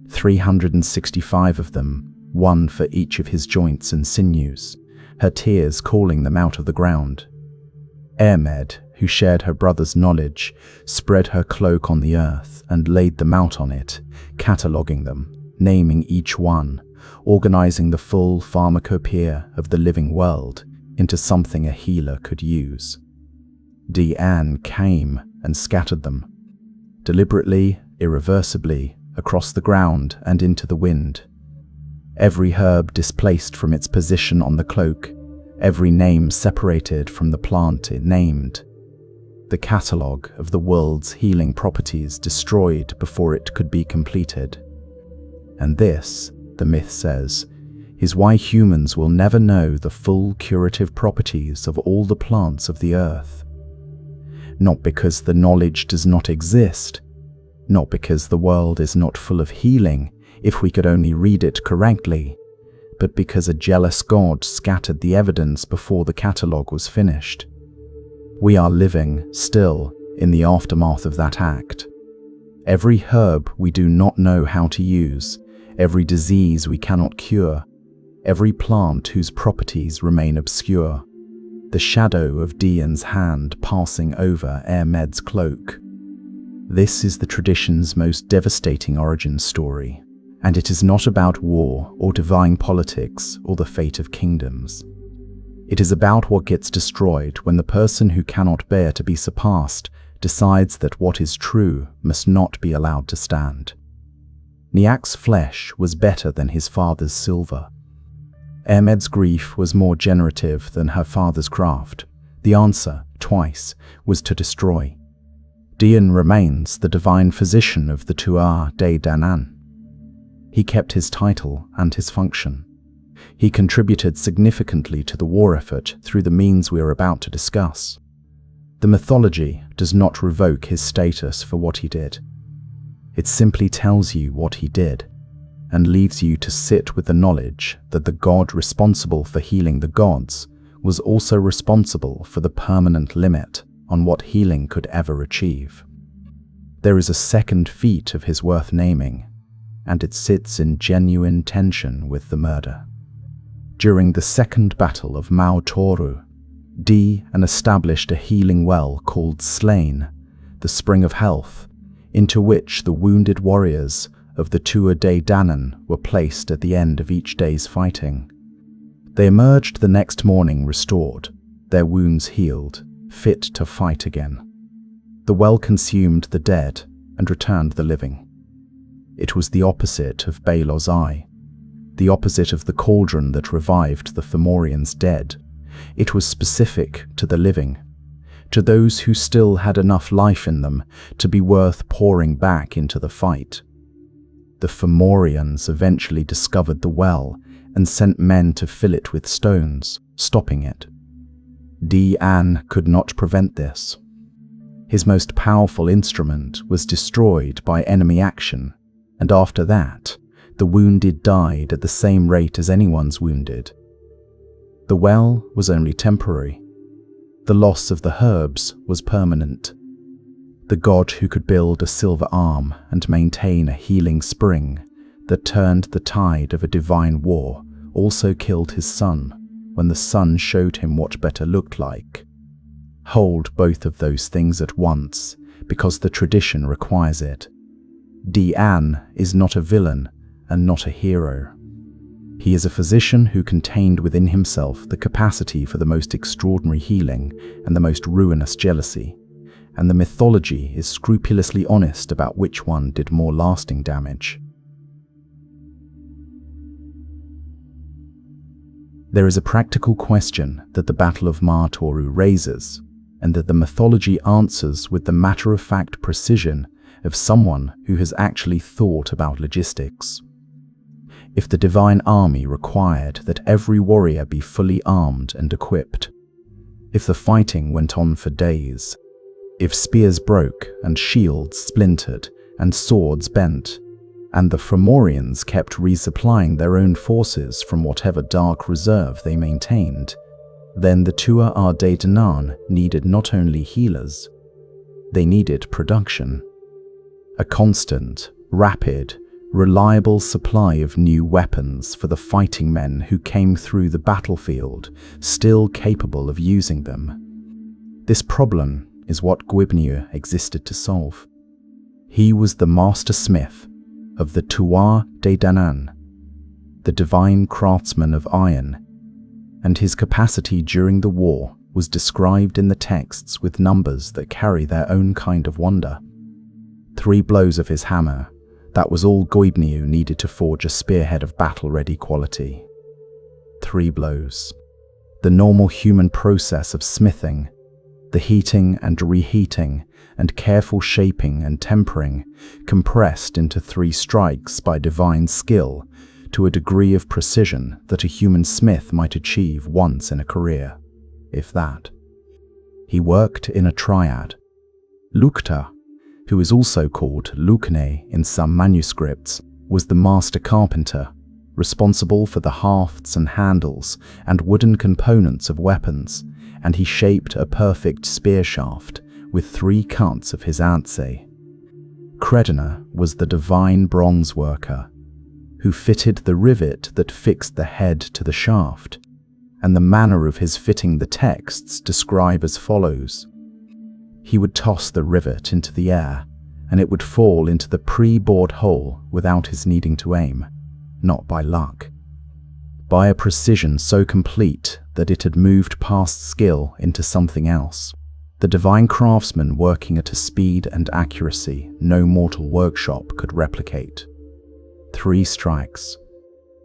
365 of them, one for each of his joints and sinews, her tears calling them out of the ground. Eärmed, who shared her brother's knowledge, spread her cloak on the earth and laid them out on it, cataloguing them, naming each one, organizing the full pharmacopoeia of the living world into something a healer could use. Dian came and scattered them, deliberately, irreversibly, across the ground and into the wind. Every herb displaced from its position on the cloak, every name separated from the plant it named. The catalogue of the world's healing properties destroyed before it could be completed. And this, the myth says, is why humans will never know the full curative properties of all the plants of the earth. Not because the knowledge does not exist, not because the world is not full of healing if we could only read it correctly, but because a jealous God scattered the evidence before the catalogue was finished. We are living, still, in the aftermath of that act. Every herb we do not know how to use, every disease we cannot cure, every plant whose properties remain obscure, the shadow of Dian's hand passing over Eärmed's cloak. This is the tradition's most devastating origin story, and it is not about war or divine politics or the fate of kingdoms. It is about what gets destroyed when the person who cannot bear to be surpassed decides that what is true must not be allowed to stand. Miak's flesh was better than his father's silver. Eärmed's grief was more generative than her father's craft. The answer, twice, was to destroy. Dian remains the divine physician of the Tuatha De Danann. He kept his title and his function. He contributed significantly to the war effort through the means we are about to discuss. The mythology does not revoke his status for what he did. It simply tells you what he did, and leaves you to sit with the knowledge that the god responsible for healing the gods was also responsible for the permanent limit on what healing could ever achieve. There is a second feat of his worth naming, and it sits in genuine tension with the murder. During the Second Battle of Mau Toru, Dian established a healing well called Slain the spring of health, into which the wounded warriors of the Tuatha Dé Danann were placed at the end of each day's fighting. They emerged the next morning restored, their wounds healed, fit to fight again. The well consumed the dead and returned the living. It was the opposite of Baelor's Eye, the opposite of the cauldron that revived the Fomorians dead. It was specific to the living, to those who still had enough life in them to be worth pouring back into the fight. The Fomorians eventually discovered the well and sent men to fill it with stones, stopping it. Dian could not prevent this. His most powerful instrument was destroyed by enemy action, and after that, the wounded died at the same rate as anyone's wounded. The well was only temporary. The loss of the herbs was permanent. The god who could build a silver arm and maintain a healing spring that turned the tide of a divine war also killed his son when the sun showed him what better looked like. Hold both of those things at once, because the tradition requires it. Dian is not a villain and not a hero. He is a physician who contained within himself the capacity for the most extraordinary healing and the most ruinous jealousy, and the mythology is scrupulously honest about which one did more lasting damage. There is a practical question that the Battle of Mar Toru raises, and that the mythology answers with the matter-of-fact precision of someone who has actually thought about logistics. If the divine army required that every warrior be fully armed and equipped, if the fighting went on for days, if spears broke and shields splintered and swords bent, and the Fomorians kept resupplying their own forces from whatever dark reserve they maintained, then the Tuatha Dé Danann needed not only healers, they needed production. A constant, rapid, reliable supply of new weapons for the fighting men who came through the battlefield, still capable of using them. This problem is what Goibniu existed to solve. He was the master smith of the Tuatha Dé Danann, the divine craftsman of iron, and his capacity during the war was described in the texts with numbers that carry their own kind of wonder. 3 blows of his hammer, that was all Goibniu needed to forge a spearhead of battle-ready quality. 3 blows. The normal human process of smithing, the heating and reheating and careful shaping and tempering, compressed into 3 strikes by divine skill to a degree of precision that a human smith might achieve once in a career, if that. He worked in a triad. Lugh, who is also called Lughne in some manuscripts, was the master carpenter, responsible for the hafts and handles and wooden components of weapons, and he shaped a perfect spear shaft with 3 cuts of his adze. Cerridwen was the divine bronze worker, who fitted the rivet that fixed the head to the shaft, and the manner of his fitting the texts describe as follows. He would toss the rivet into the air, and it would fall into the pre-bored hole without his needing to aim, not by luck. By a precision so complete that it had moved past skill into something else, the divine craftsman working at a speed and accuracy no mortal workshop could replicate. 3 strikes,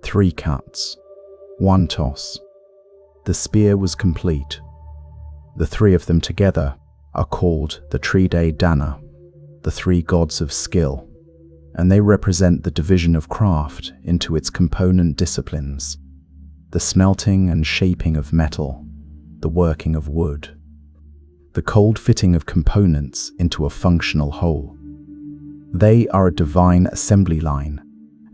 3 cuts, 1 toss. The spear was complete. The 3 of them together are called the Tríd Dana, the 3 gods of skill, and they represent the division of craft into its component disciplines: the smelting and shaping of metal, the working of wood, the cold fitting of components into a functional whole. They are a divine assembly line,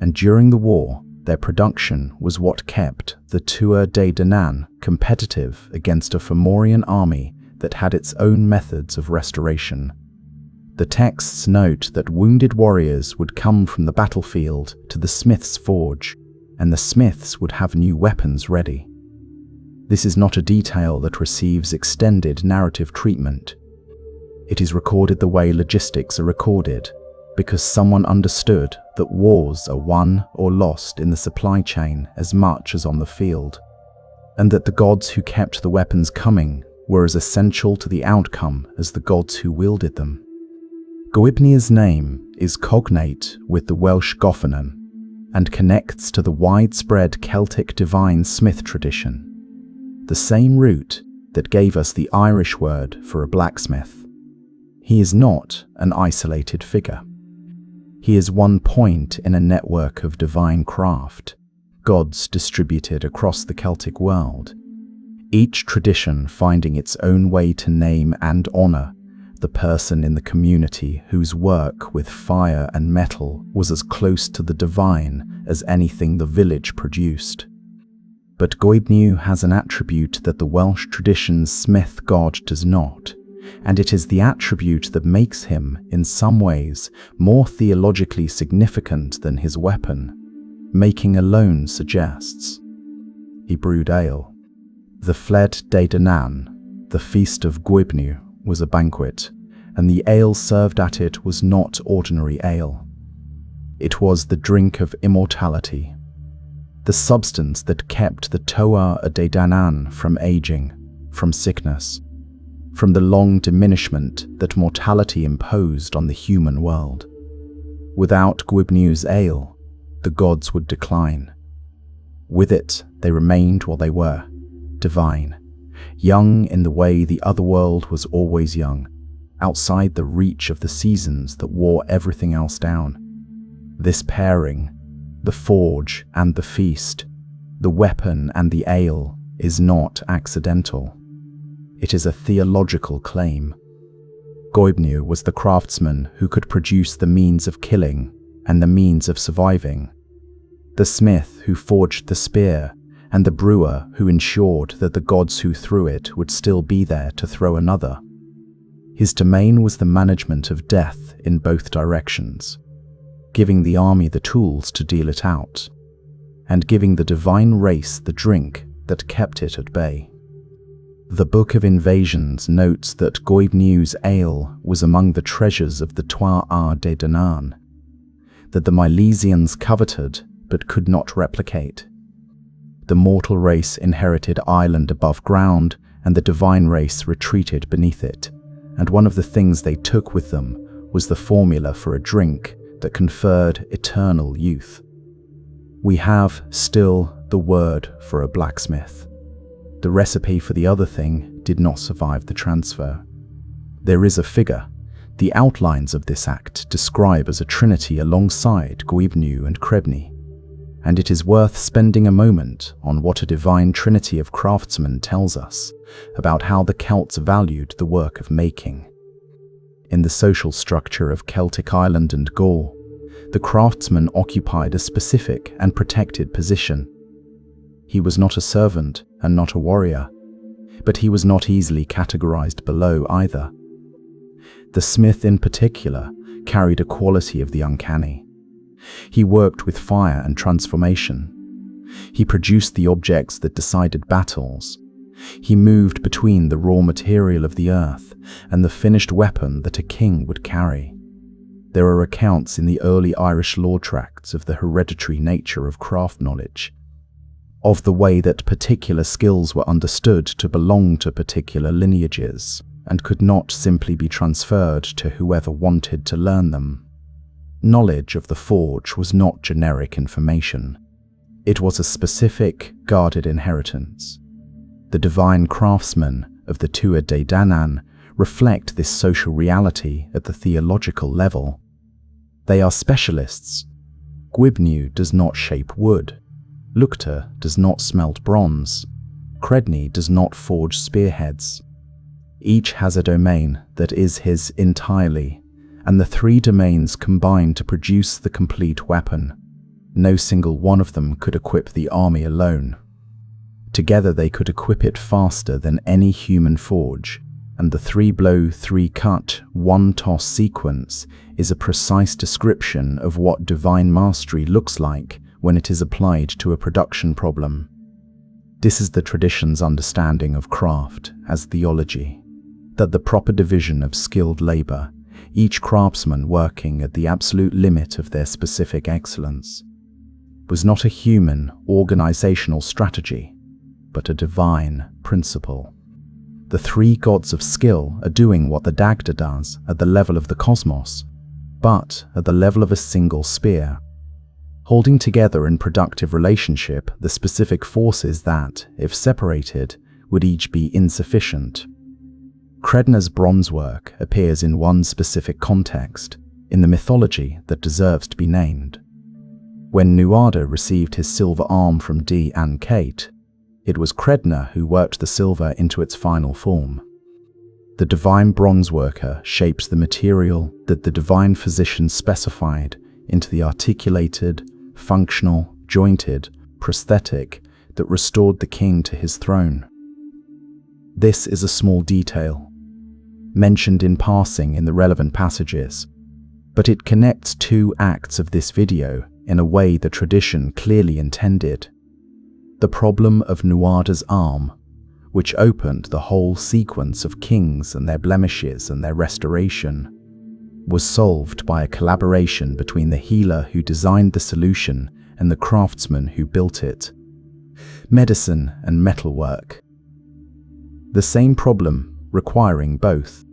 and during the war, their production was what kept the Tuatha Dé Danann competitive against a Fomorian army that had its own methods of restoration. The texts note that wounded warriors would come from the battlefield to the smith's forge, and the smiths would have new weapons ready. This is not a detail that receives extended narrative treatment. It is recorded the way logistics are recorded, because someone understood that wars are won or lost in the supply chain as much as on the field, and that the gods who kept the weapons coming were as essential to the outcome as the gods who wielded them. Goibniu's name is cognate with the Welsh Gofynon and connects to the widespread Celtic divine smith tradition, the same root that gave us the Irish word for a blacksmith. He is not an isolated figure. He is one point in a network of divine craft, gods distributed across the Celtic world, each tradition finding its own way to name and honor the person in the community whose work with fire and metal was as close to the divine as anything the village produced. But Goibniu has an attribute that the Welsh tradition's smith god does not, and it is the attribute that makes him, in some ways, more theologically significant than his weapon, making alone suggests. He brewed ale. The fled de Manannán, the feast of Goibniu, was a banquet, and the ale served at it was not ordinary ale. It was the drink of immortality, the substance that kept the Toa de Manannán from aging, from sickness, from the long diminishment that mortality imposed on the human world. Without Goibniu's ale, the gods would decline. With it, they remained what they were, divine, young in the way the other world was always young, outside the reach of the seasons that wore everything else down. This pairing, the forge and the feast, the weapon and the ale, is not accidental. It is a theological claim. Goibniu was the craftsman who could produce the means of killing and the means of surviving, the smith who forged the spear, and the brewer who ensured that the gods who threw it would still be there to throw another. His domain was the management of death in both directions, giving the army the tools to deal it out, and giving the divine race the drink that kept it at bay. The Book of Invasions notes that Goibniu's ale was among the treasures of the Toa de Manannán, that the Milesians coveted but could not replicate. The mortal race inherited island above ground, and the divine race retreated beneath it, and one of the things they took with them was the formula for a drink that conferred eternal youth. We have still the word for a blacksmith. The recipe for the other thing did not survive the transfer. There is a figure. The outlines of this act describe as a trinity alongside Goibniu and Cerridwen, and it is worth spending a moment on what a divine trinity of craftsmen tells us about how the Celts valued the work of making. In the social structure of Celtic Ireland and Gaul, the craftsman occupied a specific and protected position. He was not a servant and not a warrior, but he was not easily categorized below either. The smith in particular carried a quality of the uncanny. He worked with fire and transformation. He produced the objects that decided battles. He moved between the raw material of the earth and the finished weapon that a king would carry. There are accounts in the early Irish law tracts of the hereditary nature of craft knowledge, of the way that particular skills were understood to belong to particular lineages and could not simply be transferred to whoever wanted to learn them. Knowledge of the forge was not generic information. It was a specific, guarded inheritance. The divine craftsmen of the Toa de Manannán reflect this social reality at the theological level. They are specialists. Goibniu does not shape wood. Lugh does not smelt bronze. Cerridwen does not forge spearheads. Each has a domain that is his entirely, and the three domains combine to produce the complete weapon. No single one of them could equip the army alone. Together they could equip it faster than any human forge, and the 3-blow, 3-cut, 1-toss sequence is a precise description of what divine mastery looks like when it is applied to a production problem. This is the tradition's understanding of craft as theology. that the proper division of skilled labor, each craftsman working at the absolute limit of their specific excellence, was not a human organizational strategy, but a divine principle. The three gods of skill are doing what the Dagda does at the level of the cosmos, but at the level of a single spear, holding together in productive relationship the specific forces that, if separated, would each be insufficient. Credna's bronze work appears in one specific context, in the mythology that deserves to be named. When Nuada received his silver arm from Dian Cécht, it was Credna who worked the silver into its final form. The divine bronze worker shapes the material that the divine physician specified into the articulated, functional, jointed, prosthetic that restored the king to his throne. This is a small detail, mentioned in passing in the relevant passages, but it connects two acts of this video in a way the tradition clearly intended. The problem of Nuada's arm, which opened the whole sequence of kings and their blemishes and their restoration, was solved by a collaboration between the healer who designed the solution and the craftsman who built it. Medicine and metalwork. The same problem requiring both.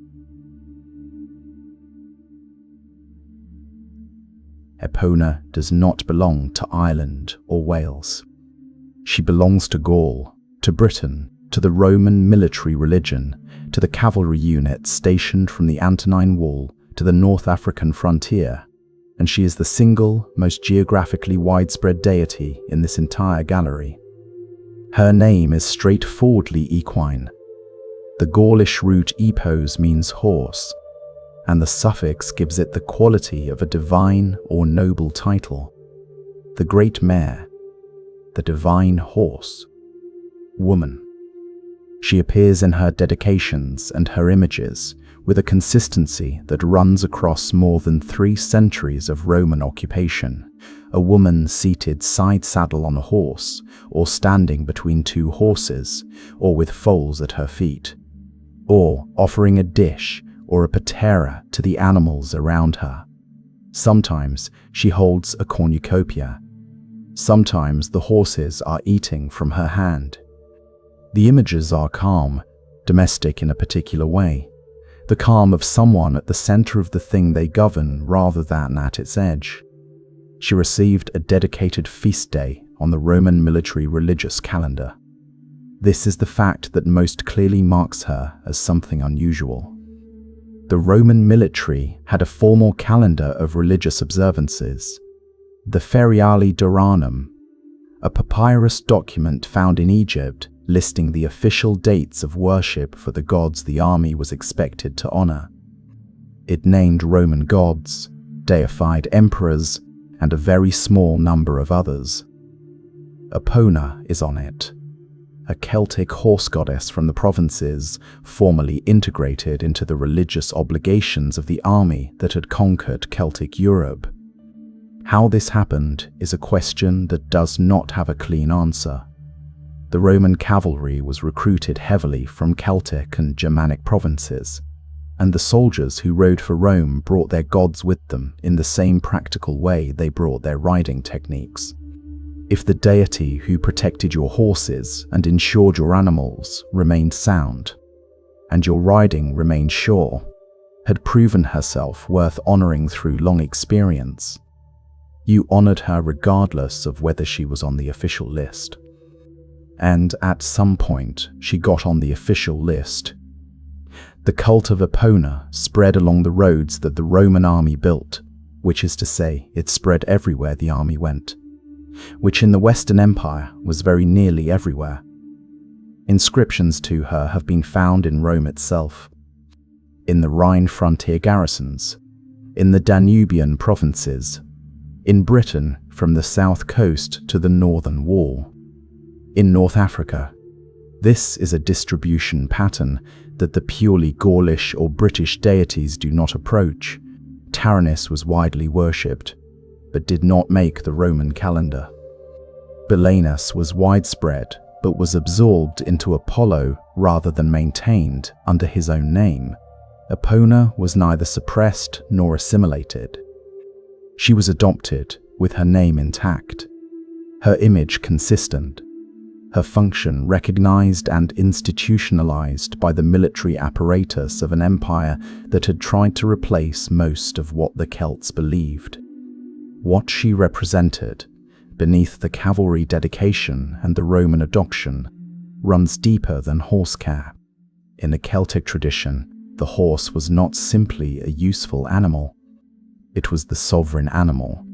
Epona does not belong to Ireland or Wales. She belongs to Gaul, to Britain, to the Roman military religion, to the cavalry units stationed from the Antonine Wall to the North African frontier, and she is the single, most geographically widespread deity in this entire gallery. Her name is straightforwardly equine. The Gaulish root epos means horse, and the suffix gives it the quality of a divine or noble title. The great mare, the divine horse, woman. She appears in her dedications and her images with a consistency that runs across more than 3 centuries of Roman occupation. A woman seated side saddle on a horse, or standing between 2 horses, or with foals at her feet, or offering a dish or a patera to the animals around her. Sometimes she holds a cornucopia. Sometimes the horses are eating from her hand. The images are calm, domestic in a particular way, the calm of someone at the center of the thing they govern rather than at its edge. She received a dedicated feast day on the Roman military religious calendar. This is the fact that most clearly marks her as something unusual. The Roman military had a formal calendar of religious observances, the Feriali Doranum, a papyrus document found in Egypt listing the official dates of worship for the gods the army was expected to honor. It named Roman gods, deified emperors, and a very small number of others. Epona is on it, a Celtic horse goddess from the provinces, formerly integrated into the religious obligations of the army that had conquered Celtic Europe. How this happened is a question that does not have a clean answer. The Roman cavalry was recruited heavily from Celtic and Germanic provinces, and the soldiers who rode for Rome brought their gods with them in the same practical way they brought their riding techniques. If the deity who protected your horses and ensured your animals remained sound, and your riding remained sure, had proven herself worth honoring through long experience, you honored her regardless of whether she was on the official list. And at some point, she got on the official list. The cult of Epona spread along the roads that the Roman army built, which is to say, it spread everywhere the army went, which in the Western Empire was very nearly everywhere. Inscriptions to her have been found in Rome itself, in the Rhine frontier garrisons, in the Danubian provinces, in Britain from the south coast to the northern wall, in North Africa. This is a distribution pattern that the purely Gaulish or British deities do not approach. Taranis was widely worshipped, but did not make the Roman calendar. Belenus was widespread, but was absorbed into Apollo rather than maintained under his own name, Epona was neither suppressed nor assimilated. She was adopted with her name intact, her image consistent, her function recognized and institutionalized by the military apparatus of an empire that had tried to replace most of what the Celts believed. What she represented, beneath the cavalry dedication and the Roman adoption, runs deeper than horse care. In the Celtic tradition, the horse was not simply a useful animal. It was the sovereign animal,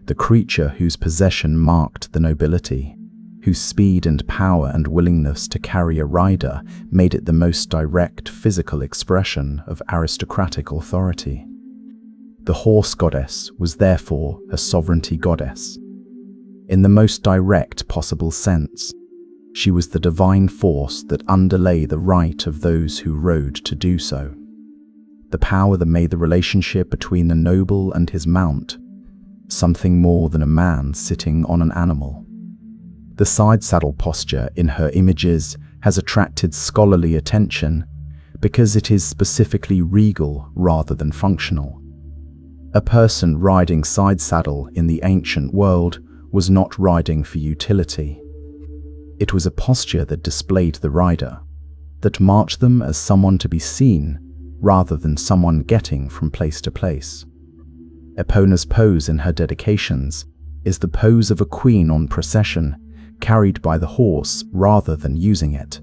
the creature whose possession marked the nobility, whose speed and power and willingness to carry a rider made it the most direct physical expression of aristocratic authority. The horse goddess was therefore a sovereignty goddess. In the most direct possible sense, she was the divine force that underlay the right of those who rode to do so. The power that made the relationship between the noble and his mount something more than a man sitting on an animal. The side saddle posture in her images has attracted scholarly attention because it is specifically regal rather than functional. A person riding side saddle in the ancient world was not riding for utility. It was a posture that displayed the rider, that marked them as someone to be seen rather than someone getting from place to place. Epona's pose in her dedications is the pose of a queen on procession, carried by the horse rather than using it.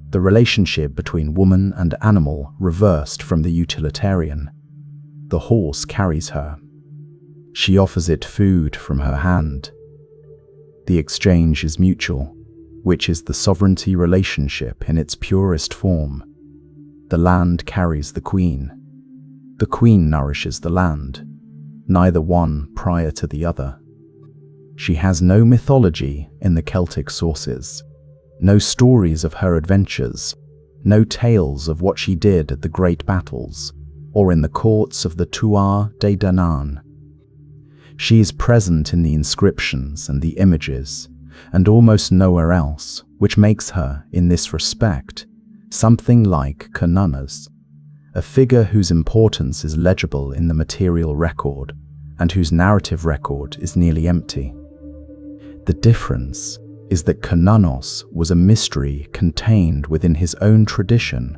The relationship between woman and animal reversed from the utilitarian. The horse carries her. She offers it food from her hand. The exchange is mutual, which is the sovereignty relationship in its purest form. The land carries the queen. The queen nourishes the land, neither one prior to the other. She has no mythology in the Celtic sources, no stories of her adventures, no tales of what she did at the great battles, or in the courts of the Tuatha de Danann. She is present in the inscriptions and the images, and almost nowhere else, which makes her, in this respect, something like Cernunnos, a figure whose importance is legible in the material record, and whose narrative record is nearly empty. The difference is that Cernunnos was a mystery contained within his own tradition,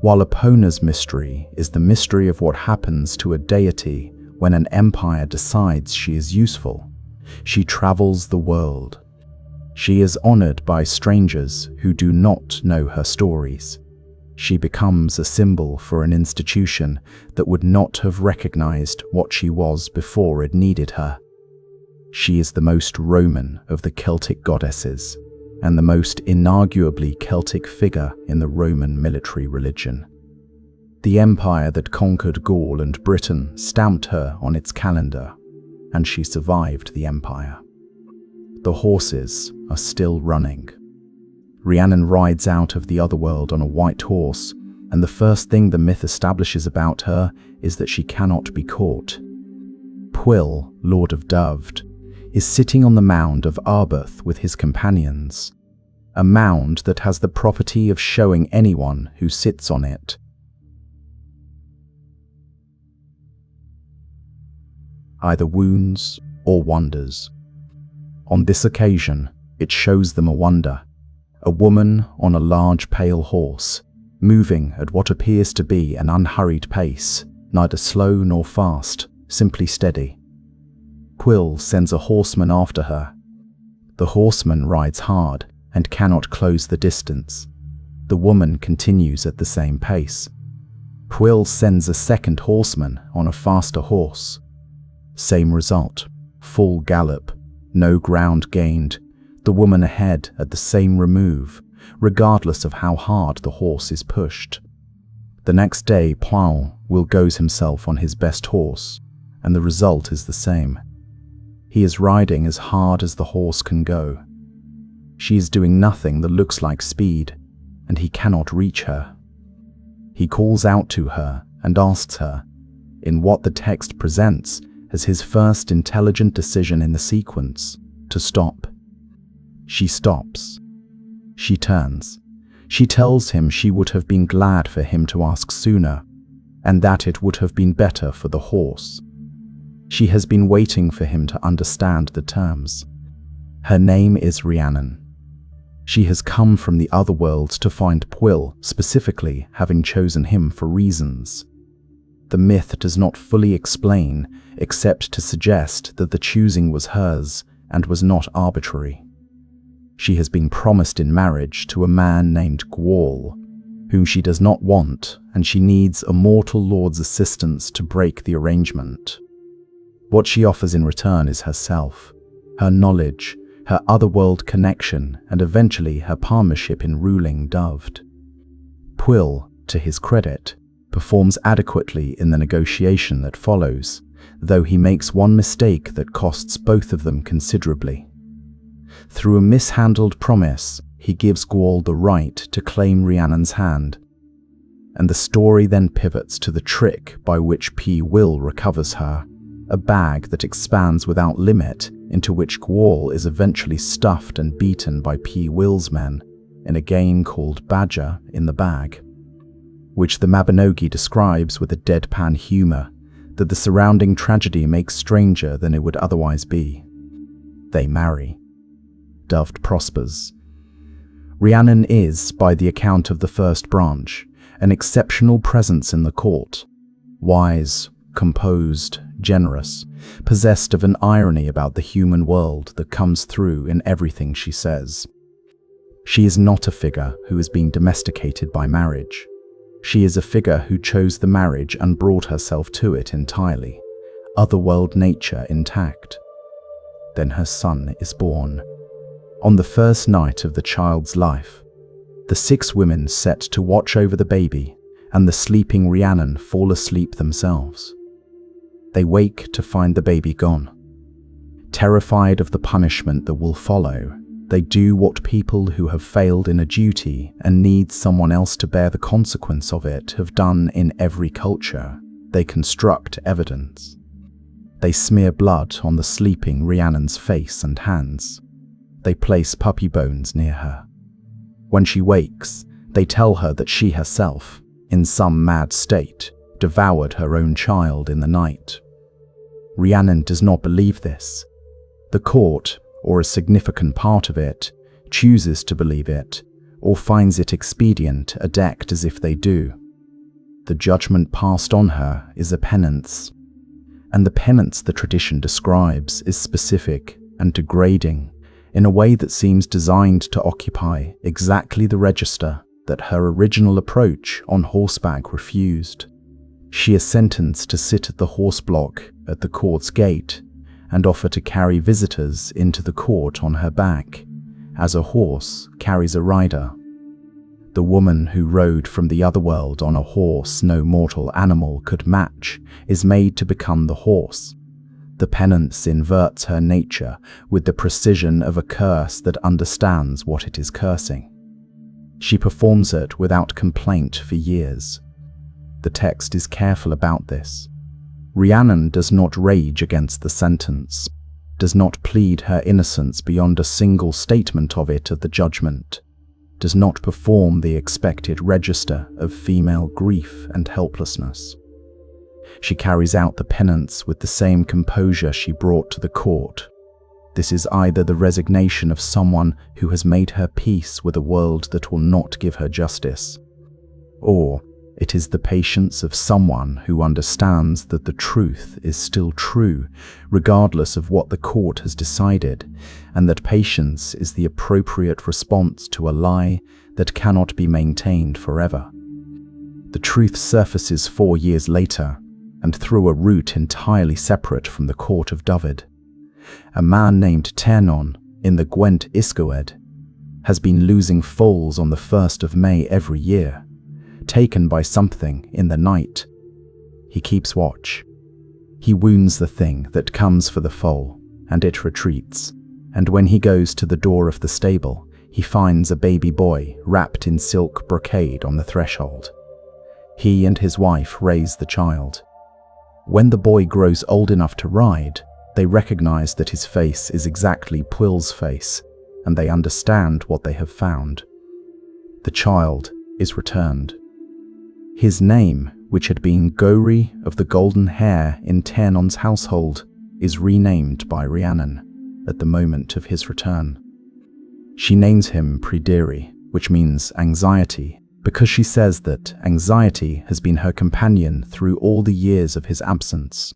while Epona's mystery is the mystery of what happens to a deity when an empire decides she is useful. She travels the world. She is honored by strangers who do not know her stories. She becomes a symbol for an institution that would not have recognized what she was before it needed her. She is the most Roman of the Celtic goddesses, and the most inarguably Celtic figure in the Roman military religion. The empire that conquered Gaul and Britain stamped her on its calendar, and she survived the empire. The horses are still running. Rhiannon rides out of the otherworld on a white horse, and the first thing the myth establishes about her is that she cannot be caught. Pwyll, Lord of Dyfed, is sitting on the mound of Arbeth with his companions, a mound that has the property of showing anyone who sits on it either wounds or wonders. On this occasion, it shows them a wonder, a woman on a large pale horse, moving at what appears to be an unhurried pace, neither slow nor fast, simply steady. Pwyll sends a horseman after her. The horseman rides hard and cannot close the distance. The woman continues at the same pace. Pwyll sends a second horseman on a faster horse. Same result, full gallop, no ground gained, the woman ahead at the same remove, regardless of how hard the horse is pushed. The next day Pwyll goes himself on his best horse, and the result is the same. He is riding as hard as the horse can go. She is doing nothing that looks like speed, and he cannot reach her. He calls out to her and asks her, in what the text presents as his first intelligent decision in the sequence, to stop. She stops. She turns. She tells him she would have been glad for him to ask sooner, and that it would have been better for the horse. She has been waiting for him to understand the terms. Her name is Rhiannon. She has come from the other world to find Pwyll, specifically having chosen him for reasons. The myth does not fully explain, except to suggest that the choosing was hers and was not arbitrary. She has been promised in marriage to a man named Gwyn, whom she does not want, and she needs a mortal lord's assistance to break the arrangement. What she offers in return is herself, her knowledge, her otherworld connection, and eventually her palmership in ruling Dyfed. Pwyll, to his credit, performs adequately in the negotiation that follows, though he makes one mistake that costs both of them considerably. Through a mishandled promise, he gives Gwyn the right to claim Rhiannon's hand, and the story then pivots to the trick by which Pwyll recovers her, a bag that expands without limit, into which Gwyn is eventually stuffed and beaten by Pwyll's men in a game called Badger in the Bag, which the Mabinogi describes with a deadpan humor that the surrounding tragedy makes stranger than it would otherwise be. They marry. Dyfed prospers. Rhiannon is, by the account of the first branch, an exceptional presence in the court, wise, composed, generous, possessed of an irony about the human world that comes through in everything she says. She is not a figure who is being domesticated by marriage. She is a figure who chose the marriage and brought herself to it entirely, otherworld nature intact. Then her son is born. On the first night of the child's life, the 6 women set to watch over the baby, and the sleeping Rhiannon fall asleep themselves. They wake to find the baby gone. Terrified of the punishment that will follow, they do what people who have failed in a duty and need someone else to bear the consequence of it have done in every culture. They construct evidence. They smear blood on the sleeping Rhiannon's face and hands. They place puppy bones near her. When she wakes, they tell her that she herself, in some mad state, devoured her own child in the night. Rhiannon does not believe this. The court, or a significant part of it, chooses to believe it, or finds it expedient to act as if they do. The judgment passed on her is a penance, and the penance the tradition describes is specific and degrading in a way that seems designed to occupy exactly the register that her original approach on horseback refused. She is sentenced to sit at the horse block at the court's gate and offer to carry visitors into the court on her back, as a horse carries a rider. The woman who rode from the other world on a horse no mortal animal could match is made to become the horse. The penance inverts her nature with the precision of a curse that understands what it is cursing. She performs it without complaint for years. The text is careful about this. Rhiannon does not rage against the sentence, does not plead her innocence beyond a single statement of it at the judgment, does not perform the expected register of female grief and helplessness. She carries out the penance with the same composure she brought to the court. This is either the resignation of someone who has made her peace with a world that will not give her justice, or it is the patience of someone who understands that the truth is still true, regardless of what the court has decided, and that patience is the appropriate response to a lie that cannot be maintained forever. The truth surfaces 4 years later, and through a route entirely separate from the court of Dyfed. A man named Cernunnos in the Gwent Isgoed has been losing foals on the 1st of May every year, taken by something in the night. He keeps watch. He wounds the thing that comes for the foal, and it retreats, and when he goes to the door of the stable, he finds a baby boy wrapped in silk brocade on the threshold. He and his wife raise the child. When the boy grows old enough to ride, they recognize that his face is exactly Pwyll's face, and they understand what they have found. The child is returned. His name, which had been Gori of the Golden Hair in Cernunnos' household, is renamed by Rhiannon at the moment of his return. She names him Pryderi, which means anxiety, because she says that anxiety has been her companion through all the years of his absence.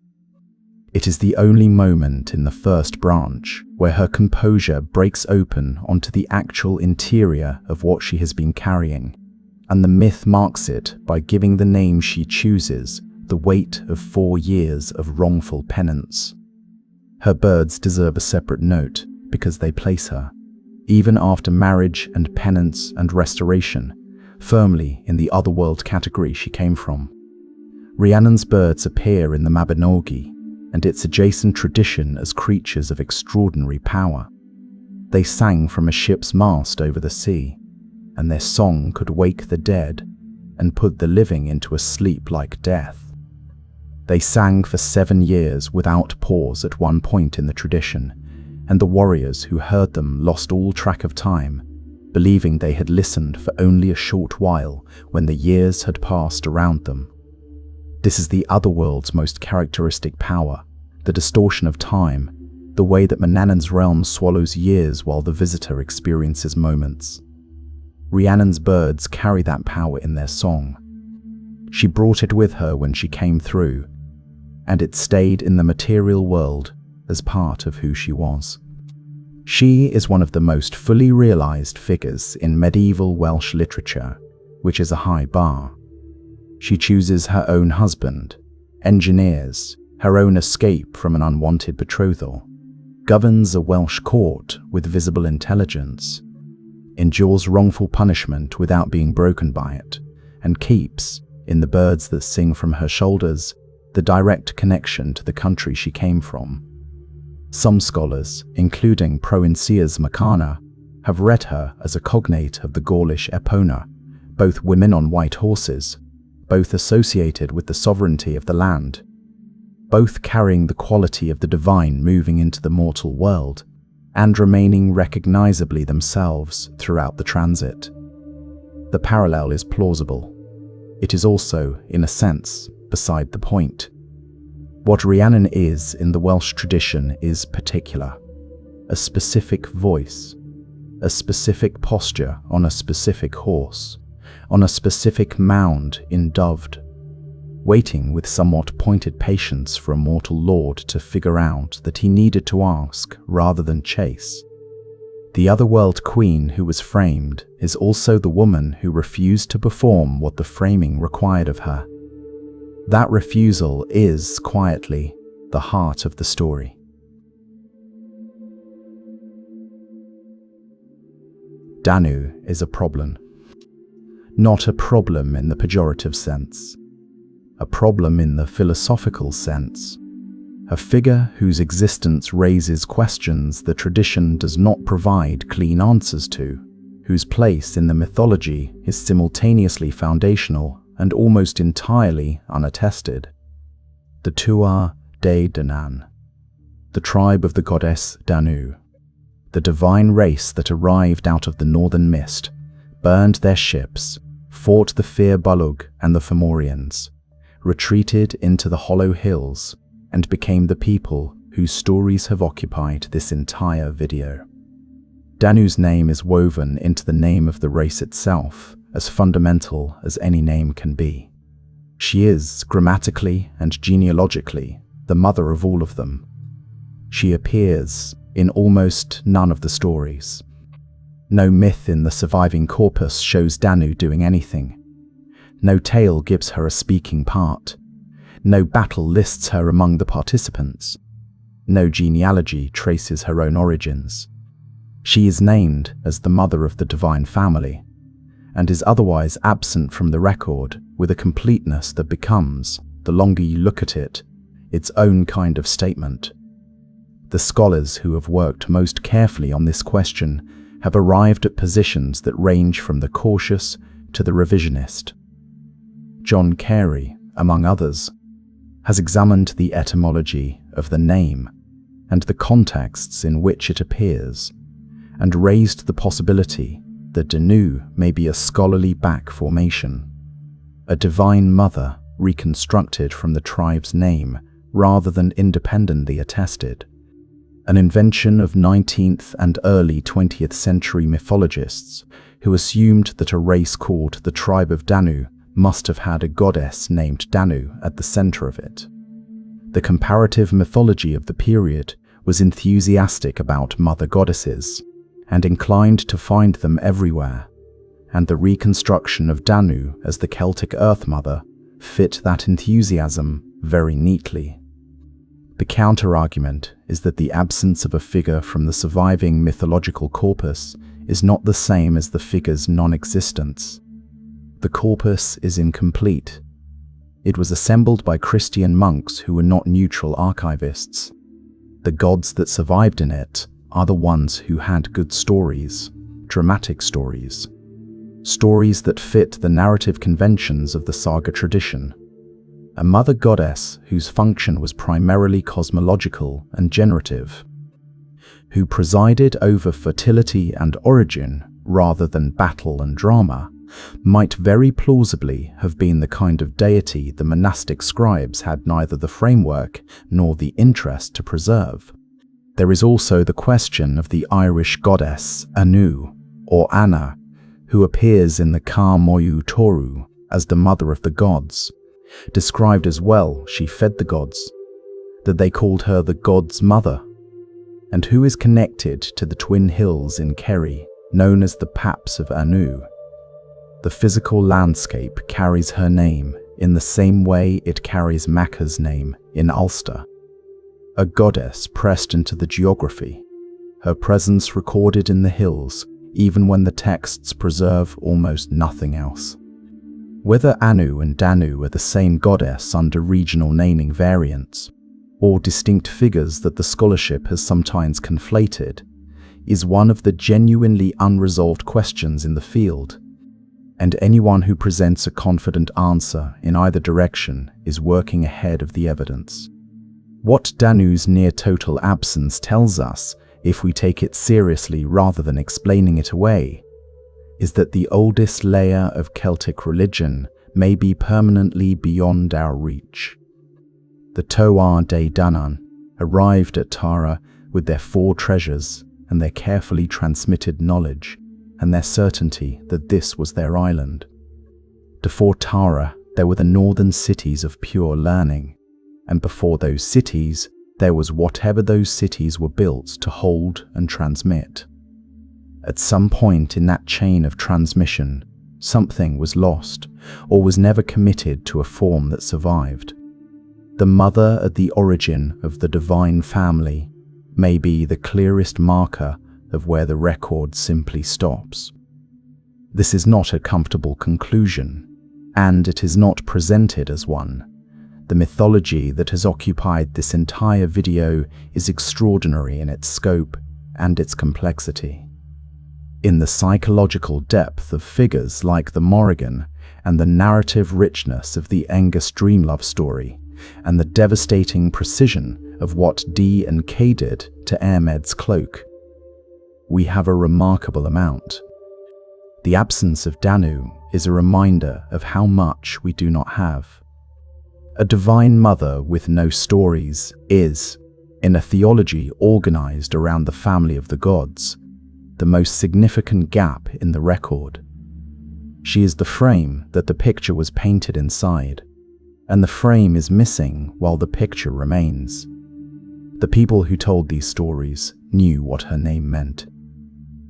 It is the only moment in the first branch where her composure breaks open onto the actual interior of what she has been carrying, and the myth marks it by giving the name she chooses the weight of 4 years of wrongful penance. Her birds deserve a separate note because they place her, even after marriage and penance and restoration, firmly in the otherworld category she came from. Rhiannon's birds appear in the Mabinogi and its adjacent tradition as creatures of extraordinary power. They sang from a ship's mast over the sea, and their song could wake the dead and put the living into a sleep like death. They sang for 7 years without pause at one point in the tradition, and the warriors who heard them lost all track of time, believing they had listened for only a short while when the years had passed around them. This is the otherworld's most characteristic power, the distortion of time, the way that Manannán's realm swallows years while the visitor experiences moments. Rhiannon's birds carry that power in their song. She brought it with her when she came through, and it stayed in the material world as part of who she was. She is one of the most fully realized figures in medieval Welsh literature, which is a high bar. She chooses her own husband, engineers her own escape from an unwanted betrothal, governs a Welsh court with visible intelligence, endures wrongful punishment without being broken by it, and keeps, in the birds that sing from her shoulders, the direct connection to the country she came from. Some scholars, including Provincia's Macha, have read her as a cognate of the Gaulish Epona, both women on white horses, both associated with the sovereignty of the land, both carrying the quality of the divine moving into the mortal world, and remaining recognizably themselves throughout the transit. The parallel is plausible. It is also, in a sense, beside the point. What Rhiannon is in the Welsh tradition is particular, a specific voice, a specific posture on a specific horse, on a specific mound endoved, waiting with somewhat pointed patience for a mortal lord to figure out that he needed to ask rather than chase. The otherworld queen who was framed is also the woman who refused to perform what the framing required of her. That refusal is, quietly, the heart of the story. Danu is a problem. Not a problem in the pejorative sense. A problem in the philosophical sense. A figure whose existence raises questions the tradition does not provide clean answers to, whose place in the mythology is simultaneously foundational and almost entirely unattested. The Tuatha Dé Danann, the tribe of the goddess Danu, the divine race that arrived out of the northern mist, burned their ships, fought the Fir Bolg and the Fomorians, retreated into the hollow hills, and became the people whose stories have occupied this entire video. Danu's name is woven into the name of the race itself, as fundamental as any name can be. She is, grammatically and genealogically, the mother of all of them. She appears in almost none of the stories. No myth in the surviving corpus shows Danu doing anything. No tale gives her a speaking part. No battle lists her among the participants. No genealogy traces her own origins. She is named as the mother of the divine family, and is otherwise absent from the record with a completeness that becomes, the longer you look at it, its own kind of statement. The scholars who have worked most carefully on this question have arrived at positions that range from the cautious to the revisionist. John Carey, among others, has examined the etymology of the name and the contexts in which it appears, and raised the possibility the Danu may be a scholarly back formation, a divine mother reconstructed from the tribe's name rather than independently attested, an invention of 19th and early 20th century mythologists who assumed that a race called the tribe of Danu must have had a goddess named Danu at the center of it. The comparative mythology of the period was enthusiastic about mother goddesses and inclined to find them everywhere, and the reconstruction of Danu as the Celtic Earth Mother fit that enthusiasm very neatly. The counter-argument is that the absence of a figure from the surviving mythological corpus is not the same as the figure's non-existence. The corpus is incomplete. It was assembled by Christian monks who were not neutral archivists. The gods that survived in it are the ones who had good stories, dramatic stories, stories that fit the narrative conventions of the saga tradition. A mother goddess whose function was primarily cosmological and generative, who presided over fertility and origin rather than battle and drama, might very plausibly have been the kind of deity the monastic scribes had neither the framework nor the interest to preserve. There is also the question of the Irish goddess Anu, or Anna, who appears in the Ka Moyu Toru as the mother of the gods. Described as well, she fed the gods, that they called her the god's mother, and who is connected to the twin hills in Kerry, known as the Paps of Anu. The physical landscape carries her name in the same way it carries Macha's name in Ulster. A goddess pressed into the geography, her presence recorded in the hills, even when the texts preserve almost nothing else. Whether Anu and Danu are the same goddess under regional naming variants, or distinct figures that the scholarship has sometimes conflated, is one of the genuinely unresolved questions in the field, and anyone who presents a confident answer in either direction is working ahead of the evidence. What Danu's near-total absence tells us, if we take it seriously rather than explaining it away, is that the oldest layer of Celtic religion may be permanently beyond our reach. The Tuatha Dé Danann arrived at Tara with their 4 treasures and their carefully transmitted knowledge and their certainty that this was their island. Before Tara, there were the northern cities of pure learning, and before those cities, there was whatever those cities were built to hold and transmit. At some point in that chain of transmission, something was lost or was never committed to a form that survived. The mother at the origin of the divine family may be the clearest marker of where the record simply stops. This is not a comfortable conclusion, and it is not presented as one. The mythology that has occupied this entire video is extraordinary in its scope and its complexity. In the psychological depth of figures like the Morrígan and the narrative richness of the Aengus dream love story, and the devastating precision of what Dian Cécht did to Eärmed's cloak, we have a remarkable amount. The absence of Danu is a reminder of how much we do not have. A divine mother with no stories is, in a theology organized around the family of the gods, the most significant gap in the record. She is the frame that the picture was painted inside, and the frame is missing while the picture remains. The people who told these stories knew what her name meant.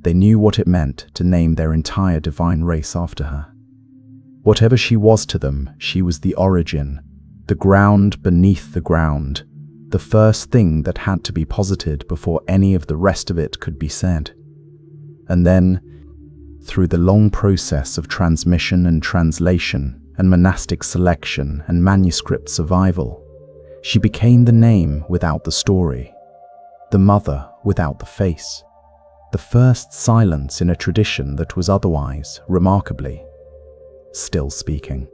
They knew what it meant to name their entire divine race after her. Whatever she was to them, she was the origin, the ground beneath the ground, the first thing that had to be posited before any of the rest of it could be said. And then, through the long process of transmission and translation and monastic selection and manuscript survival, she became the name without the story, the mother without the face, the first silence in a tradition that was otherwise, remarkably, still speaking.